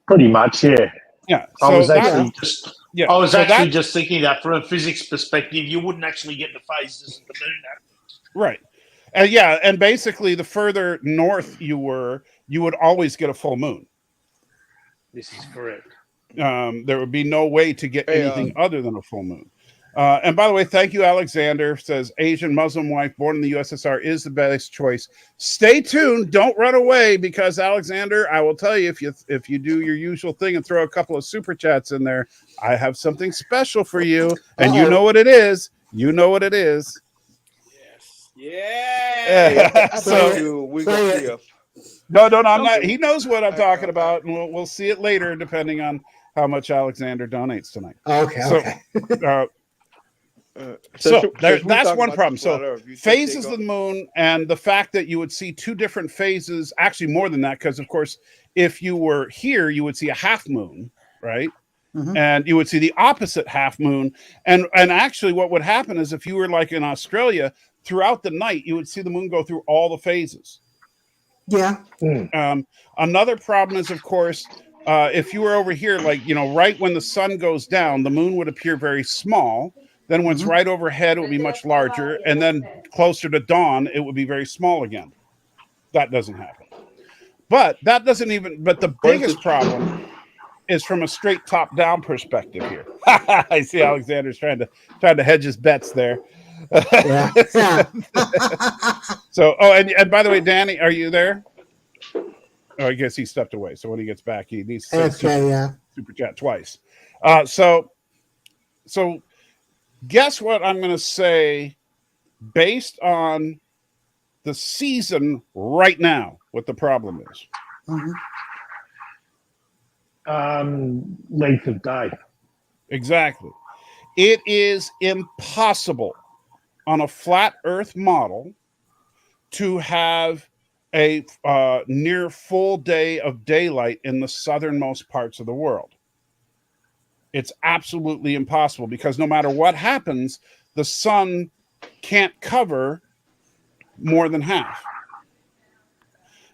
Pretty much, yeah. Yeah. I So was actually just thinking that from a physics perspective, you wouldn't actually get the phases of the moon. right. And basically, the further north you were, you would always get a full moon. This is correct. There would be no way to get anything other than a full moon. And by the way, thank you, Alexander. Says Asian Muslim wife born in the USSR is the best choice. Stay tuned. Don't run away, because Alexander, I will tell you, if you do your usual thing and throw a couple of super chats in there, I have something special for you, and you know what it is. You know what it is. Yes. Yeah. No, I'm not. He knows what I'm talking about, and we'll see it later, depending on how much Alexander donates tonight. Okay. That's one problem. So phases of the moon, and the fact that you would see two different phases, actually more than that, because of course, if you were here, you would see a half moon, right? Mm-hmm. And you would see the opposite half moon. And actually what would happen is, if you were like in Australia, throughout the night, you would see the moon go through all the phases. Yeah. Another problem is, of course, if you were over here, right when the sun goes down, the moon would appear very small. Then when it's right overhead, it would be much larger. And then closer to dawn, it would be very small again. That doesn't happen. But the biggest problem is from a straight top-down perspective here. I see Alexander's trying to hedge his bets there. Yeah. So, and by the way, Danny, are you there? Oh, I guess he stepped away. So when he gets back, he needs to say super chat twice. So guess what I'm going to say based on the season right now, what the problem is. Length of day. Exactly. It is impossible on a flat Earth model to have a near full day of daylight in the southernmost parts of the world. It's absolutely impossible, because no matter what happens, the sun can't cover more than half.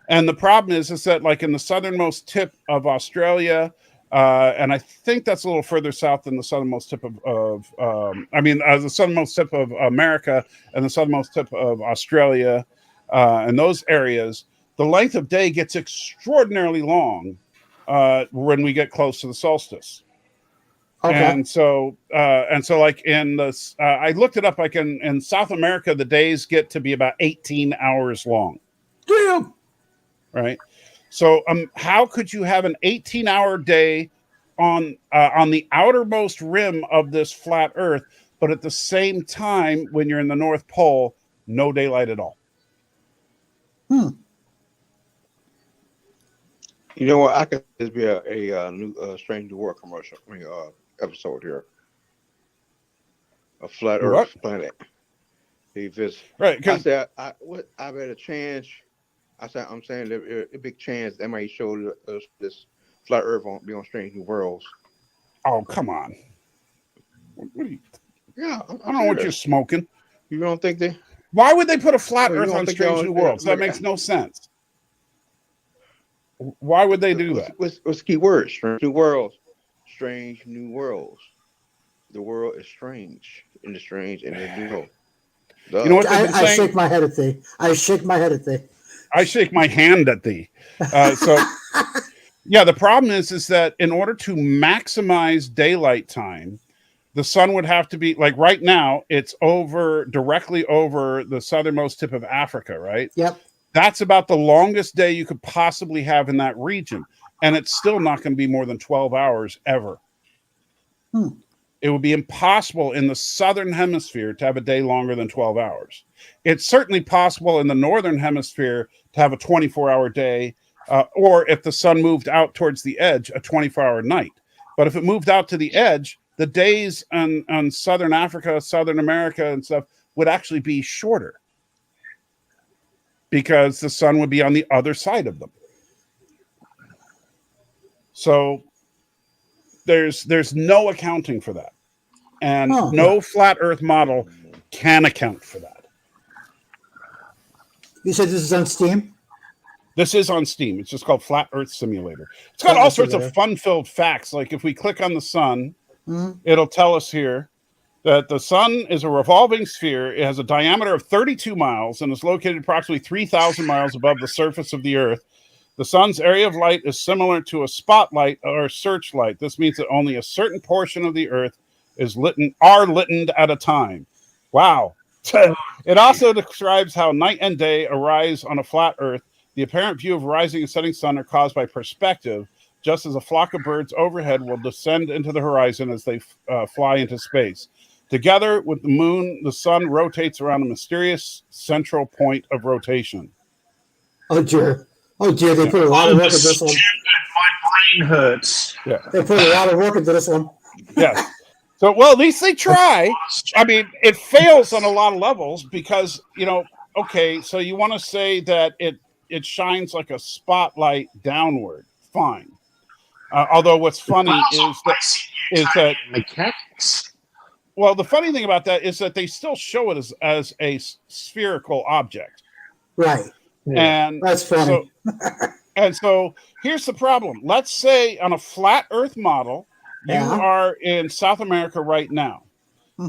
And the problem is that, like, in the southernmost tip of Australia, and I think that's a little further south than the southernmost tip the southernmost tip of America and the southernmost tip of Australia, and those areas, the length of day gets extraordinarily long when we get close to the solstice. Okay. And so like in the, I looked it up. Like in South America, the days get to be about 18 hours long. Damn. Right. So, how could you have an 18-hour day on the outermost rim of this flat Earth, but at the same time, when you're in the North Pole, no daylight at all? You know what? I could just be a new Strange New World commercial. Episode here. A flat Earth planet. He just right. I said I better change. I'm saying there's a big chance they might show us this flat Earth won't be on Strange New Worlds. Oh, come on. What are you? Yeah, I don't know what you're smoking. You don't think they? Why would they put a flat You Earth don't on think Strange they'll- New Worlds? That look, makes no sense. Why would they do that? What's the key word? Strange New Worlds. Strange New Worlds. The world is strange, and the strange, and the new. You know what they've been I saying? shake my head at thee. I shake my head at thee. I shake my hand at thee. So, yeah, the problem is that in order to maximize daylight time, the sun would have to be like right now. It's directly over the southernmost tip of Africa, right? Yep. That's about the longest day you could possibly have in that region, and it's still not going to be more than 12 hours ever. It would be impossible in the southern hemisphere to have a day longer than 12 hours. It's certainly possible in the northern hemisphere to have a 24-hour day, or if the sun moved out towards the edge, a 24-hour night. But if it moved out to the edge, the days on southern Africa, Southern America, and stuff would actually be shorter because the sun would be on the other side of them. So there's no accounting for that. And no flat Earth model can account for that. You said this is on Steam? This is on Steam. It's just called Flat Earth Simulator. It's got all sorts of fun-filled facts. Like if we click on the sun, it'll tell us here that the sun is a revolving sphere. It has a diameter of 32 miles and is located approximately 3,000 miles above the surface of the Earth. The sun's area of light is similar to a spotlight or searchlight. This means that only a certain portion of the Earth are lit at a time. Wow. It also describes how night and day arise on a flat Earth. The apparent view of rising and setting sun are caused by perspective, just as a flock of birds overhead will descend into the horizon as they fly into space. Together with the moon, the sun rotates around a mysterious central point of rotation. Oh, dear. Oh, dear. They put a lot of work into this one. My brain hurts. Yeah. They put a lot of work into this one. Yes. So, well, at least they try. I mean, it fails on a lot of levels because, okay, so you want to say that it shines like a spotlight downward. Fine. Although what's funny is that mechanics. Well, the funny thing about that is that they still show it as a spherical object. Right. And that's funny. So here's the problem. Let's say on a flat Earth model, you are in South America right now.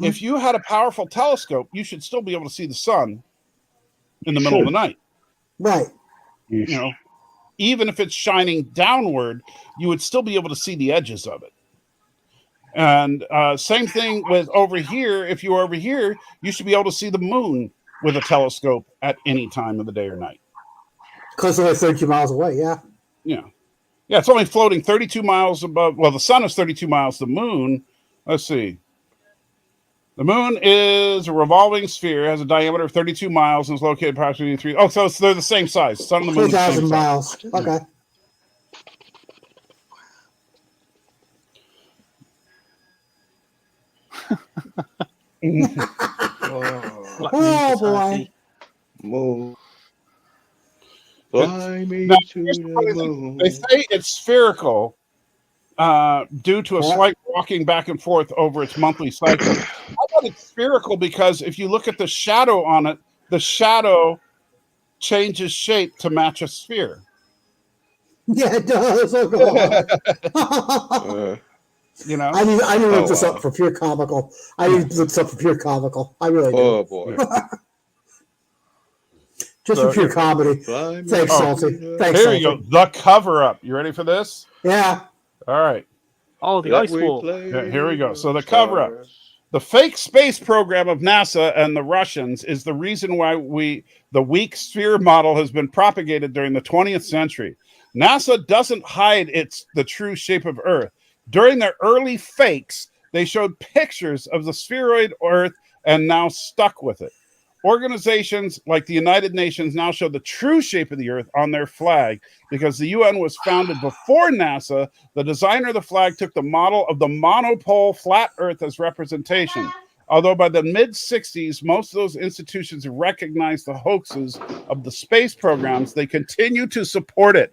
If you had a powerful telescope, you should still be able to see the sun in the middle of the night. Right. Even if it's shining downward, you would still be able to see the edges of it. And same thing with over here. If you were over here, you should be able to see the moon with a telescope at any time of the day or night. Because they're 32 miles away, yeah. Yeah. Yeah, it's only floating 32 miles above. Well, the sun is 32 miles. The moon, let's see. The moon is a revolving sphere, has a diameter of 32 miles, and is located approximately 3. Oh, so they're the same size. The sun and the moon are the same 3,000 miles. size. Okay. Oh, boy. Move. Fly me Now, to the moon. they say it's spherical due to a slight rocking back and forth over its monthly cycle. I thought it's spherical because if you look at the shadow on it, the shadow changes shape to match a sphere. Yeah, it does. Oh, God. I need to look this up for pure comical. I need to look this up for pure comical. I really do. Oh, boy. Just for pure comedy. Thanks, Salty. Thanks, Here you go. The cover up. You ready for this? Yeah. All right. Oh, the Let ice we wall. play Yeah, here we go. So the with cover-up. stars. The fake space program of NASA and the Russians is the reason why the weak sphere model has been propagated during the 20th century. NASA doesn't hide the true shape of Earth. During their early fakes, they showed pictures of the spheroid Earth and now stuck with it. Organizations like the United Nations now show the true shape of the Earth on their flag because the UN was founded before NASA. The designer of the flag took the model of the monopole flat Earth as representation. Although by the mid-60s, most of those institutions recognized the hoaxes of the space programs, they continue to support it.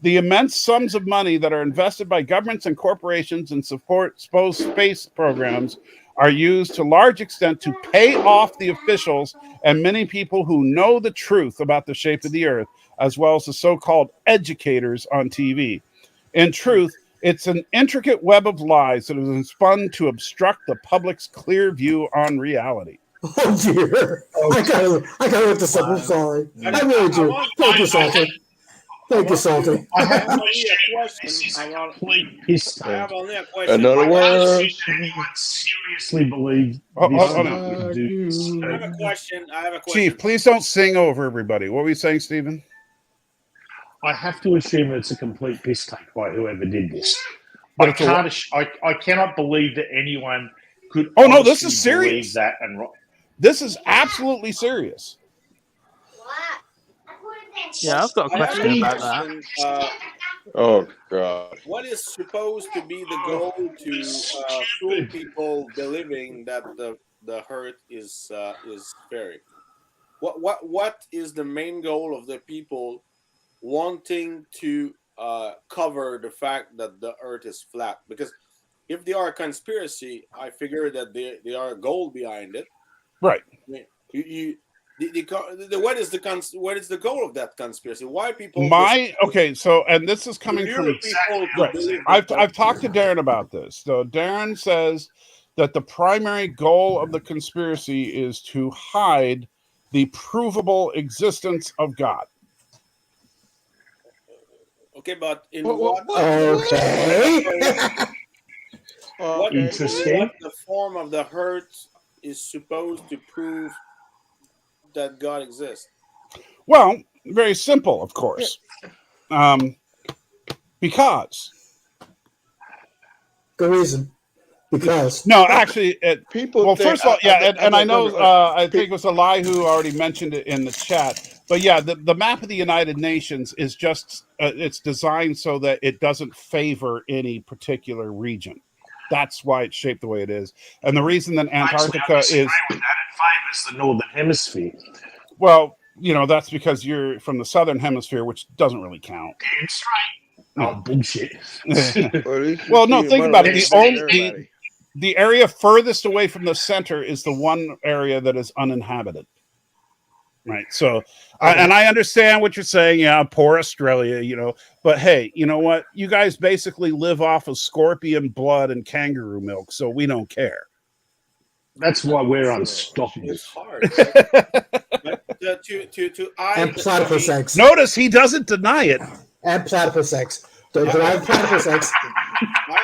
The immense sums of money that are invested by governments and corporations in support space programs are used to large extent to pay off the officials and many people who know the truth about the shape of the Earth, as well as the so-called educators on TV. In truth, it's an intricate web of lies that has been spun to obstruct the public's clear view on reality. Oh dear. I gotta look this up. I'm sorry. I really do. Thank you, Salty. Thank you, Salty. I have only to a assume this is question. a complete hystery. I have only a question. Another I word. don't think anyone seriously believes this would do this. I have a question. Chief, please don't sing over everybody. What were you saying, Stephen? I have to assume it's a complete piss take by whoever did this. But I cannot believe that anyone could. Oh no, this is honestly serious. believe that and this is absolutely serious. Yeah, I've got a question about that. Oh God. What is supposed to be the goal to fool people believing that the Earth is spheric? What is the main goal of the people wanting to cover the fact that the Earth is flat? Because if they are a conspiracy, I figure that they are a goal behind it. Right. What is the goal of that conspiracy? Why people? And this is coming from right. I've talked to Darren about this. So Darren says that the primary goal of the conspiracy is to hide the provable existence of God. Okay, but in Okay. what Interesting. the form of the Earth is supposed to prove that God exists? Well, very simple, of course. Because. Good reason. Because. No, actually, people. Well, first of all, yeah, and I know, I think it was Eli who already mentioned it in the chat. But yeah, the map of the United Nations is just, it's designed so that it doesn't favor any particular region. That's why it's shaped the way it is. And the reason that Antarctica is... It favors the Northern Hemisphere. Well, that's because you're from the Southern Hemisphere, which doesn't really count. Damn straight. Oh, bullshit. Well, no, think about it. The area furthest away from the center is the one area that is uninhabited. Right. So, and I understand what you're saying. Yeah, poor Australia, but hey, you know what? You guys basically live off of scorpion blood and kangaroo milk, so we don't care. That's why we're unstoppable. It's hard. But and platypus eggs. Notice he doesn't deny it. And platypus eggs. Don't deny platypus eggs. I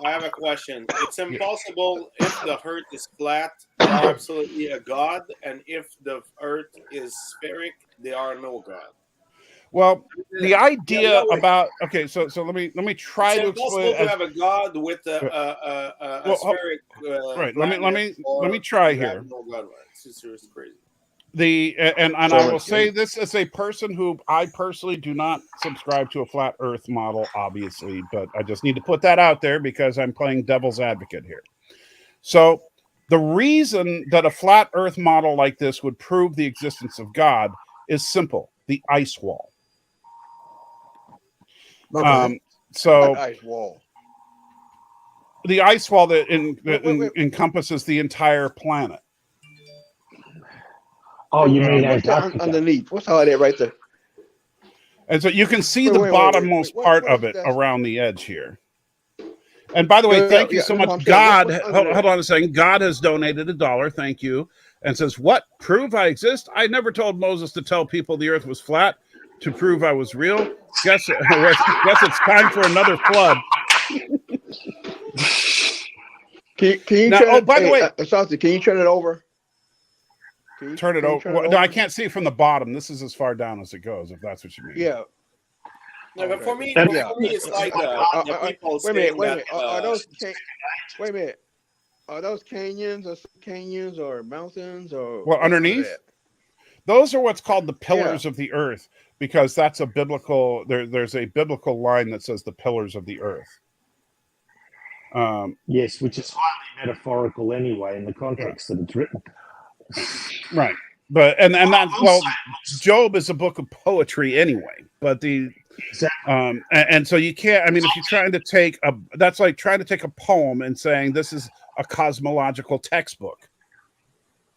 have a question. It's impossible if the Earth is flat, they are absolutely a god, and if the Earth is spheric, they are no god. Well, the idea about so let me try to explain. It's impossible to have a god with a spheric. Right. Let me try here. No god. It's crazy. And I will say this as a person who I personally do not subscribe to a flat Earth model, obviously, but I just need to put that out there because I'm playing devil's advocate here. So the reason that a flat Earth model like this would prove the existence of God is simple: the ice wall. Okay. Ice wall. The ice wall that encompasses the entire planet. Oh, you mean Antarctica? Underneath? What's all that right there? And so you can see the bottommost part of it around the edge here. And by the way, thank you so much. God, hold on a second. God has donated $1. Thank you. And says, what? Prove I exist? I never told Moses to tell people the earth was flat to prove I was real. Guess it's time for another flood. Can you Now, turn oh, it? by the way, Saucy, can you turn it over? turn it can you over. turn it Well, no, I over? can't see it from the bottom. This is as far down as it goes, if that's what you mean. Yeah. No, but for me, Yeah. it's like the people Wait a minute. saying Wait a that. minute. Are those? Wait a minute. Are those canyons or mountains or Well, what's underneath, that? those are what's called the pillars of the earth, because that's a biblical. There's a biblical line that says the pillars of the earth. Yes, which is highly metaphorical anyway in the context that it's written. Right, but and that, well, Job is a book of poetry anyway. But and so you can't. I mean, if you're trying to take that's like trying to take a poem and saying this is a cosmological textbook.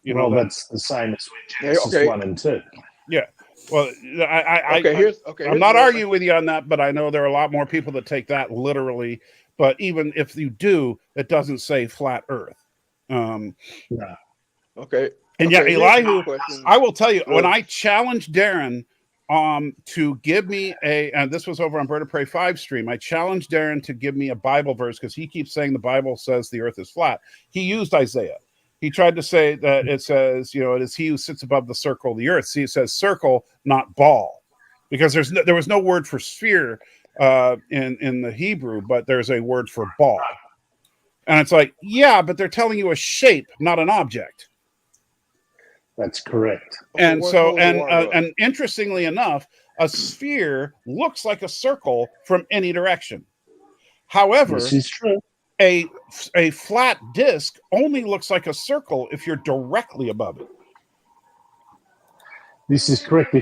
You know, that's the same as with Genesis 1 and 2. Yeah. Well, I'm not arguing with you on that, but I know there are a lot more people that take that literally. But even if you do, it doesn't say flat Earth. No. Okay. And yeah, Elihu, I will tell you, when I challenged Darren to give me and this was over on Bird of Prey 5 stream, I challenged Darren to give me a Bible verse because he keeps saying the Bible says the earth is flat. He used Isaiah. He tried to say that it says, it is he who sits above the circle of the earth. See, it says circle, not ball, because there was no word for sphere in the Hebrew, but there's a word for ball. And it's like, yeah, but they're telling you a shape, not an object. That's correct. And so, and interestingly enough, a sphere looks like a circle from any direction. However, this is true. A flat disc only looks like a circle if you're directly above it. This is correct.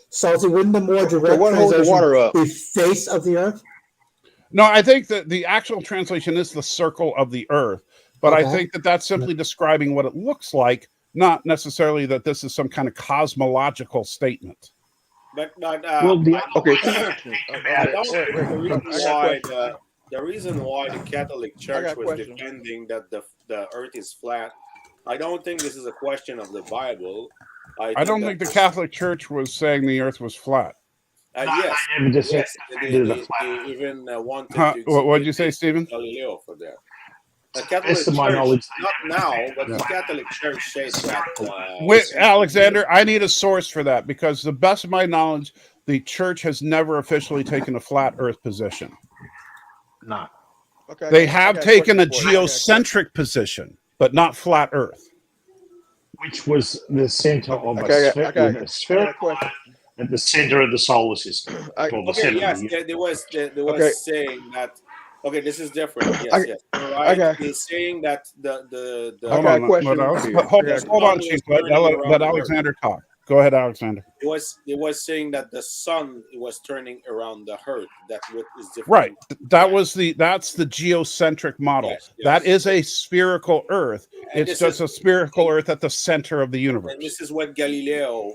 Salty, wouldn't the more direct translation be face of the earth? No, I think that the actual translation is the circle of the earth, but I think that that's simply describing what it looks like, not necessarily that this is some kind of cosmological statement. But the reason why the Catholic Church was defending that the earth is flat, I don't think this is a question of the Bible. I don't think the Catholic Church was saying the earth was flat. Yes, they even wanted to. What did you say, Stephen? Galileo for that. The Catholic Church, not now, but the Catholic Church says that. Wait, Alexander, I need a source for that because, to the best of my knowledge, the Church has never officially taken a flat Earth position. No. Okay. They have taken a geocentric position, but not flat Earth. Which was the center of a sphere at the center of the solar system. There was saying that. Okay, this is different. Yes, yes. Right. He's saying that the hold on, Chief. Let Alexander talk. Go ahead, Alexander. It was saying that the sun was turning around the earth. That's what is different. Right. That's the geocentric model. Yes. That is a spherical Earth. And it's just a spherical Earth at the center of the universe. And this is what Galileo.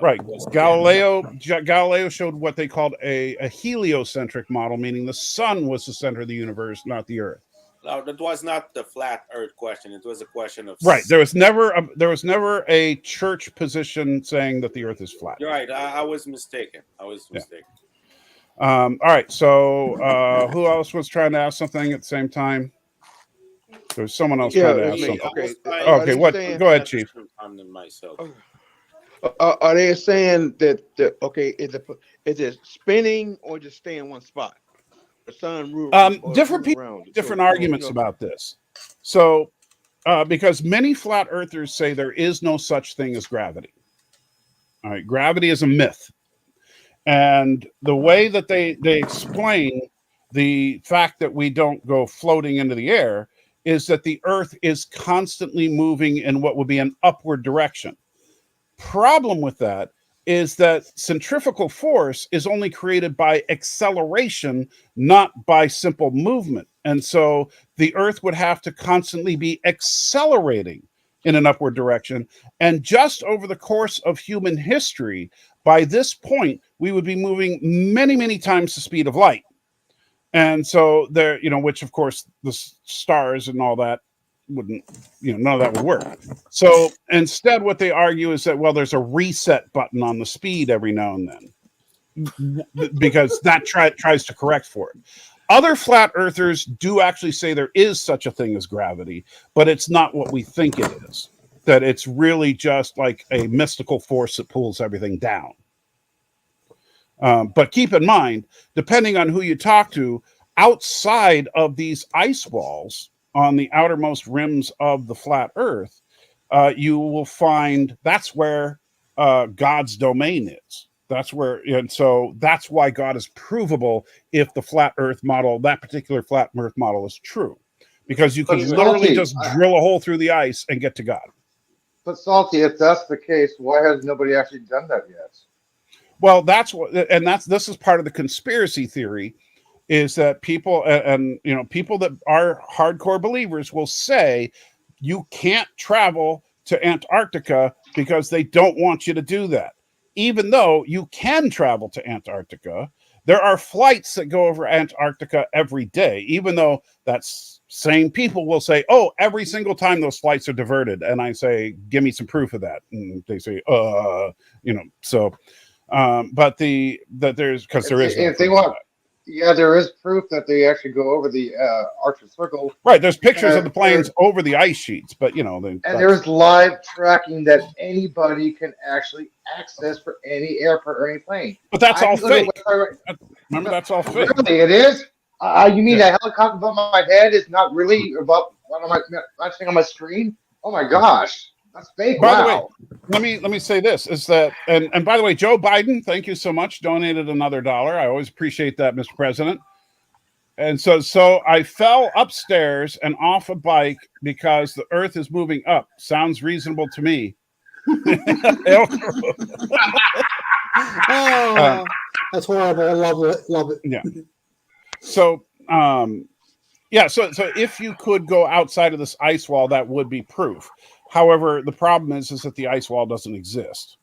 Right. Galileo showed what they called a heliocentric model, meaning the sun was the center of the universe, not the Earth. No, that was not the flat Earth question. It was a question of there was never a church position saying that the Earth is flat. You're right. I was mistaken. All right. So who else was trying to ask something at the same time? There was someone else trying to ask something. Okay. What? Go ahead, Chief. Are they saying that is it spinning or just stay in one spot? The sun different people, different arguments about this. So, because many flat earthers say there is no such thing as gravity. All right, gravity is a myth, and the way that they explain the fact that we don't go floating into the air is that the Earth is constantly moving in what would be an upward direction. Problem with that is that centrifugal force is only created by acceleration, not by simple movement. And so the Earth would have to constantly be accelerating in an upward direction. And just over the course of human history, by this point, we would be moving many, many times the speed of light. And so there, which of course the stars and all that wouldn't, none of that would work. So instead, what they argue is that, well, there's a reset button on the speed every now and then. because that tries to correct for it. Other flat earthers do actually say there is such a thing as gravity, but it's not what we think it is. That it's really just like a mystical force that pulls everything down. But keep in mind, depending on who you talk to, outside of these ice walls on the outermost rims of the flat earth, you will find that's where God's domain is. That's where, and so that's why God is provable if the flat earth model, that particular flat earth model, is true. Because you can literally just drill a hole through the ice and get to God. But Salty, if that's the case, why has nobody actually done that yet? Well, that's what, and this is part of the conspiracy theory, is that people and you know, people that are hardcore believers will say you can't travel to Antarctica because they don't want you to do that. Even though you can travel to Antarctica, there are flights that go over Antarctica every day, even though that's same people will say, oh, every single time those flights are diverted. And I say, give me some proof of that. And they say, you know, so, but there's, because there is. If they want, yeah, there is proof that they actually go over the Arctic Circle. Right, there's pictures of the planes over the ice sheets, but you know, and there's live tracking that anybody can actually access for any airport or any plane. But that's all fake. Remember, that's all fake. Really, it is. You mean that helicopter above my head is not really above what am I watching on my screen? Oh my gosh, that's fake. By the way, let me say this is that, and by the way, Joe Biden, thank you so much, donated another $1. I always appreciate that, Mr. President. And so I fell upstairs and off a bike because the earth is moving up. Sounds reasonable to me. Oh, that's horrible. I love it. Yeah. So, yeah. So if you could go outside of this ice wall, that would be proof. However, the problem is that the ice wall doesn't exist.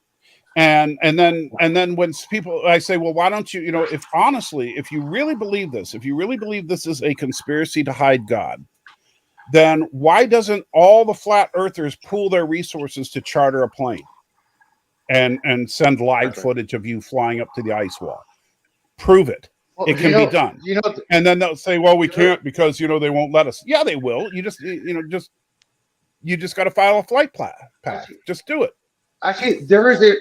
And then when people, I say, well, why don't you, you know, if honestly, if you really believe this, is a conspiracy to hide God, then why doesn't all the flat earthers pool their resources to charter a plane and send live footage of you flying up to the ice wall? Prove it. Well, it can be done. And then they'll say, well, we can't because, you know, they won't let us. Yeah, they will. You just got to file a flight pass. Just do it. Actually, there is a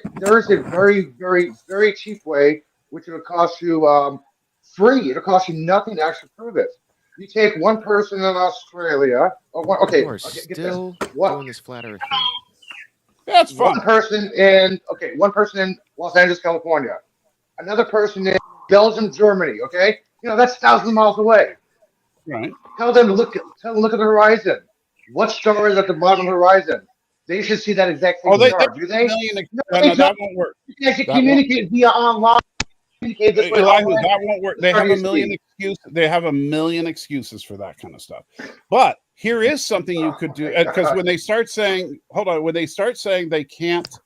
very, very, very cheap way, which will cost you free. It'll cost you nothing to actually prove it. You take one person in Australia. Still doing this flat Earth thing. That's fun. One person in Los Angeles, California. Another person in Belgium, Germany. Okay, you know that's thousands of miles away. Right. Tell them to look at the horizon. What star is at the bottom of the horizon? They should see that exact same star. Do they? No, that won't work. You can actually communicate via online. That won't work. They have a million excuses. They have a million excuses for that kind of stuff. But here is something you could do, because when they start saying, they can't,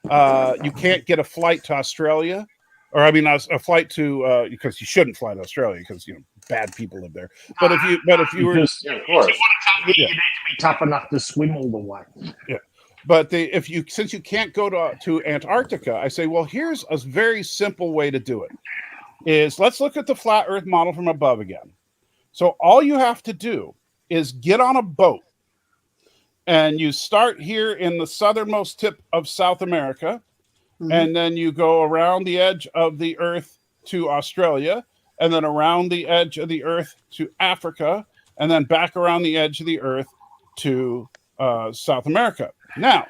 you can't get a flight to Australia, or I mean a flight to because you shouldn't fly to Australia because you know bad people live there. But if you were, of course, you need to be tough enough to swim all the way. Yeah. But since you can't go to Antarctica, I say, well, here's a very simple way to do it. Is let's look at the flat Earth model from above again. So all you have to do is get on a boat, and you start here in the southernmost tip of South America, and then you go around the edge of the Earth to Australia, and then around the edge of the Earth to Africa, and then back around the edge of the Earth to South America. Now,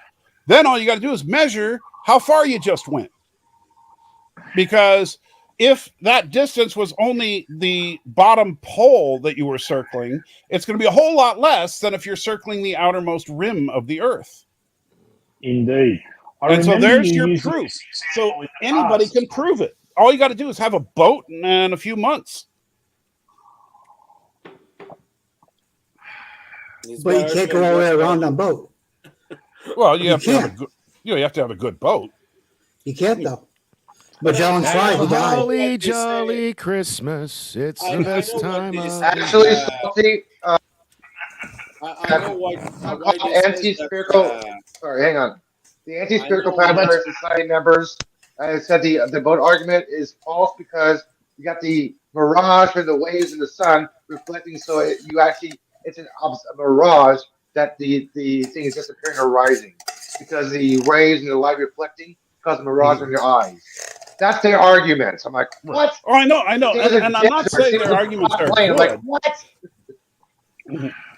then all you got to do is measure how far you just went. Because if that distance was only the bottom pole that you were circling, it's going to be a whole lot less than if you're circling the outermost rim of the Earth. Indeed. And so there's your proof. So anybody can prove it. All you got to do is have a boat and a few months. But you can't go all the way around on a boat. Well, you have to have a good boat. You can't though. Magellan tried. He died. Holly jolly Christmas! It's the best time of actually. Salty, I know why anti-spherical. Sorry, hang on. The anti-spherical planetary society members I said the boat argument is false because you got the mirage and the waves in the sun reflecting, so it's a mirage that the thing is disappearing or rising because the waves and the light reflecting cause a mirage in your eyes. That's their argument. I'm like, what? Oh, I know, The thing is and a I'm not desert. saying See, their arguments are plane. I'm like, good. what?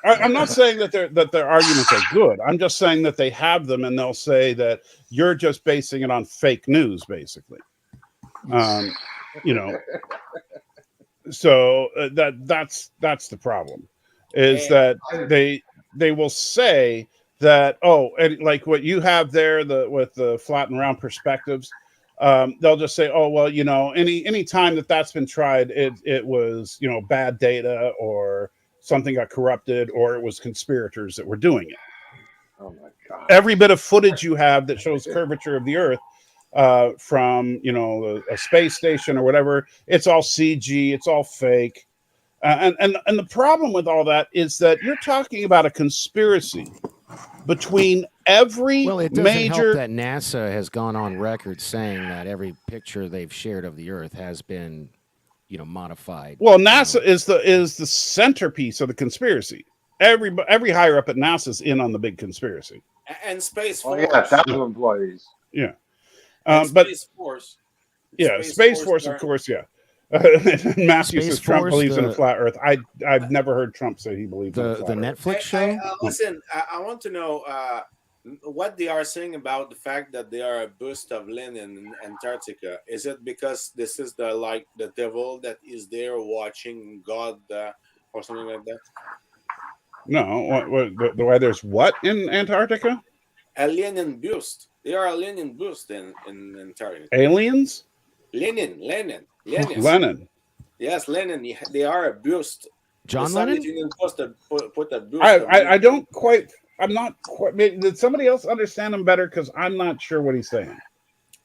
I'm not saying that their arguments are good. I'm just saying that they have them, and they'll say that you're just basing it on fake news, basically. You know, so that's the problem, is that they will say that, oh, and like what you have there, with the flat and round perspectives. They'll just say, oh, well, you know, any time that's been tried, it was, you know, bad data, or something got corrupted, or it was conspirators that were doing it. Oh my God. Every bit of footage you have that shows curvature of the Earth from, you know, a space station or whatever, it's all CG, it's all fake. And the problem with all that is that you're talking about a conspiracy between every Well, it doesn't major. help that NASA has gone on record saying that every picture they've shared of the Earth has been, you know, modified. Well, NASA is the centerpiece of the conspiracy. Every higher up at NASA is in on the big conspiracy. And Space Oh Force. yeah, 1,000 employees. Yeah, but Space Force. Of course, yeah. Matthew says Trump believes in a flat Earth. I've never heard Trump say he believes in a flat Earth. Netflix show. Listen, I want to know what they are saying about the fact that they are a bust of Lenin in Antarctica. Is it because this is the devil that is there watching God or something like that? No, the way there's what in Antarctica? A Lenin bust. They are a Lenin bust in Antarctica. Aliens? Lenin. Yes, Lenin. They are a bust. John the Lennon? Soviet Union put a bust. I don't quite. I'm not quite. Did somebody else understand him better? Because I'm not sure what he's saying.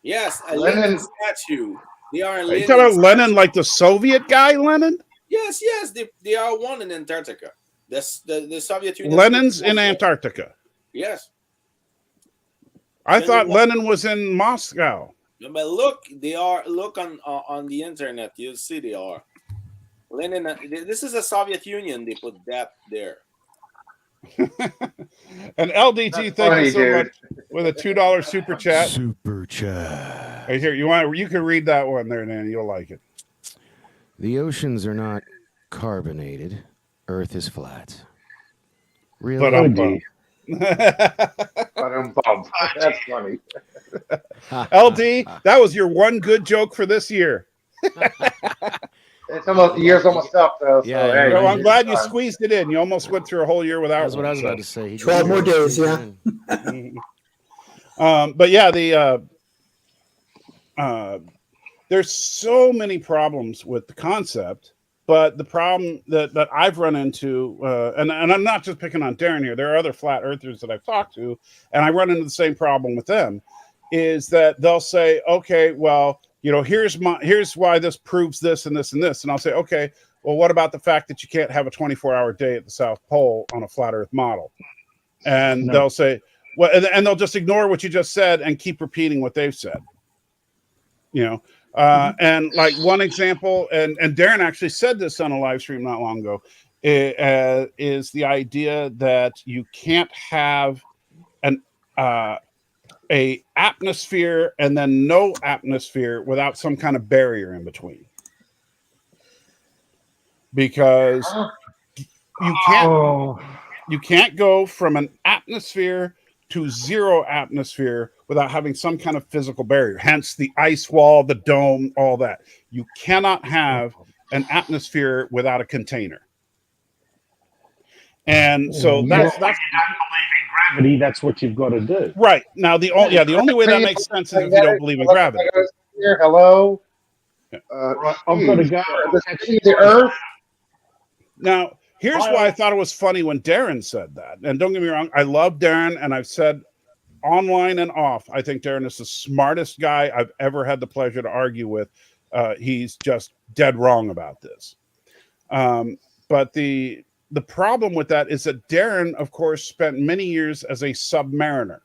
Yes, a Lenin statue. They are. Are you talking about Lenin, like the Soviet guy, Lenin? Yes. They are one in Antarctica. The Soviet Union. Lenin's in Antarctica. Yes. I thought Lenin was in Moscow. But look on the internet. You'll see they are. Lenin. This is the Soviet Union. They put that there. And LDG, thank you so much with a $2 super chat. Super chat. Right here, you can read that one there, Nanny. You'll like it. The oceans are not carbonated. Earth is flat. Really? That's funny. LD, that was your one good joke for this year. It's the year's almost up, though. So, Yeah, hey, I'm glad you squeezed it in. You almost went through a whole year without. That's what I was about to say. 12 more days, yeah. But yeah, there's so many problems with the concept. But the problem that I've run into, and I'm not just picking on Darren here, there are other flat earthers that I've talked to, and I run into the same problem with them, is that they'll say, okay, well, you know, here's why this proves this and this and this. And I'll say, okay, well, what about the fact that you can't have a 24-hour day at the South Pole on a flat earth model? And they'll say, well, and they'll just ignore what you just said and keep repeating what they've said. You know? And like one example, and Darren actually said this on a live stream not long ago, is the idea that you can't have a atmosphere and then no atmosphere without some kind of barrier in between, because you can't go from an atmosphere to zero atmosphere without having some kind of physical barrier, hence the ice wall, the dome, all that. You cannot have an atmosphere without a container. And so that's if you don't believe in gravity, that's what you've got to do. right. Now the only way that makes sense is if you don't believe in gravity. Hello. I'm going to go. The Earth. Now, here's why I thought it was funny when Darren said that. And don't get me wrong, I love Darren, and I've said online and off, I think Darren is the smartest guy I've ever had the pleasure to argue with. He's just dead wrong about this. But the problem with that is that Darren, of course, spent many years as a submariner.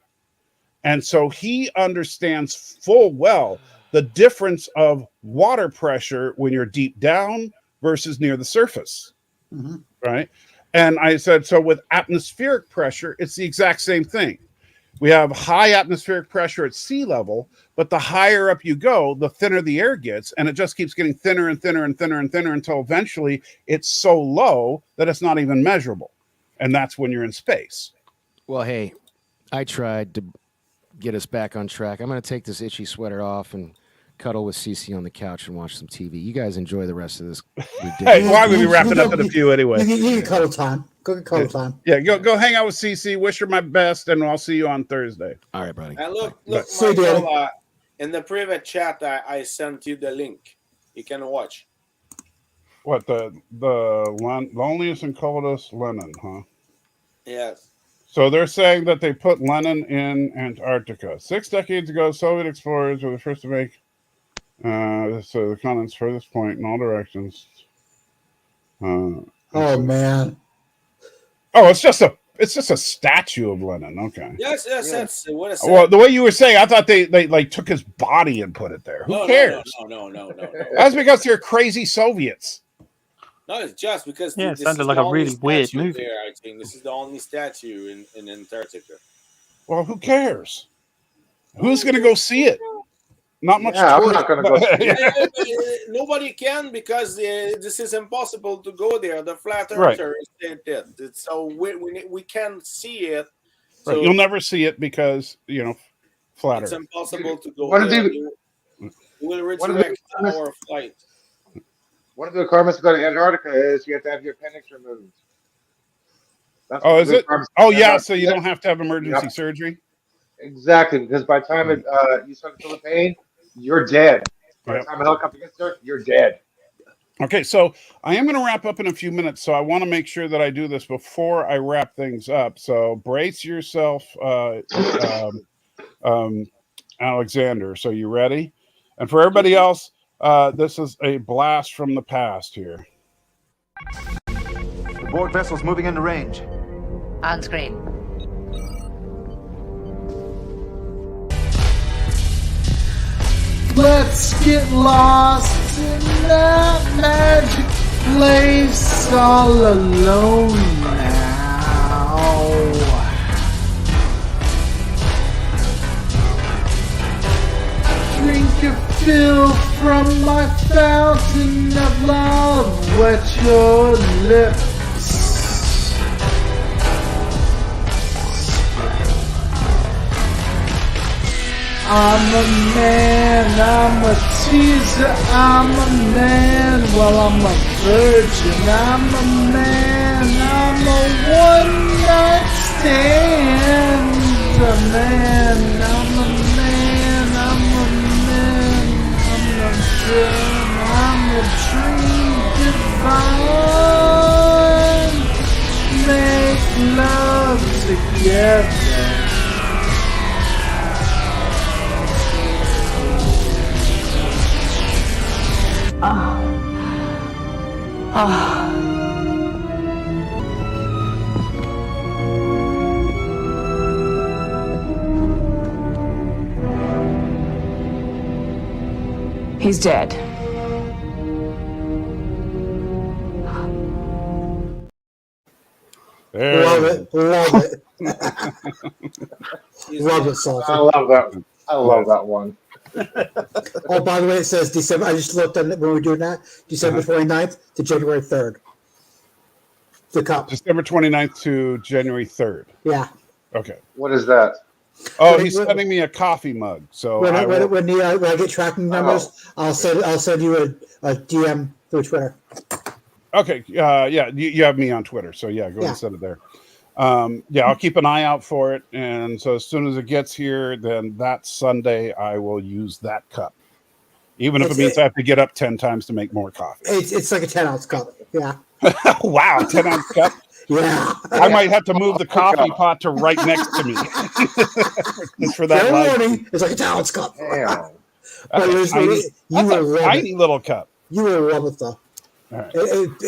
And so he understands full well the difference of water pressure when you're deep down versus near the surface. Mm-hmm. Right. And I said, so with atmospheric pressure, it's the exact same thing. We have high atmospheric pressure at sea level, but the higher up you go, the thinner the air gets, and it just keeps getting thinner and thinner and thinner and thinner until eventually it's so low that it's not even measurable. And that's when you're in space. Well, hey, I tried to get us back on track. I'm going to take this itchy sweater off and cuddle with Cece on the couch and watch some TV. You guys enjoy the rest of this. Hey, well, I'm going to be wrapping up in a few anyway. You get cuddle time. Go get cuddle time. Yeah, go hang out with Cece. Wish her my best, and I'll see you on Thursday. All right, buddy. And look, See you, Michael, in the private chat, I sent you the link. You can watch. What, the loneliest and coldest Lenin, huh? Yes. So they're saying that they put Lenin in Antarctica. 6 decades ago, Soviet explorers were the first to make so the continent's furthest point in all directions. Oh man! Oh, it's just a statue of Lenin. Okay. Yes, that's what I said. Well, the way you were saying, I thought they like took his body and put it there. Who cares? No. That's because they're crazy Soviets. No, it's just because Yeah, it this sounded is like the a only really weird statue movie. there, I think this is the only statue in Antarctica. Well, who cares? Who's going to go see it? Not much. Yeah, I'm not going to go see it. Nobody can because this is impossible to go there. The flat earther is dead. So we can't see it. So You'll never see it because flat it's earth. impossible to go there. You will resurrect our flight. One of the requirements to go to Antarctica is you have to have your appendix removed. That's Oh, is it? Oh, yeah. So you Yep. don't have to have emergency Yep. surgery. Exactly, because by the time you start to feel the pain, you're dead. By Yep. the time a helicopter gets there, you're dead. Okay, so I am going to wrap up in a few minutes, so I want to make sure that I do this before I wrap things up. So brace yourself, Alexander. So you ready? And for everybody else, this is a blast from the past here. The board vessel's moving into range. On screen. Let's get lost in that magic place all alone now. Drink your fill from my fountain of love, wet your lips. I'm a man, I'm a teaser, I'm a man, well I'm a virgin, I'm a man, I'm a one-night stand, a man, I'm a man, I'm a man, I'm a dream, I'm a dream divine, make love together. He's dead. Love it. Love it. Love it, Salty. I love that. I love that one. Oh, by the way, it says December. I just looked at it when we were doing that. December 29th to January 3rd. The cup. December 29th to January 3rd. Yeah. Okay. What is that? Oh, he's sending me a coffee mug. So when I get tracking numbers, I'll send you a DM through Twitter. Okay. Yeah. You have me on Twitter, so yeah, go ahead and send it there. Yeah, I'll keep an eye out for it, and so as soon as it gets here, then that Sunday I will use that cup, even if it means I have to get up 10 times to make more coffee. It's like a 10-ounce cup. Yeah. Wow, 10-ounce cup. Yeah. I might have to move the coffee pot to right next to me. Just for that. Fair warning, it's like a 10-ounce cup. Damn. That's a tiny little cup. You will love it though. All right.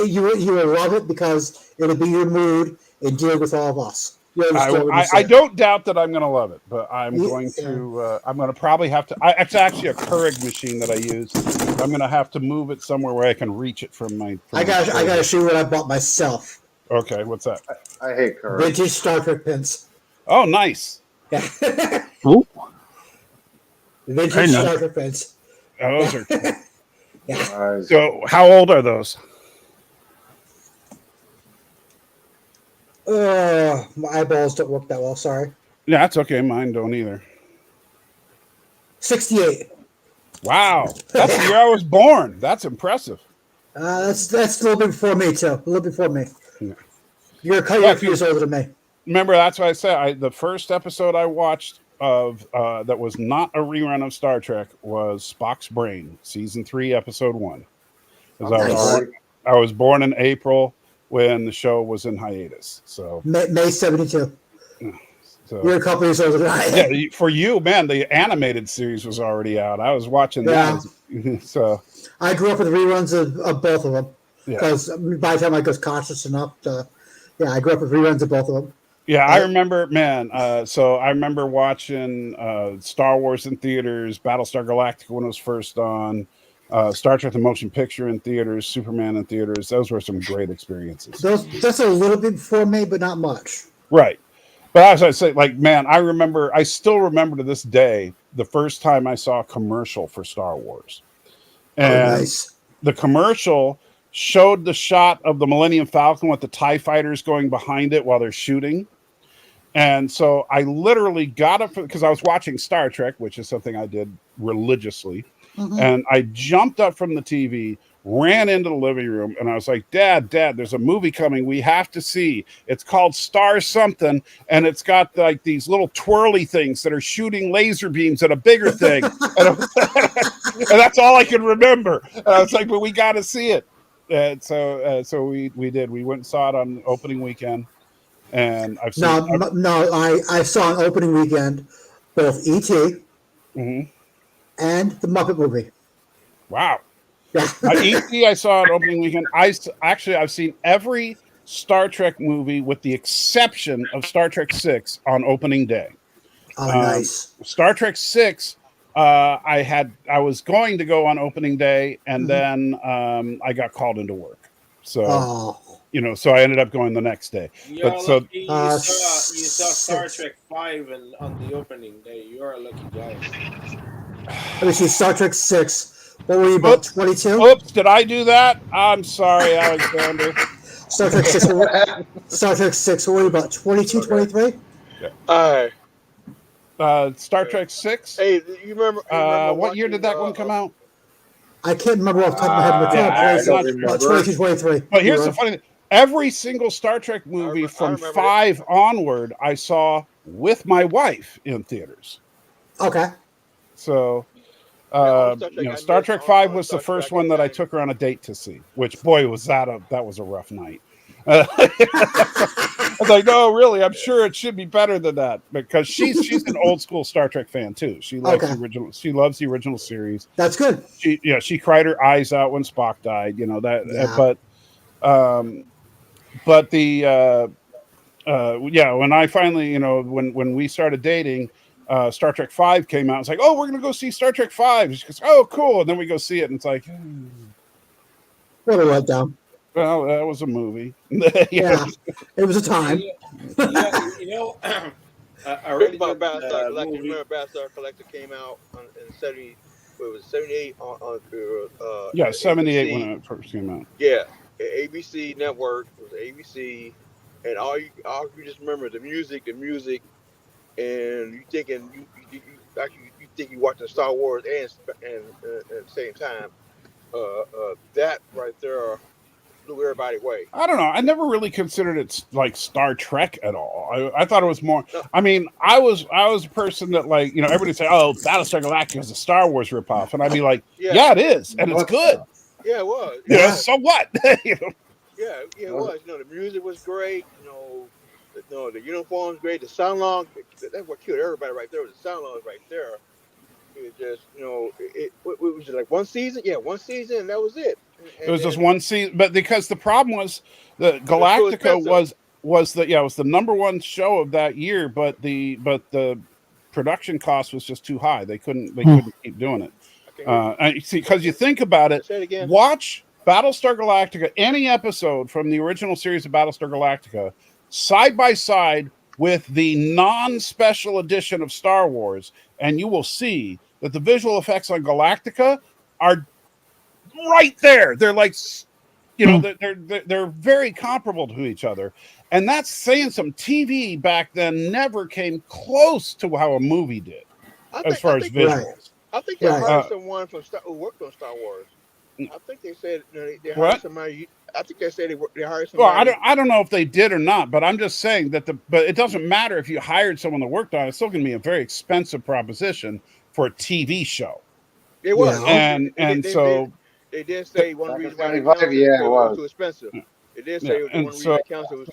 You will love it because it'll be your mood and deal with all of us. You understand what he I said. don't doubt that I'm going to love it, but I'm Yeah, going to. I'm going to probably have to. It's actually a Keurig machine that I use. I'm going to have to move it somewhere where I can reach it from my. I gotta show you what I bought myself. Okay, what's that? I hate Keurig. Vintage Star Trek pins. Oh, nice. Yeah. Ooh. Vintage Very nice. Star Trek pins. Those are cool. Yeah. So, how old are those? My eyeballs don't work that well. Sorry. Yeah, that's okay. Mine don't either. 68. Wow, that's the year I was born. That's impressive. That's a little bit before me too. A little before me. Yeah. You're a few years older than me. Remember, that's why I said the first episode I watched of that was not a rerun of Star Trek was Spock's Brain, season 3, episode 1. Because I was born in April when the show was in hiatus. So May 72. So, you're a couple years older than I am. Yeah, for you, man, the animated series was already out. I was watching that. So I grew up with reruns of both of them. Yeah. Because by the time I was conscious enough to, I grew up with reruns of both of them. Yeah, I remember, man. So I remember watching Star Wars in theaters, Battlestar Galactica when it was first on, Star Trek: The Motion Picture in theaters, Superman in theaters. Those were some great experiences. That's a little bit before me, but not much. Right. But as I say, like, man, I still remember to this day the first time I saw a commercial for Star Wars. And nice. The commercial showed the shot of the Millennium Falcon with the TIE fighters going behind it while they're shooting. And so I literally got up because I was watching Star Trek, which is something I did religiously. Mm-hmm. And I jumped up from the TV, ran into the living room, and I was like, Dad, there's a movie coming we have to see. It's called Star Something, and it's got like these little twirly things that are shooting laser beams at a bigger thing. and that's all I could remember. And I was like, but we got to see it. And so we did. We went and saw it on opening weekend. And I've seen I saw on opening weekend both E.T. Mm-hmm. and the Muppet movie. Wow. E.T. I saw on opening weekend. I've seen every Star Trek movie with the exception of Star Trek 6 on opening day. Oh, nice. Star Trek 6, I was going to go on opening day, and then I got called into work. So, so I ended up going the next day. You're But lucky you saw Star Trek 5 on the opening day. You're a lucky guy. Let me see, Star Trek 6. What were you, about 22? Oops, did I do that? I'm sorry, Alexander. Star Trek 6. Star Trek 6. What were you, about 22, 23? All right. Star Trek 6. Hey, you remember what year did that one come out? I can't remember off the top of my head. But 22, 23. But here's the funny thing. Every single Star Trek movie from 5 onward, I saw with my wife in theaters. Okay. So, Star Trek 5 was the first one that I took her on a date to see, which, boy, that was a rough night. I was like, no, really, I'm sure it should be better than that, because she's an old school Star Trek fan too. She likes the original. She loves the original series. That's good. She cried her eyes out when Spock died. When I finally, when we started dating, Star Trek 5 came out. It's like, oh, we're gonna go see Star Trek 5. She goes, oh, cool, and then we go see it, and it's like, what a letdown. Well, that was a movie. Yeah, it was a time. I really about Battlestar Galactica. Remember Battlestar Galactica came out in 78. It was 78 on 78 ABC. when it first came out. Yeah, ABC network. It was ABC, and all you just remember the music, and you thinking you think you watching Star Wars and at the same time. That right there blew everybody away. I don't know. I never really considered it like Star Trek at all. I thought it was more. I mean, I was a person that, like, everybody say, "Oh, Battlestar Galactica is a Star Wars ripoff," and I'd be like, "Yeah, it is, and it's good." Yeah, it was. So what? Yeah, it was. The music was great. The uniforms great. The sound long. That's what killed everybody right there. Was the sound long right there. It was just, it was like one season. Yeah, one season, and that was it. It was just one season, but because the problem was the Galactica was was the number one show of that year, but the production cost was just too high. They couldn't keep doing it. And see, because you think about it, Say it again. watch Battlestar Galactica, any episode from the original series of Battlestar Galactica, side by side with the non-special edition of Star Wars, and you will see that the visual effects on Galactica are right there. They're like, they're very comparable to each other, and that's saying some. TV back then never came close to how a movie did as far as visuals. I think they hired someone from who worked on Star Wars. I think they said they hired somebody. I think they said they hired somebody. Well, I don't know if they did or not, but I'm just saying that but it doesn't matter if you hired someone that worked on it. It's still going to be a very expensive proposition for a TV show. It was, so they did say one reason why it was too expensive. It did say one reason it was too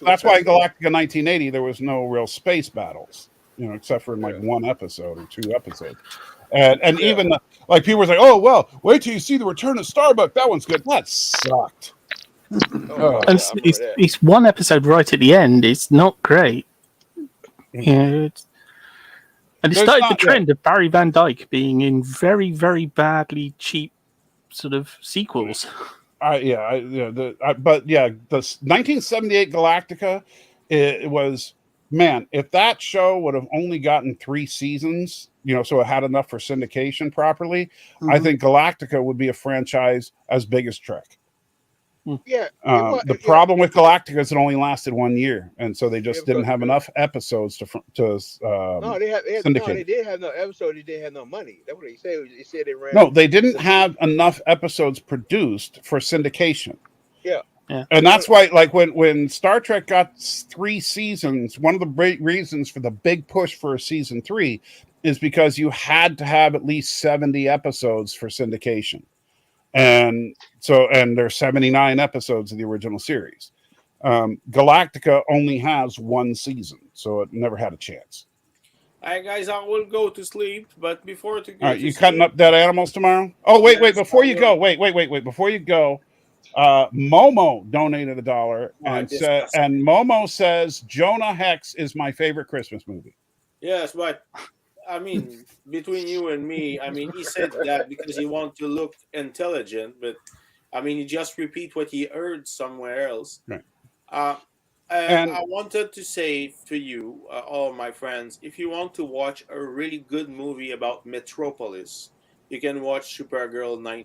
that's why expensive. Galactica 1980 there was no real space battles, except for in like one episode or two episodes. And even like people were like, oh well, wait till you see the Return of Starbuck. That one's good. That sucked. And it's one episode right at the end. It's not great. And it started the trend of Barry Van Dyke being in very, very badly cheap sort of sequels. The 1978 Galactica, it was, man, if that show would have only gotten 3 seasons, so it had enough for syndication properly, I think Galactica would be a franchise as big as Trek. Yeah. The problem with Galactica is it only lasted 1 year, and so they just didn't have enough episodes to syndicate. They did have no episodes. They didn't have no money. That's what they said. They said they ran. No, they didn't have enough episodes produced for syndication. Yeah. And that's why, like when Star Trek got 3 seasons, one of the great reasons for the big push for a season 3 is because you had to have at least 70 episodes for syndication. And there's 79 episodes of the original series. Galactica only has 1 season, so it never had a chance. All right, guys, I will go to sleep. But before to go, all right, you cutting up dead animals tomorrow? Oh, wait, before you go, before you go, Momo donated $1 and Momo says Jonah Hex is my favorite Christmas movie. Yes, but I mean, between you and me, I mean, he said that because he wants to look intelligent, but I mean, he just repeat what he heard somewhere else. Right. And I wanted to say to you, all my friends, if you want to watch a really good movie about Metropolis, you can watch Supergirl 9.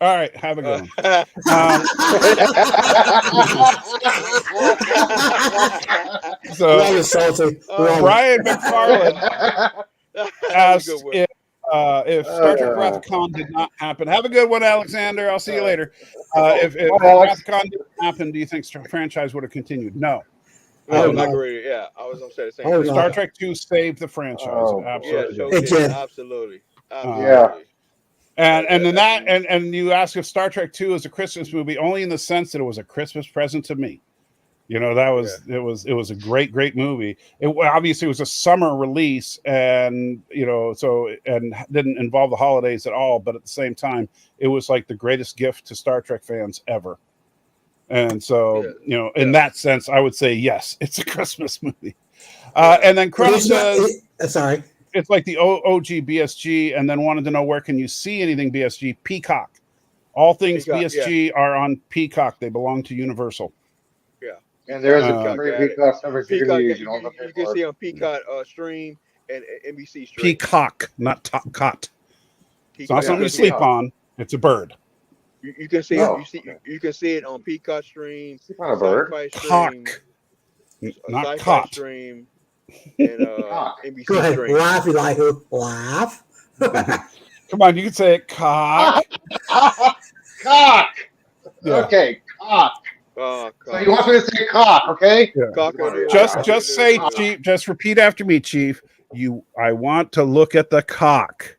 All right, have a good one. Brian McFarland asked if Star Trek Wrath of Khan did not happen. Have a good one, Alexander. I'll see you later. If Wrath of Khan didn't happen, do you think the franchise would have continued? No. I agree. Yeah, I was going to say the same thing. Star Trek 2 saved the franchise. Absolutely. Yeah, absolutely. And then and you ask if Star Trek 2 is a Christmas movie only in the sense that it was a Christmas present to me. That was it was a great movie. It obviously was a summer release, and and didn't involve the holidays at all. But at the same time, it was like the greatest gift to Star Trek fans ever. And so in that sense, I would say yes, it's a Christmas movie. And then Chris says, sorry. It's like the OG BSG, and then wanted to know where can you see anything BSG? Peacock. All things BSG are on Peacock. They belong to Universal. Yeah, and there is a great Peacock service you can use. You can see on Peacock Stream and NBC Stream. Peacock, not cot. It's not something you sleep on. It's a bird. You can see it. You can see it on Peacock Stream. Sleep on a bird. Cock, not cot. Stream. And NBC Go ahead, Stream. laugh, Elihu. Laugh. Come on, you can say it. Cock. Cock. Yeah. Okay, cock. Cock. So you want me to say cock, okay? Yeah. Cock. Just say, Chief. Just repeat after me, Chief. I want to look at the cock.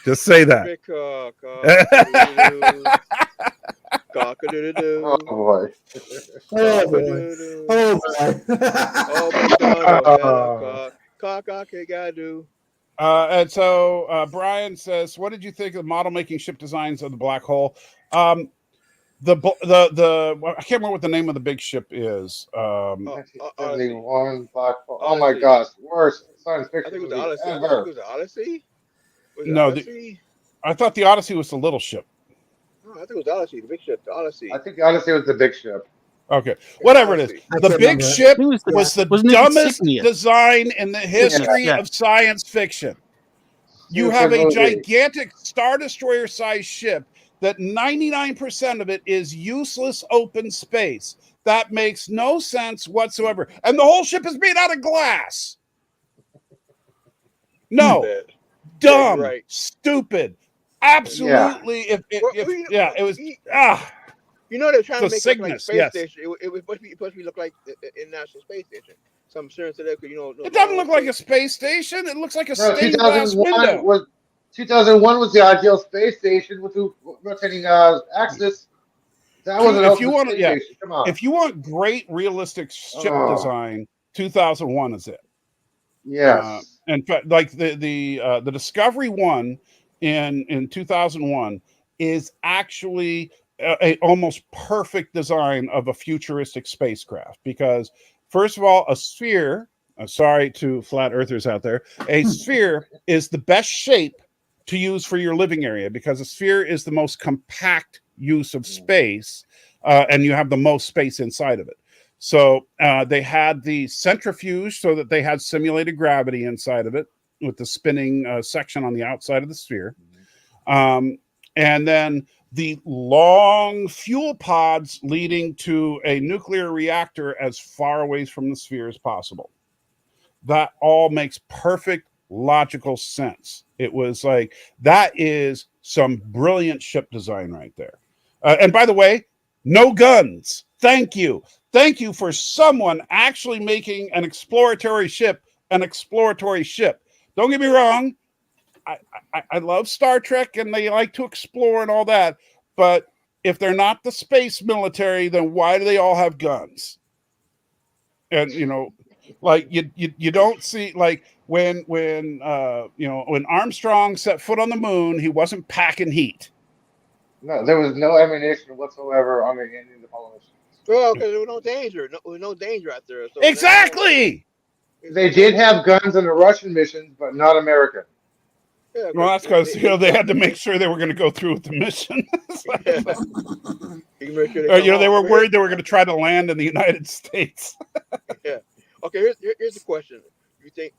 Just say that. Big cock. Cock-a-doodle-doo. Oh boy. Oh boy. Oh boy. Oh my God. And so Brian says, what did you think of the model making ship designs of the black hole? I can't remember what the name of the big ship is. 1971 Black Hole. Oh my Odyssey. gosh, worst science I fiction think it was the movie Odyssey. I think it ever. was the Odyssey. Was it No, Odyssey? I thought the Odyssey was the little ship. No, I think it was the Odyssey, the big ship, the Odyssey. I think the Odyssey was the big ship. Okay, whatever it is. Odyssey. I The can't big remember it. ship I think it was the- was the wasn't it the dumbest Cygnus? design in the history Yeah. of science fiction. You Stupid have a movie. gigantic Star Destroyer sized ship that 99% of it is useless open space. That makes no sense whatsoever. And the whole ship is made out of glass. No, Bad. dumb, you're right. stupid, absolutely. It was. You know they're trying The to make it look like a Cygnus, space yes. station. It was supposed to be look like the International Space Station. Some assurance to that, because It doesn't look like a space station. It looks like a No, stained glass 2001 window. 2001 was the ideal space station with the rotating axis. That was an If you ultimate want, space yeah, station. Come on. if you want great realistic ship Oh. design, 2001 is it. Yes. In fact, like the Discovery one in 2001 is actually a almost perfect design of a futuristic spacecraft, because first of all, a sphere, sorry to flat earthers out there, a sphere is the best shape to use for your living area, because a sphere is the most compact use of space, and you have the most space inside of it. So they had the centrifuge so that they had simulated gravity inside of it with the spinning section on the outside of the sphere. And then the long fuel pods leading to a nuclear reactor as far away from the sphere as possible. That all makes perfect logical sense. It was like, that is some brilliant ship design right there. And by the way, no guns. Thank you. Thank you for someone actually making an exploratory ship an exploratory ship. Don't get me wrong. I love Star Trek and they like to explore and all that. But if they're not the space military, then why do they all have guns? And, you know, like you don't see, like when Armstrong set foot on the moon, he wasn't packing heat. No, there was no ammunition whatsoever on any of the Apollo missions. Well, because there was no danger. There was no danger out there. So Exactly. They did have guns on the Russian missions, but not American. Yeah, well, that's because they had to make sure they were going to go through with the mission. They were worried they were going to try to land in the United States. Yeah. Okay. Here's the question: You think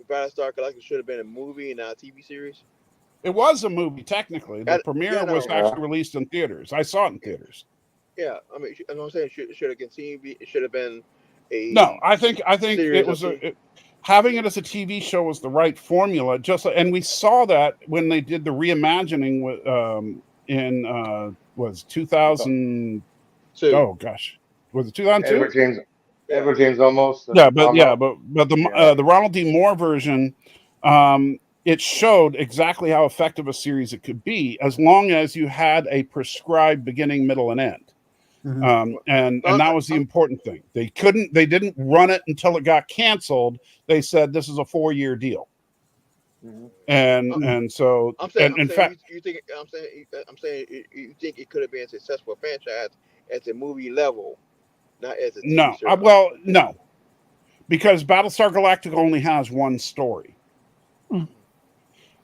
Battlestar Galactica should have been a movie and not a TV series? It was a movie technically. The premiere was actually released in theaters. I saw it in theaters. Yeah, I mean, I'm saying it should have continued. It should have been a. No, I think it was having it as a TV show was the right formula. And we saw that when they did the reimagining was 2000. Oh gosh, was it 2002? Edward James almost. But the Ronald D. Moore version, it showed exactly how effective a series it could be as long as you had a prescribed beginning, middle, and end. And that was the important thing. They didn't run it until it got canceled. They said this is a 4-year deal. And so I'm saying in fact, you think you think it could have been a successful franchise at the movie level, not as a TV show. No, because Battlestar Galactica only has one story.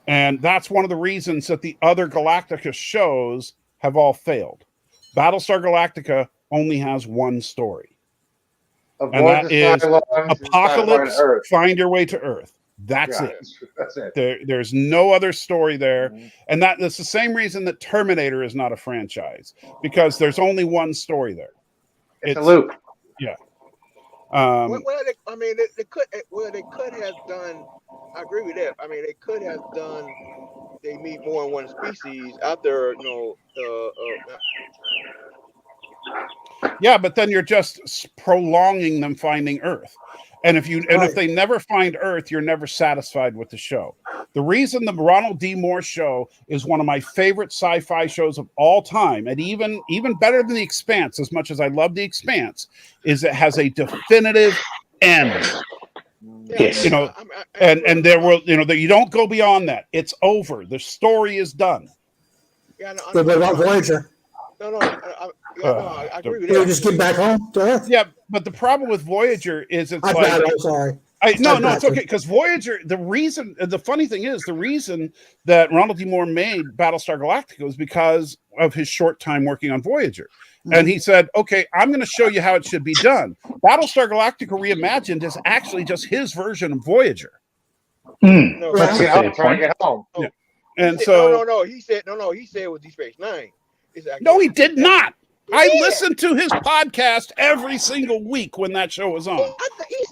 And that's one of the reasons that the other Galactica shows have all failed. Battlestar Galactica only has one story. And that is Apocalypse, find your way to Earth. That's it. That's it. There's no other story there. And that's the same reason that Terminator is not a franchise, because there's only one story there. It's a loop. Yeah. They could have done. I agree with that. I mean, they could have done. They meet more than one species out there. Yeah, but then you're just prolonging them finding Earth. And if they never find Earth, you're never satisfied with the show. The reason the Ronald D. Moore show is one of my favorite sci-fi shows of all time, and even better than The Expanse, as much as I love The Expanse, is it has a definitive end. Yes. And there will, that you don't go beyond that. It's over. The story is done. Yeah, what about Voyager? I agree with We'll that. just get back home to Earth. Yeah, but the problem with Voyager is it's I'm like bad, I'm sorry. no, I'm it's bad. okay because Voyager. The funny thing is the reason that Ronald D. Moore made Battlestar Galactica was because of his short time working on Voyager, and he said, "Okay, I'm going to show you how it should be done." Battlestar Galactica Reimagined is actually just his version of Voyager. No, Let's get home. Trying to get home. Yeah. And said, so no. He said it was Deep Space Nine. no, he did not. I listened to his podcast every single week when that show was on.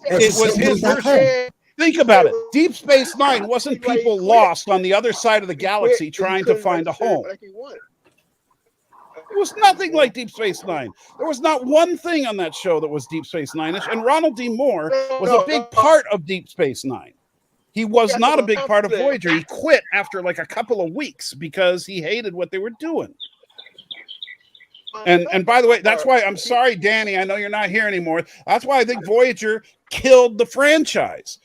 It was his version. Think about it. Deep Space Nine wasn't people lost on the other side of the galaxy trying to find a home. It was nothing like Deep Space Nine. There was not one thing on that show that was Deep Space Nine-ish, and Ronald D. Moore was a big part of Deep Space Nine. He was not a big part of Voyager. He quit after like a couple of weeks because he hated what they were doing. And by the way, that's why I'm sorry, Danny. I know you're not here anymore. That's why I think Voyager killed the franchise.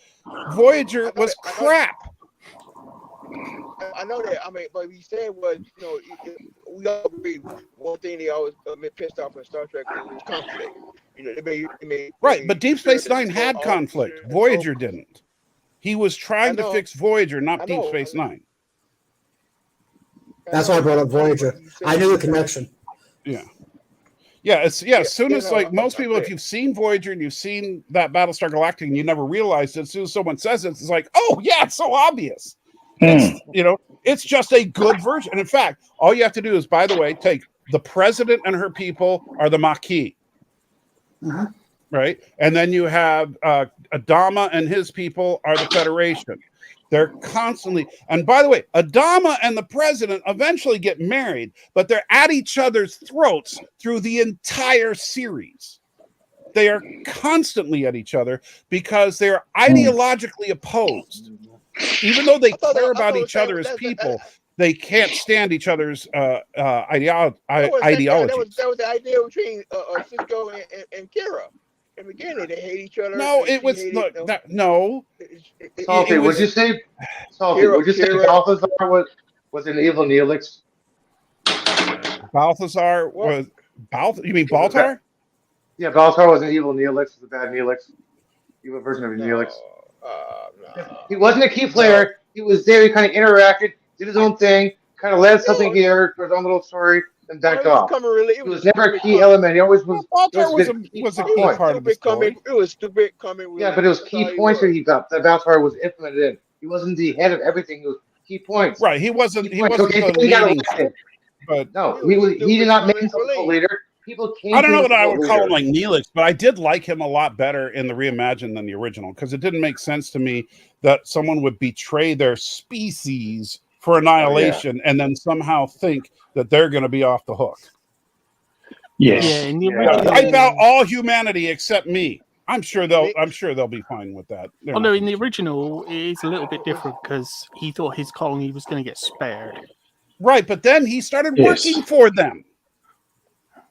Voyager was crap. I know that. I mean, but he said was, we all agree. One thing they always pissed off in Star Trek was conflict. They made Right, but Deep Space Nine had conflict. Voyager didn't. He was trying to fix Voyager, not Deep Space Nine. That's why I brought up Voyager. I knew the connection. Yeah. As soon as most people, if you've seen Voyager and you've seen that Battlestar Galactica and you never realized it, as soon as someone says it, it's like, oh yeah, it's so obvious. It's just a good version. And in fact, all you have to do is, by the way, take the president and her people are the Maquis. Right? And then you have Adama and his people are the Federation. They're constantly, and by the way, Adama and the president eventually get married, but they're at each other's throats through the entire series. They are constantly at each other because they're ideologically opposed. Even though they care about each other as people, they can't stand each other's ideology. That was the idea between Cisco and Kira. In the beginning, they hate each other. No, it was no. Salty, would you say? Salty, would you say Balthazar was an evil Neelix? Balthazar was You mean Baltar? Yeah, Baltar was an evil Neelix. Was a bad Neelix. Evil version of a Neelix. He wasn't a key player. He was there. He kind of interacted, did his own thing, kind of led something here for his own little story, and backed off. He was never a key element. He always was. Baltar was a key part of the story. It was stupid coming. Yeah, but it was key points that he got. That Baltar was implemented in. He wasn't the head of everything. It was key points. Right. He wasn't. He wasn't okay, the leading. But no, he did not make himself a leader. People came. I don't know what I would call him like Neelix, but I did like him a lot better in the reimagined than the original because it didn't make sense to me that someone would betray their species for annihilation and then somehow think that they're going to be off the hook. Yes. Wipe out all humanity except me. I'm sure they'll be fine with that. Oh no, in the original, it's a little bit different because he thought his colony was going to get spared. Right, but then he started working for them.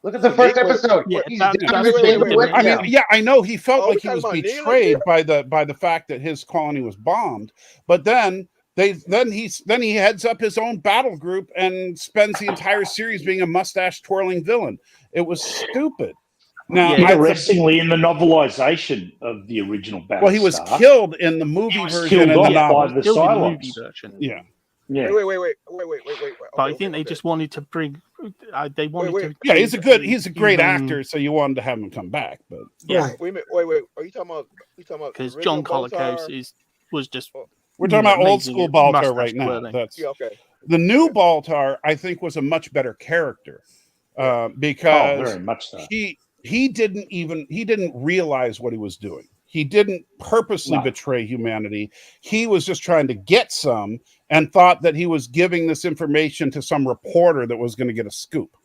Look at the first episode. Yeah, I mean, yeah, I know he felt like he was betrayed by the fact that his colony was bombed, but then he heads up his own battle group and spends the entire series being a mustache twirling villain. It was stupid. Now, interestingly, in the novelization of the original Battlestar, well, he was killed in the movie version and the novel. By the Cylons. Yeah. Yeah. Wait. But I think they just wanted to bring. They wanted to. Yeah, he's a great actor, so you wanted to have him come back. But yeah, wait. Are you talking about? Because John Colicos was just. We're talking about old school Baltar right now. That's okay. The new Baltar, I think, was a much better character because very much so. He didn't realize what he was doing. He didn't purposely betray humanity. He was just trying to get some and thought that he was giving this information to some reporter that was going to get a scoop,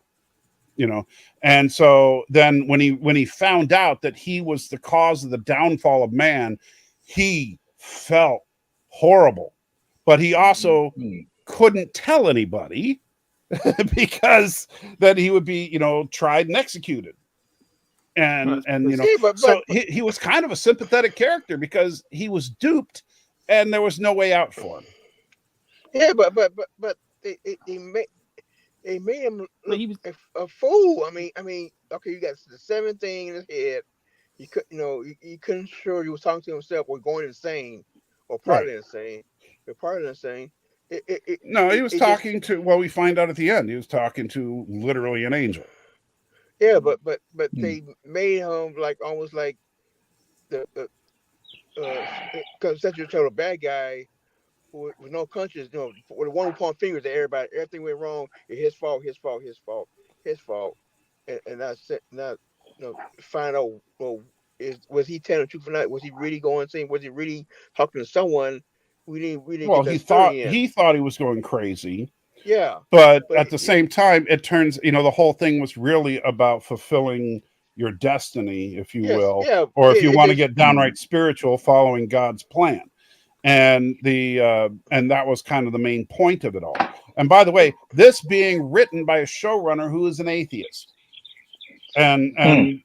And so then when he found out that he was the cause of the downfall of man, he felt horrible. But he also couldn't tell anybody because then he would be, tried and executed. And so he was kind of a sympathetic character because he was duped and there was no way out for him. Yeah, but he made They made him But look he was a fool. I mean, okay, you got the seven thing in his head. He could, he couldn't sure he was talking to himself or going insane, or Right. partly insane. But partly insane. It No, he was it just talking to. Well, we find out at the end he was talking to literally an angel. yeah, but Hmm. they made him like almost like the because such a total bad guy with no conscience, with the one who point fingers at everybody, everything went wrong, it's his fault, his fault, and that's it. Not find out, well, was he telling the truth or not? Was he really going insane? Was he really talking to someone? We didn't Well, get that story he in. thought he was going crazy, Yeah, but but at the same time, it turns the whole thing was really about fulfilling your destiny, if you yes, will, yeah, or if yeah. you It want to just get downright spiritual, following God's plan. And and that was kind of the main point of it all. And by the way, this being written by a showrunner who is an atheist, and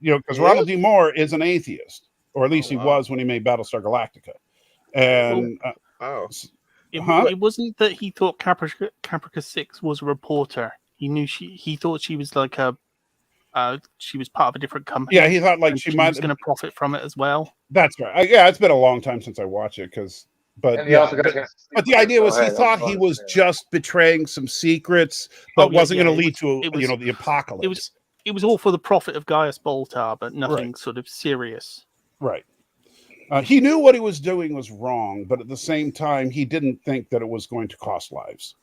because he Ronald is. D. Moore is an atheist, or at least Oh he wow, was when he made Battlestar Galactica. oh And wow. it wasn't that he thought Caprica 6 was a reporter. He knew he thought she was like she was part of a different company. Yeah, he thought like and she she might was going to profit from it as well. That's right. Yeah, it's been a long time since I watched it but And he also got a chance to sleep but the with her, idea so was he hey, that thought was he fun. was Yeah. just betraying some secrets, but wasn't going to lead to the apocalypse. It was all for the profit of Gaius Baltar, but nothing Right. sort of serious. Right. He knew what he was doing was wrong, but at the same time, he didn't think that it was going to cost lives.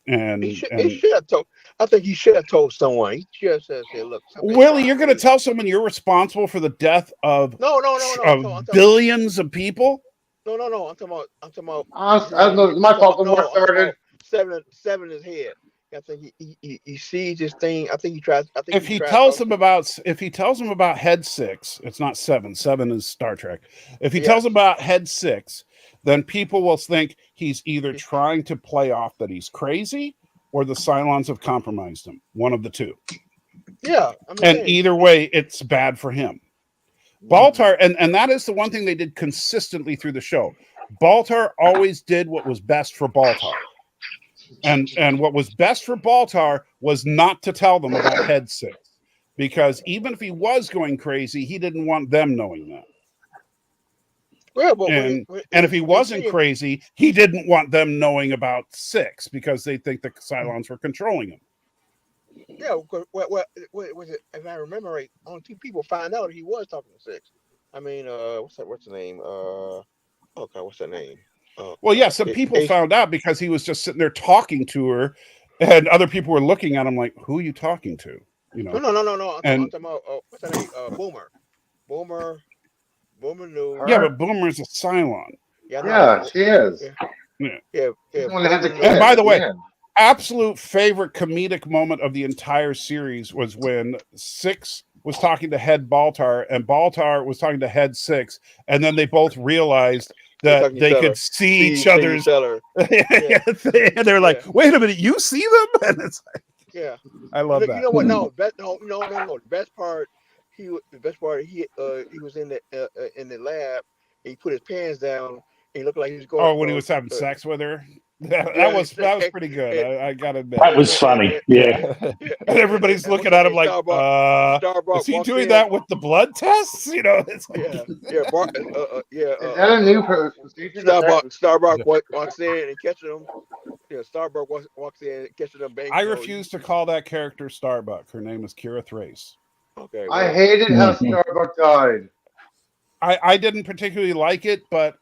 And He should have told. I think he should have told someone. He just said, "Look, Willie, you're going to tell someone you're responsible for the death of no. I'm talking billions of people? No. I'm talking about. I don't know. It's my fault. The war started. Seven in his head. I think he sees this thing. I think he tries. If he tells them about Head 6, it's not 7. 7 is Star Trek. If he tells them about Head 6, then people will think he's either trying to play off that he's crazy or the Cylons have compromised him. One of the two. Yeah. Either way, it's bad for him. Baltar, and that is the one thing they did consistently through the show. Baltar always did what was best for Baltar. And what was best for Baltar was not to tell them about Head 6. Because even if he was going crazy, he didn't want them knowing that. Well, but and if he wasn't crazy, he didn't want them knowing about 6 because they think the Cylons were controlling him. Yeah, what was it? If I remember right, only 2 people found out he was talking to 6. I mean, what's the name? What's that name? Well, yeah, some people found out because he was just sitting there talking to her, and other people were looking at him like, "Who are you talking to?" No. I'm talking about what's that name? Boomer knew. Yeah, but Boomer's a Cylon. Yeah, she is. Yeah. And by the way, absolute favorite comedic moment of the entire series was when 6 was talking to Head Baltar and Baltar was talking to Head 6, and then they both realized that they could see each other's. And they're like, "Wait a minute, you see them?" And it's like, yeah, I love that. You know what? No. The best part. He was in the lab. And he put his pants down. And he looked like he was going. Oh, when he was having sex with her. That was pretty good. I gotta admit. That was funny. Yeah. And everybody's looking at him like, is he doing that with the blood tests? It's like, Is that a new procedure? Starbuck walks in and catches him. Yeah, Starbuck walks in and catches them. I refuse to call that character Starbuck. Her name is Kira Thrace. Okay. I hated how Starbuck died. I didn't particularly like it, but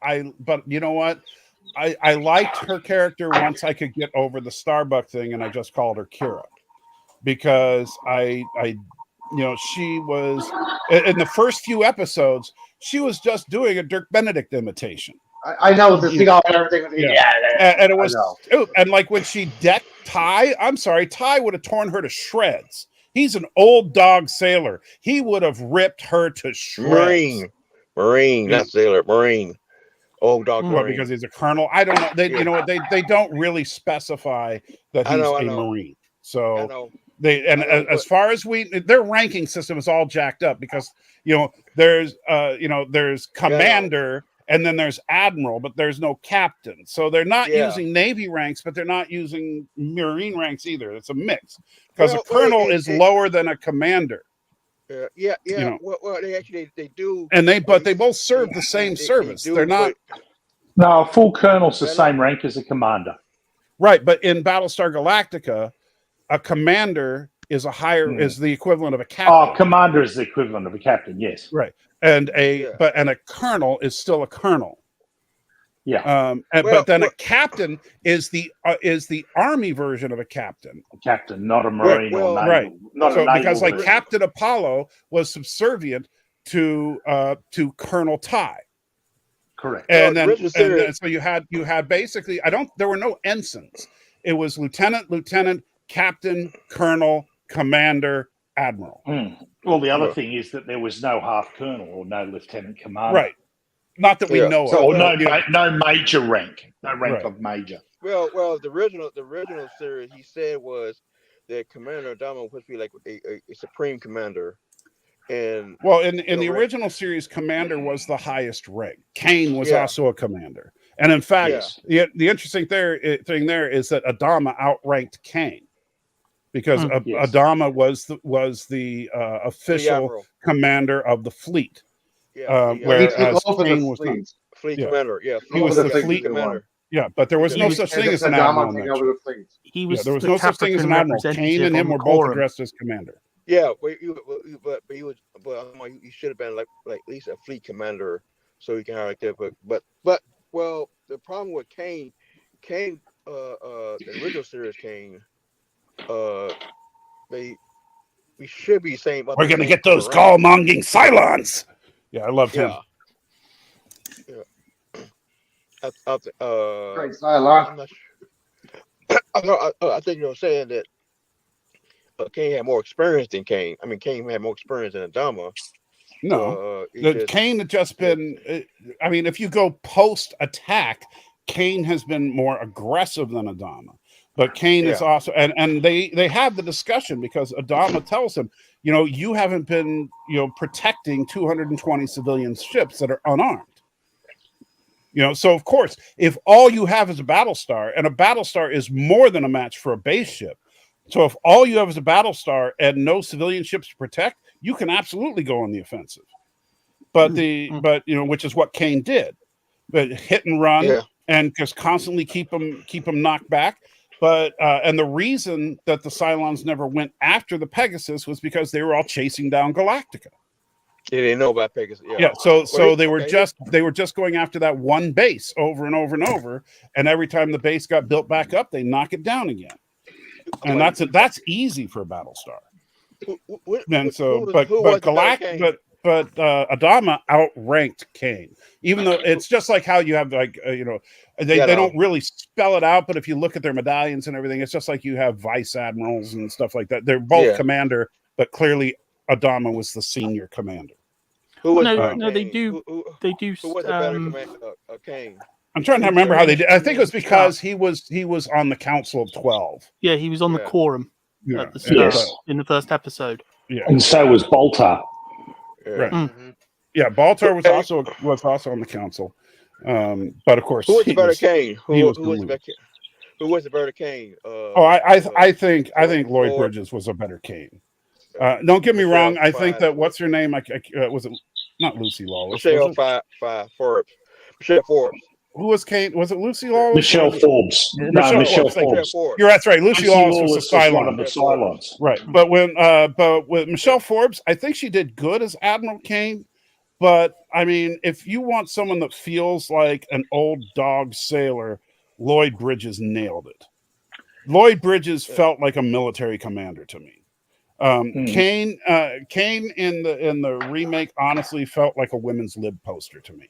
you know what? I liked her character once I could get over the Starbuck thing, and I just called her Kira because she was in the first few episodes. She was just doing a Dirk Benedict imitation. I know with the cigar and everything. And it was, and like when she decked Ty, I'm sorry, Ty would have torn her to shreds. He's an old dog sailor. He would have ripped her to shreds. Marine, not sailor, Marine. Old dog. Well, because he's a colonel. I don't know. They don't really specify that he's a Marine. So as far as their ranking system is all jacked up because there's commander and then there's admiral, but there's no captain. So they're not Yeah. using Navy ranks, but they're not using Marine ranks either. It's a mix because Well, a colonel it- is lower than a commander. Yeah. You know. Well, they actually they do. And they both serve the same service. do, They're not No, a full colonel's the They're same rank as a commander. right, but in Battlestar Galactica, a commander is a higher is the equivalent of a captain. Oh, commander is the equivalent of a captain. Yes. Right, and a colonel is still a colonel. Yeah. But then a captain is the army version of a captain. A captain, not a marine or naval. Right. Not so a naval because like version. Captain Apollo was subservient to Colonel Ty. Correct. And then so you had basically there were no ensigns. It was lieutenant, captain, colonel, commander, admiral. Well, the other thing is that there was no half colonel or no lieutenant commander. Right. Not that we know so, of. No major rank. No rank of major. Well, the original series he said was that Commander Adama was supposed to be like a supreme commander. And in the original series, commander was the highest rank. Kane was also a commander, and in fact, the interesting thing there is that Adama outranked Kane because Adama was the official commander of the fleet. Whereas Kane was not. Fleet commander. Yeah, he was the fleet commander. Yeah, but there was no such thing as an admiral. He was there was no such thing as an admiral. Kane and him were both addressed as commander. Yeah, but he should have been like at least a fleet commander, so he can have like that. But the problem with Kane, the original series Kane, we should be saying we're gonna get those call-monging Cylons. Yeah, I loved him. Yeah. Great Cylon. I'm not sure. I think you're saying that Kane had more experience than Kane. I mean, Kane had more experience than Adama. No, Kane had just been. I mean, if you go post-attack, Kane has been more aggressive than Adama. But Kane is also, and they have the discussion because Adama tells him, you haven't been, protecting 220 civilian ships that are unarmed. So of course, if all you have is a Battlestar, and a Battlestar is more than a match for a base ship. So if all you have is a Battlestar and no civilian ships to protect, you can absolutely go on the offensive. But which is what Kane did. But hit and run and just constantly keep them knocked back. But and the reason that the Cylons never went after the Pegasus was because they were all chasing down Galactica. They didn't know about Pegasus. So they were just going after that one base over and over and over, and every time the base got built back up, they knock it down again. And that's easy for a Battlestar. But Adama outranked Kane, even though it's just like how you have they don't really spell it out, but if you look at their medallions and everything, it's just like you have vice admirals and stuff like that. They're both commander, but clearly Adama was the senior commander. They do. Who was the better commander? Kane. I'm trying to remember how they did. I think it was because he was on the Council of 12. Yeah, he was on the quorum at the start in the first episode. Yeah, and so was Boltar. Right. Mm-hmm. Yeah, Baltar was also on the council, but of course, who was the better Kane? Who was the better Kane? I think Lloyd Bridges was a better Kane. Don't get me wrong. I think that what's her name? Was it not Lucy Lawless? Michelle Forbes. Michelle Forbes. Who was Kane? Was it Lucy Lawless? Michelle Forbes. Michelle Forbes. You're that's right. Lucy Lawless was the one of the Cylons. Right. But with Michelle Forbes, I think she did good as Admiral Kane. But I mean, if you want someone that feels like an old dog sailor, Lloyd Bridges nailed it. Lloyd Bridges felt like a military commander to me. Kane in the remake honestly felt like a women's lib poster to me.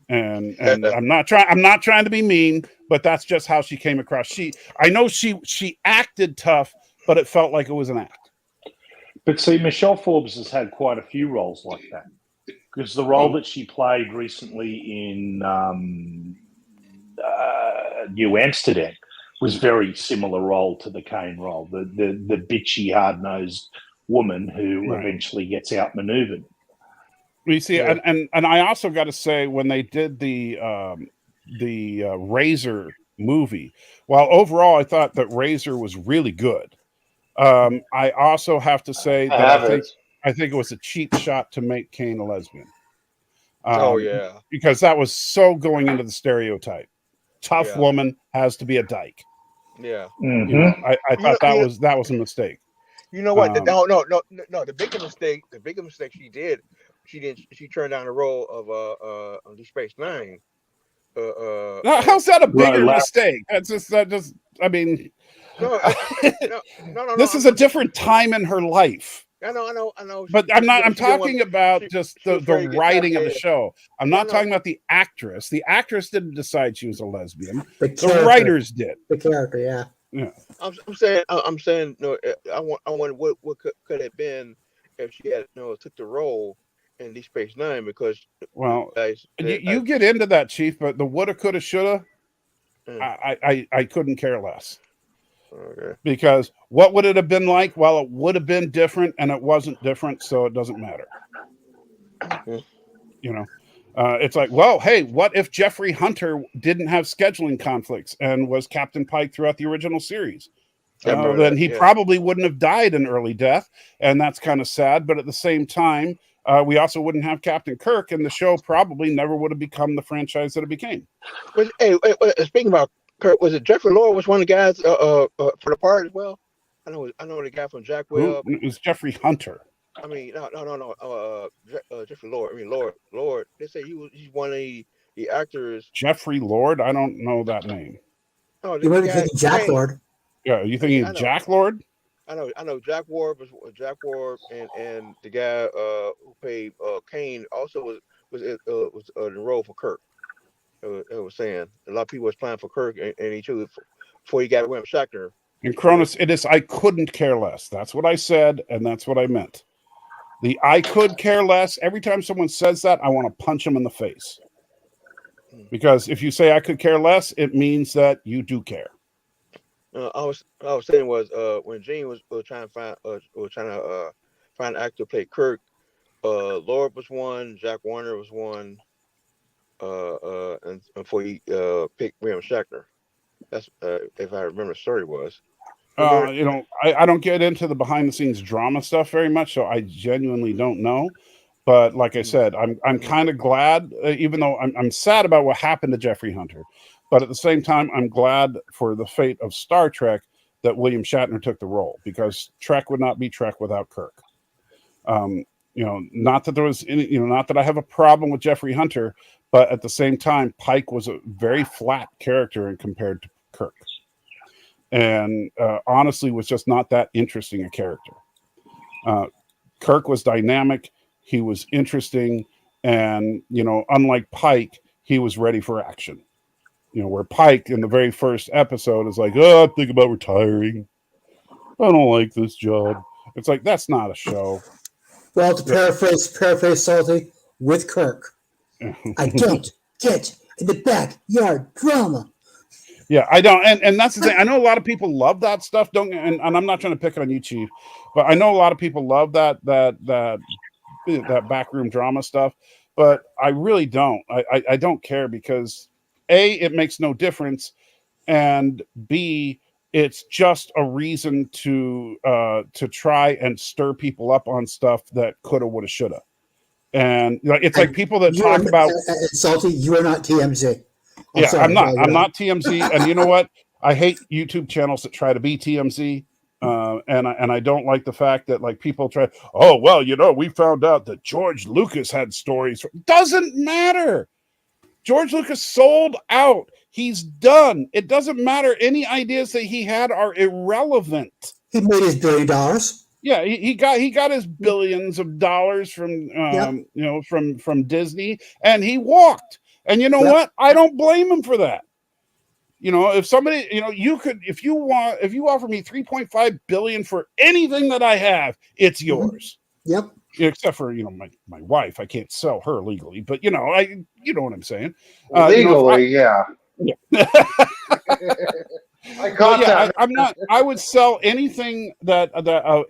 And I'm not trying to be mean, but that's just how she came across. I know she acted tough, but it felt like it was an act. But see, Michelle Forbes has had quite a few roles like that, because the role that she played recently in New Amsterdam was very similar role to the Kane role, the bitchy, hard-nosed woman who eventually gets outmaneuvered. You see, Yeah. and I also got to say, when they did the Razor movie, while overall I thought that Razor was really good, I also have to say I that have it. I think it was a cheap shot to make Kane a lesbian. Oh yeah, Because that was so going into the stereotype. Tough Yeah. woman has to be a dyke. yeah. You know, I thought that was a mistake. You know what? Um, No. The bigger mistake she did, she turned down the role of Deep Space Nine. How's that a bigger Right, mistake? That just I mean, No, no. this is a different time in her life. I know. But I'm talking about just she the was afraid to get writing of the typecast. show. I'm No, not no. talking about the actress. The actress didn't decide she was a lesbian. The The character. writers did. The character, yeah. Yeah. I'm saying no. I wonder what could have been if she had took the role in Deep Space Nine, because Well, guys, you get into that, Chief, but the woulda, coulda, shoulda, Mm. I couldn't care less. Okay. Because what would it have been like? Well, it would have been different, and it wasn't different, so it doesn't matter. Mhm. You know, it's like, well, hey, what if Jeffrey Hunter didn't have scheduling conflicts and was Captain Pike throughout the original series? I remember Then that, he yeah. probably wouldn't have died an early death, and that's kind of sad. But at the same time, we also wouldn't have Captain Kirk, and the show probably never would have become the franchise that it became. Hey, speaking about Kurt, was it Jeffrey Lord was one of the guys for the part as well? I know the guy from Jack Who Webb. it was Jeffrey Hunter? I mean, no. Jeffrey Lord. I mean, Lord. They say he's one of the actors. Jeffrey Lord? I don't know that name. Oh, You might be thinking Jack Lord. Yeah, you thinking I know. Jack Lord? I know. Jack Ward and the guy who played Kane also was in the role for Kirk. It was saying a lot of people was playing for Kirk, and he chose before he got William Shatner. And Cronus, it is I couldn't care less. That's what I said, and that's what I meant. The I could care less. Every time someone says that, I want to punch them in the face. Because if you say I could care less, it means that you do care. I was saying was when Gene was trying to find an actor to play Kirk, Lord was one, Jack Warner was one, and before he picked William Shatner. That's if I remember the story was. I don't get into the behind the scenes drama stuff very much, so I genuinely don't know. But like I said, I'm kind of glad, even though I'm sad about what happened to Jeffrey Hunter. But at the same time, I'm glad for the fate of Star Trek that William Shatner took the role, because Trek would not be Trek without Kirk. Not that there was any, not that I have a problem with Jeffrey Hunter, but at the same time, Pike was a very flat character in compared to Kirk. And honestly was just not that interesting a character. Kirk was dynamic, he was interesting, and unlike Pike, he was ready for action. Where Pike in the very first episode is like, oh, I think about retiring. I don't like this job. It's like, that's not a show. Well, to paraphrase Salty, with Kirk, I don't get in the backyard drama. Yeah, I don't, and that's the thing. I know a lot of people love that stuff. And I'm not trying to pick on you, Chief, but I know a lot of people love that backroom drama stuff. But I really don't. I don't care, because A, it makes no difference, and B, it's just a reason to try and stir people up on stuff that coulda, woulda, shoulda. And it's like people that talk about Salty. You are not TMZ. I'm not TMZ, and you know what? I hate YouTube channels that try to be TMZ, and I don't like the fact that like people try. Oh well, we found out that George Lucas had stories. Doesn't matter. George Lucas sold out. He's done. It doesn't matter. Any ideas that he had are irrelevant. He made his $1 billion. Yeah, he got his billions of dollars from from Disney, and he walked. And you know what? I don't blame him for that. If somebody, if you offer me $3.5 billion for anything that I have, it's yours. Yep. Except for my wife, I can't sell her legally, but you know what I'm saying. Legally, yeah. I caught that. I'm not. I would sell anything that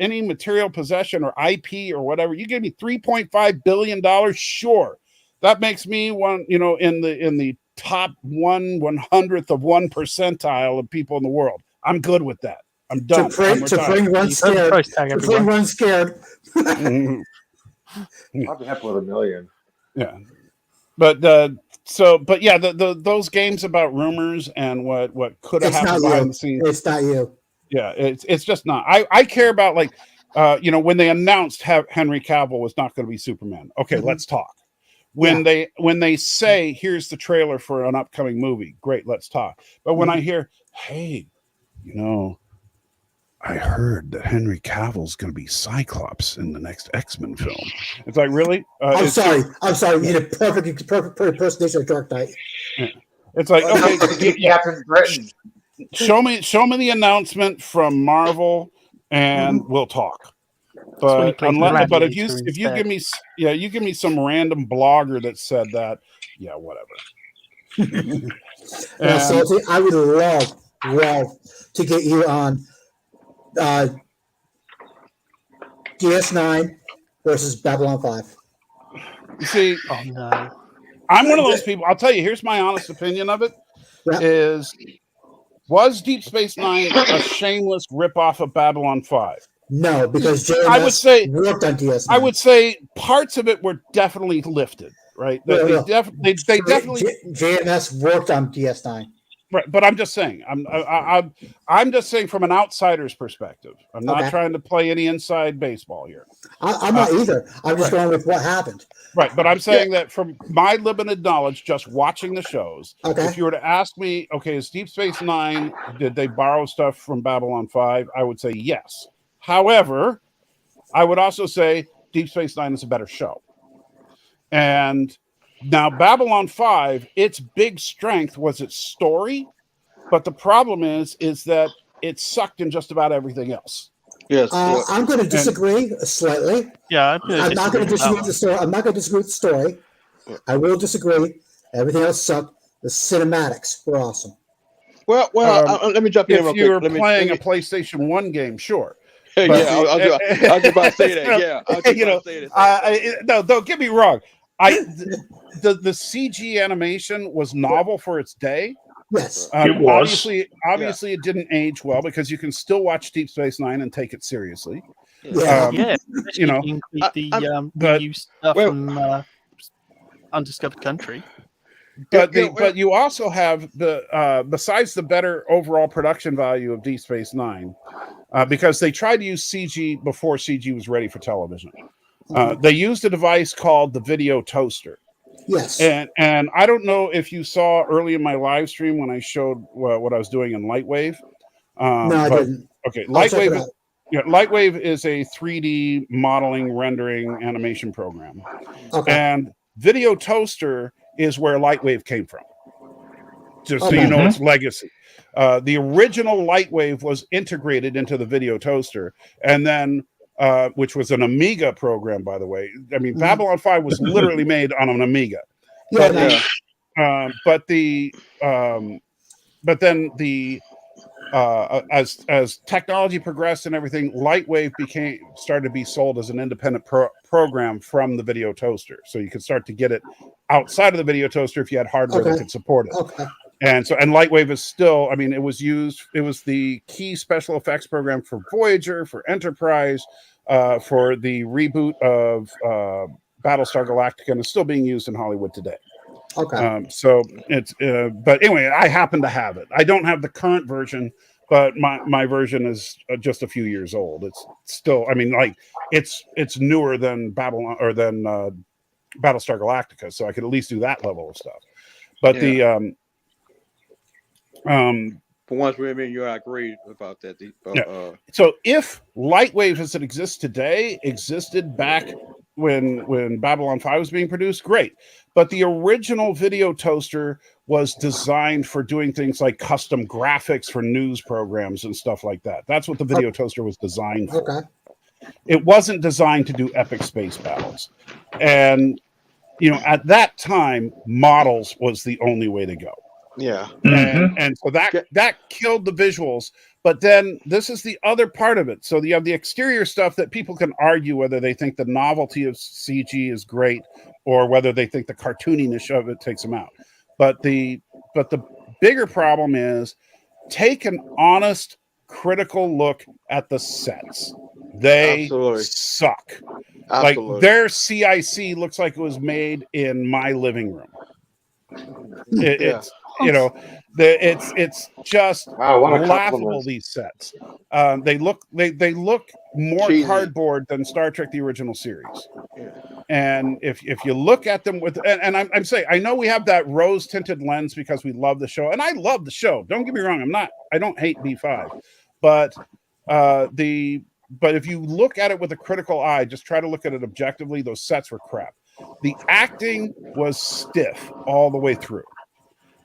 any material possession or IP or whatever. You give me $3.5 billion, sure. That makes me one. You know, in the top 1/100th of 1 percentile of people in the world. I'm good with that. I'm done. To bring one scared. To bring one scared. Mhm. I'll be happy with $1 million. Yeah, but those games about rumors and what could have happened behind the scenes. It's not you. Yeah, it's just not. I care about when they announced Henry Cavill was not going to be Superman. Okay, let's talk. When they say here's the trailer for an upcoming movie, great, let's talk. But when I hear, hey, I heard that Henry Cavill's going to be Cyclops in the next X-Men film. It's like, really? I'm sorry. You did a perfect impersonation of Dark Knight. Yeah. It's like, okay, Captain Britain. Show me the announcement from Marvel, and we'll talk. But if you give me some random blogger that said that, yeah, whatever. Salty, I would love to get you on DS9 versus Babylon 5. You see, I'm one of those people. I'll tell you. Here's my honest opinion of it: was Deep Space Nine a shameless ripoff of Babylon 5? No, because JMS worked on DS9. I would say parts of it were definitely lifted. Right? They definitely JMS worked on DS9. Right, but I'm just saying. I'm just saying from an outsider's perspective. I'm not trying to play any inside baseball here. I'm not either. I'm just going with what happened. Right, but I'm saying that from my limited knowledge, just watching the shows, if you were to ask me, okay, is Deep Space Nine, did they borrow stuff from Babylon 5? I would say yes. However, I would also say Deep Space Nine is a better show. And now, Babylon 5, its big strength was its story, but the problem is that it sucked in just about everything else. Yes, I'm going to disagree slightly. Yeah, I'm not going to disagree with the story. I'm not going to disagree with the story. I will disagree. Everything else sucked. The cinematics were awesome. Well, let me jump in. If you're playing a PlayStation 1 game, sure. I was just about to say that. Yeah, I was just about to say that. No, don't get me wrong. The CG animation was novel for its day. Yes, it was. Obviously, it didn't age well because you can still watch Deep Space Nine and take it seriously. The new stuff from Undiscovered Country. But you also have the besides the better overall production value of Deep Space Nine, because they tried to use CG before CG was ready for television. They used a device called the video toaster. Yes. And I don't know if you saw early in my live stream when I showed what I was doing in Lightwave. No, I didn't. Okay, Lightwave is a 3D modeling, rendering, animation program. Okay. And Video Toaster is where Lightwave came from. Just so you know its legacy. The original Lightwave was integrated into the Video Toaster, and then which was an Amiga program, by the way. I mean, Babylon 5 was literally made on an Amiga. But then as technology progressed and everything, Lightwave started to be sold as an independent program from the Video Toaster. So you could start to get it outside of the Video Toaster if you had hardware that could support it. Okay. And Lightwave is still, I mean, it was the key special effects program for Voyager, for Enterprise, for the reboot of Battlestar Galactica, and it's still being used in Hollywood today. Okay. So it's, but anyway, I happen to have it. I don't have the current version, but my version is just a few years old. It's still, I mean, like it's newer than Babylon or than Battlestar Galactica, so I could at least do that level of stuff. But for once, we you agree about that. So if Lightwave as it exists today existed back when Babylon 5 was being produced, great. But the original Video Toaster was designed for doing things like custom graphics for news programs and stuff like that. That's what the Video Toaster was designed for. Okay. It wasn't designed to do epic space battles. And, at that time, models was the only way to go. Yeah. And so that killed the visuals. But then this is the other part of it. So you have the exterior stuff that people can argue whether they think the novelty of CG is great or whether they think the cartooniness of it takes them out. But the bigger problem is take an honest, critical look at the sets. They suck. Absolutely. Like their CIC looks like it was made in my living room. It's it's just laughable. These sets, they look more cheesy. Cardboard than Star Trek the original series. And if you look at them with and I'm saying I know we have that rose tinted lens because we love the show, and I love the show. Don't get me wrong, I don't hate B5, but if you look at it with a critical eye, just try to look at it objectively. Those sets were crap. The acting was stiff all the way through.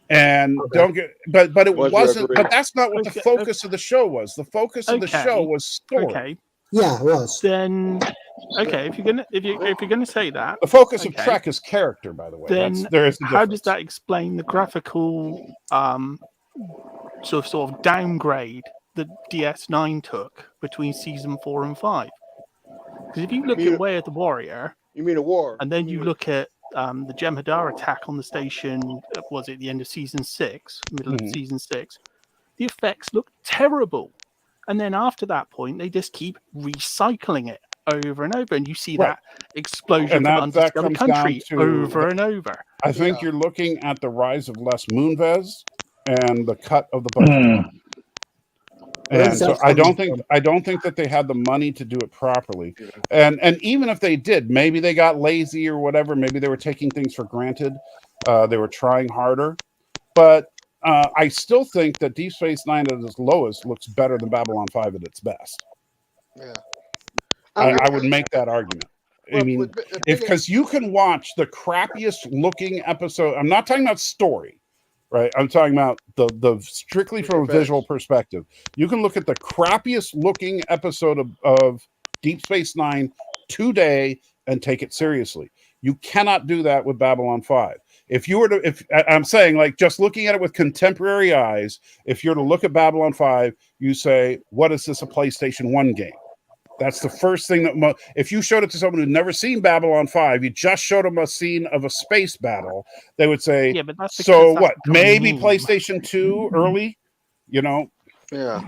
And but it wasn't. But that's not what the focus of the show was. The focus of the show was story. Okay. Yeah, it was. Then, okay, if you're gonna say that, the focus of Trek is character. By the way, then how does that explain the graphical sort of downgrade that DS9 took between season 4 and 5? Because if you look at Way of the Warrior, you mean a war, and then you look at the Jem'Hadar attack on the station, was it the end of season 6, middle of season 6? The effects look terrible. And then after that point, they just keep recycling it over and over. And you see that explosion of Undiscovered Country over and over. I think you're looking at the rise of Les Moonves and the cut of the budget. And so I don't think that they had the money to do it properly. And even if they did, maybe they got lazy or whatever. Maybe they were taking things for granted. They were trying harder. But I still think that Deep Space Nine at its lowest looks better than Babylon 5 at its best. Yeah. I would make that argument. I mean, because you can watch the crappiest looking episode. I'm not talking about story. Right, I'm talking about the strictly from a visual perspective. You can look at the crappiest looking episode of Deep Space Nine today and take it seriously. You cannot do that with Babylon 5. If I'm saying, like, just looking at it with contemporary eyes, if you're to look at Babylon 5, you say, "What is this? A PlayStation 1 game?" That's the first thing that if you showed it to someone who'd never seen Babylon 5, you just showed them a scene of a space battle, they would say, yeah, but that's so what? Maybe PlayStation 2 early, you know? Yeah.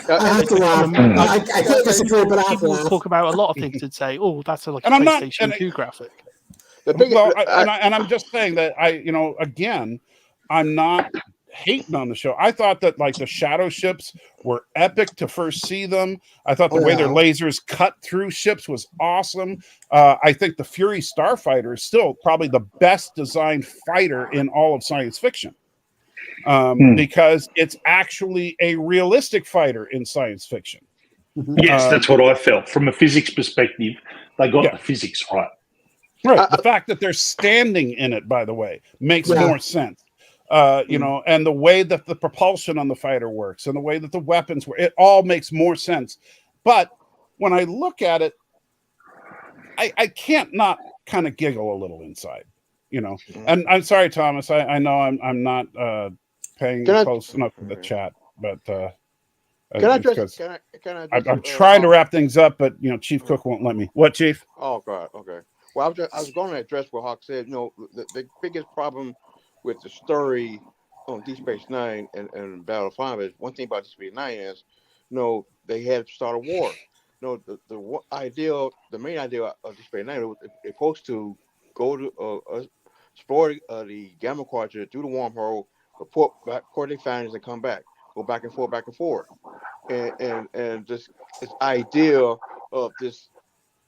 I have to laugh. I can't disagree, but I have to People laugh. talk about a lot of things and say, "Oh, that's like a And PlayStation 2 graphic." I'm just saying that again, I'm not hating on the show. I thought that like the shadow ships were epic to first see them. I thought the way their lasers cut through ships was awesome. I think the Fury Starfighter is still probably the best designed fighter in all of science fiction. Because it's actually a realistic fighter in science fiction. Yes, that's what I felt. From a physics perspective, they got the physics right. Right. The fact that they're standing in it, by the way, makes more sense. And the way that the propulsion on the fighter works and the way that the weapons work, it all makes more sense. But when I look at it, I can't not kind of giggle a little inside, And I'm sorry, Thomas. I know I'm not paying close enough to the chat, but I'm trying to wrap things up, but Chief Cook won't let me. What, Chief? Oh God. Okay. Well, I was going to address what Hawk said. The biggest problem with the story on Deep Space Nine and Battle 5 is one thing about Deep Space Nine is, they had to start a war. The main idea of Deep Space Nine, they're supposed to go to explore the Gamma Quadrant through the wormhole, report their findings, and come back, go back and forth, and this idea of this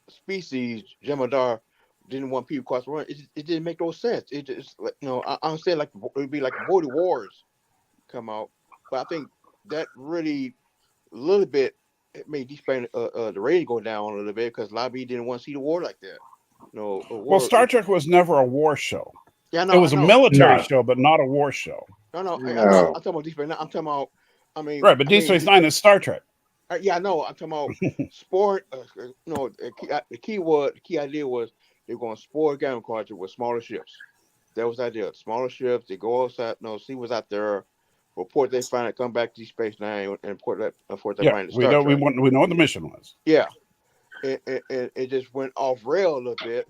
species, Jem'Hadar, didn't want people across the run. It didn't make no sense. It just I'm saying like it would be like Border Wars come out, but I think that really a little bit it made the rating go down a little bit because Lobby didn't want to see the war like that. Well, Star Trek was never a war show. Yeah, it was a military show, but not a war show. No. I'm talking about Deep Space Nine. I'm talking about. Right, but Deep Space Nine is Star Trek. Yeah, I know. I'm talking about sport. The key idea was they're going to sport Gamma Quadrant with smaller ships. That was the idea. Smaller ships, they go outside, see what's out there, report they find it, come back to Space Nine, and report they find the we Star know Trek. we know what the mission was. Yeah, it just went off rail a little bit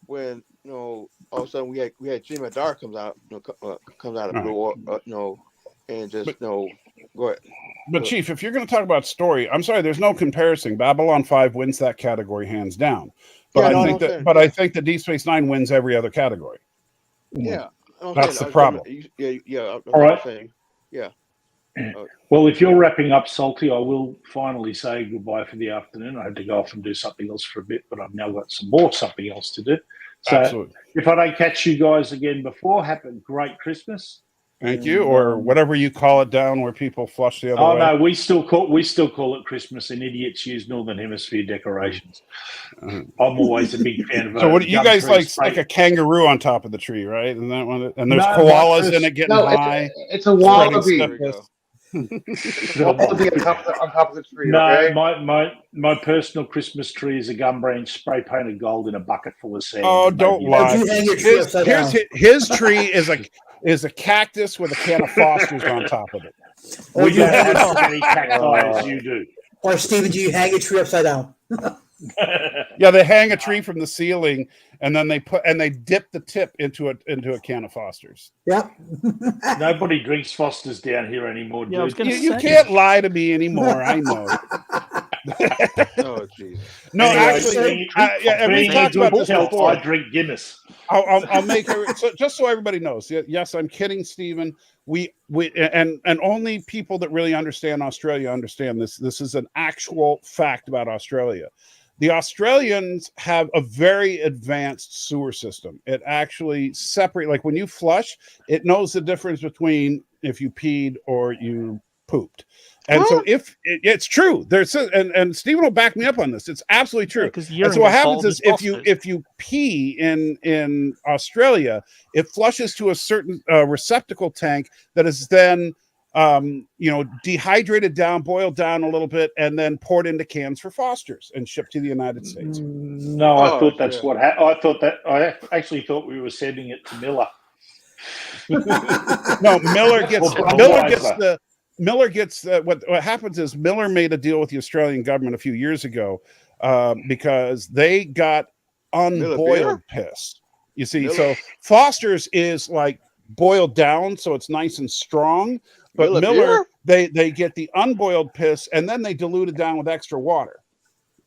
when all of a sudden we had Jimmy Dar comes out, comes out of blue, and just go ahead. But Chief, if you're going to talk about story, I'm sorry, there's no comparison. Babylon 5 wins that category hands down. But I think that Deep Space Nine wins every other category. Yeah, that's the problem. All right. Yeah. Well, if you're wrapping up, Salty, I will finally say goodbye for the afternoon. I had to go off and do something else for a bit, but I've now got something else to do. So Absolutely. If I don't catch you guys again before, have a great Christmas. Thank you, or whatever you call it down where people flush the other way. No, we still call it Christmas, and idiots use Northern Hemisphere decorations. I'm always a big fan of. So, what you guys like a kangaroo on top of the tree, right? And that one, and there's koalas in it getting high. It's a wallaby. Wallaby on top of the tree. No, okay? my personal Christmas tree is a gum branch spray painted gold in a bucket full of sand. Oh, don't lie. His tree is a cactus with a can of Foster's on top of it. Or we don't have as many cacti as you do. Or Stephen, do you hang your tree upside down? Yeah, they hang a tree from the ceiling, and then they dip the tip into a can of Foster's. Yep. Nobody drinks Foster's down here anymore, dude. You can't lie to me anymore. I know. Oh, jeez. No, anyway, actually, we talked about this before. I drink Guinness. I'll make it just so everybody knows. Yes, I'm kidding, Stephen. We and only people that really understand Australia understand this. This is an actual fact about Australia. The Australians have a very advanced sewer system. It actually separates, like when you flush, it knows the difference between if you peed or you pooped. And so if it's true, and Stephen will back me up on this. It's absolutely true. And so what happens is if you pee in Australia, it flushes to a certain receptacle tank that is then dehydrated down, boiled down a little bit, and then poured into cans for Foster's and shipped to the United States. No, I thought that's what happened. I actually thought we were sending it to Miller. No, Miller gets what happens is Miller made a deal with the Australian government a few years ago because they got unboiled piss. You see, so Foster's is like boiled down, so it's nice and strong. But Miller, they get the unboiled piss and then they dilute it down with extra water.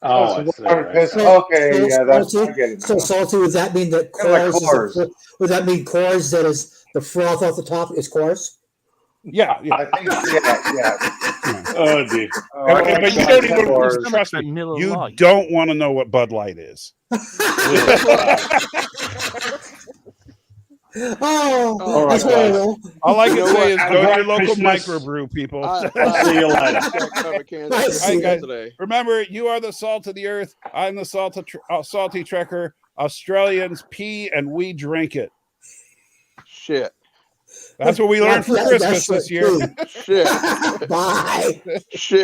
Okay, yeah, that's so Salty. Would that mean that would that mean cores that is the froth off the top is cores? Yeah. I think, yeah. Oh, dude. But you don't even trust me. You don't want to know what Bud Light is. Oh, that's horrible. All I can say is go to your local microbrew, people. See you later. Guys, remember, you are the salt of the earth. I'm the salty trekker. Australians pee and we drink it. Shit. That's what we learned for Christmas this year. Shit. Bye. Shit.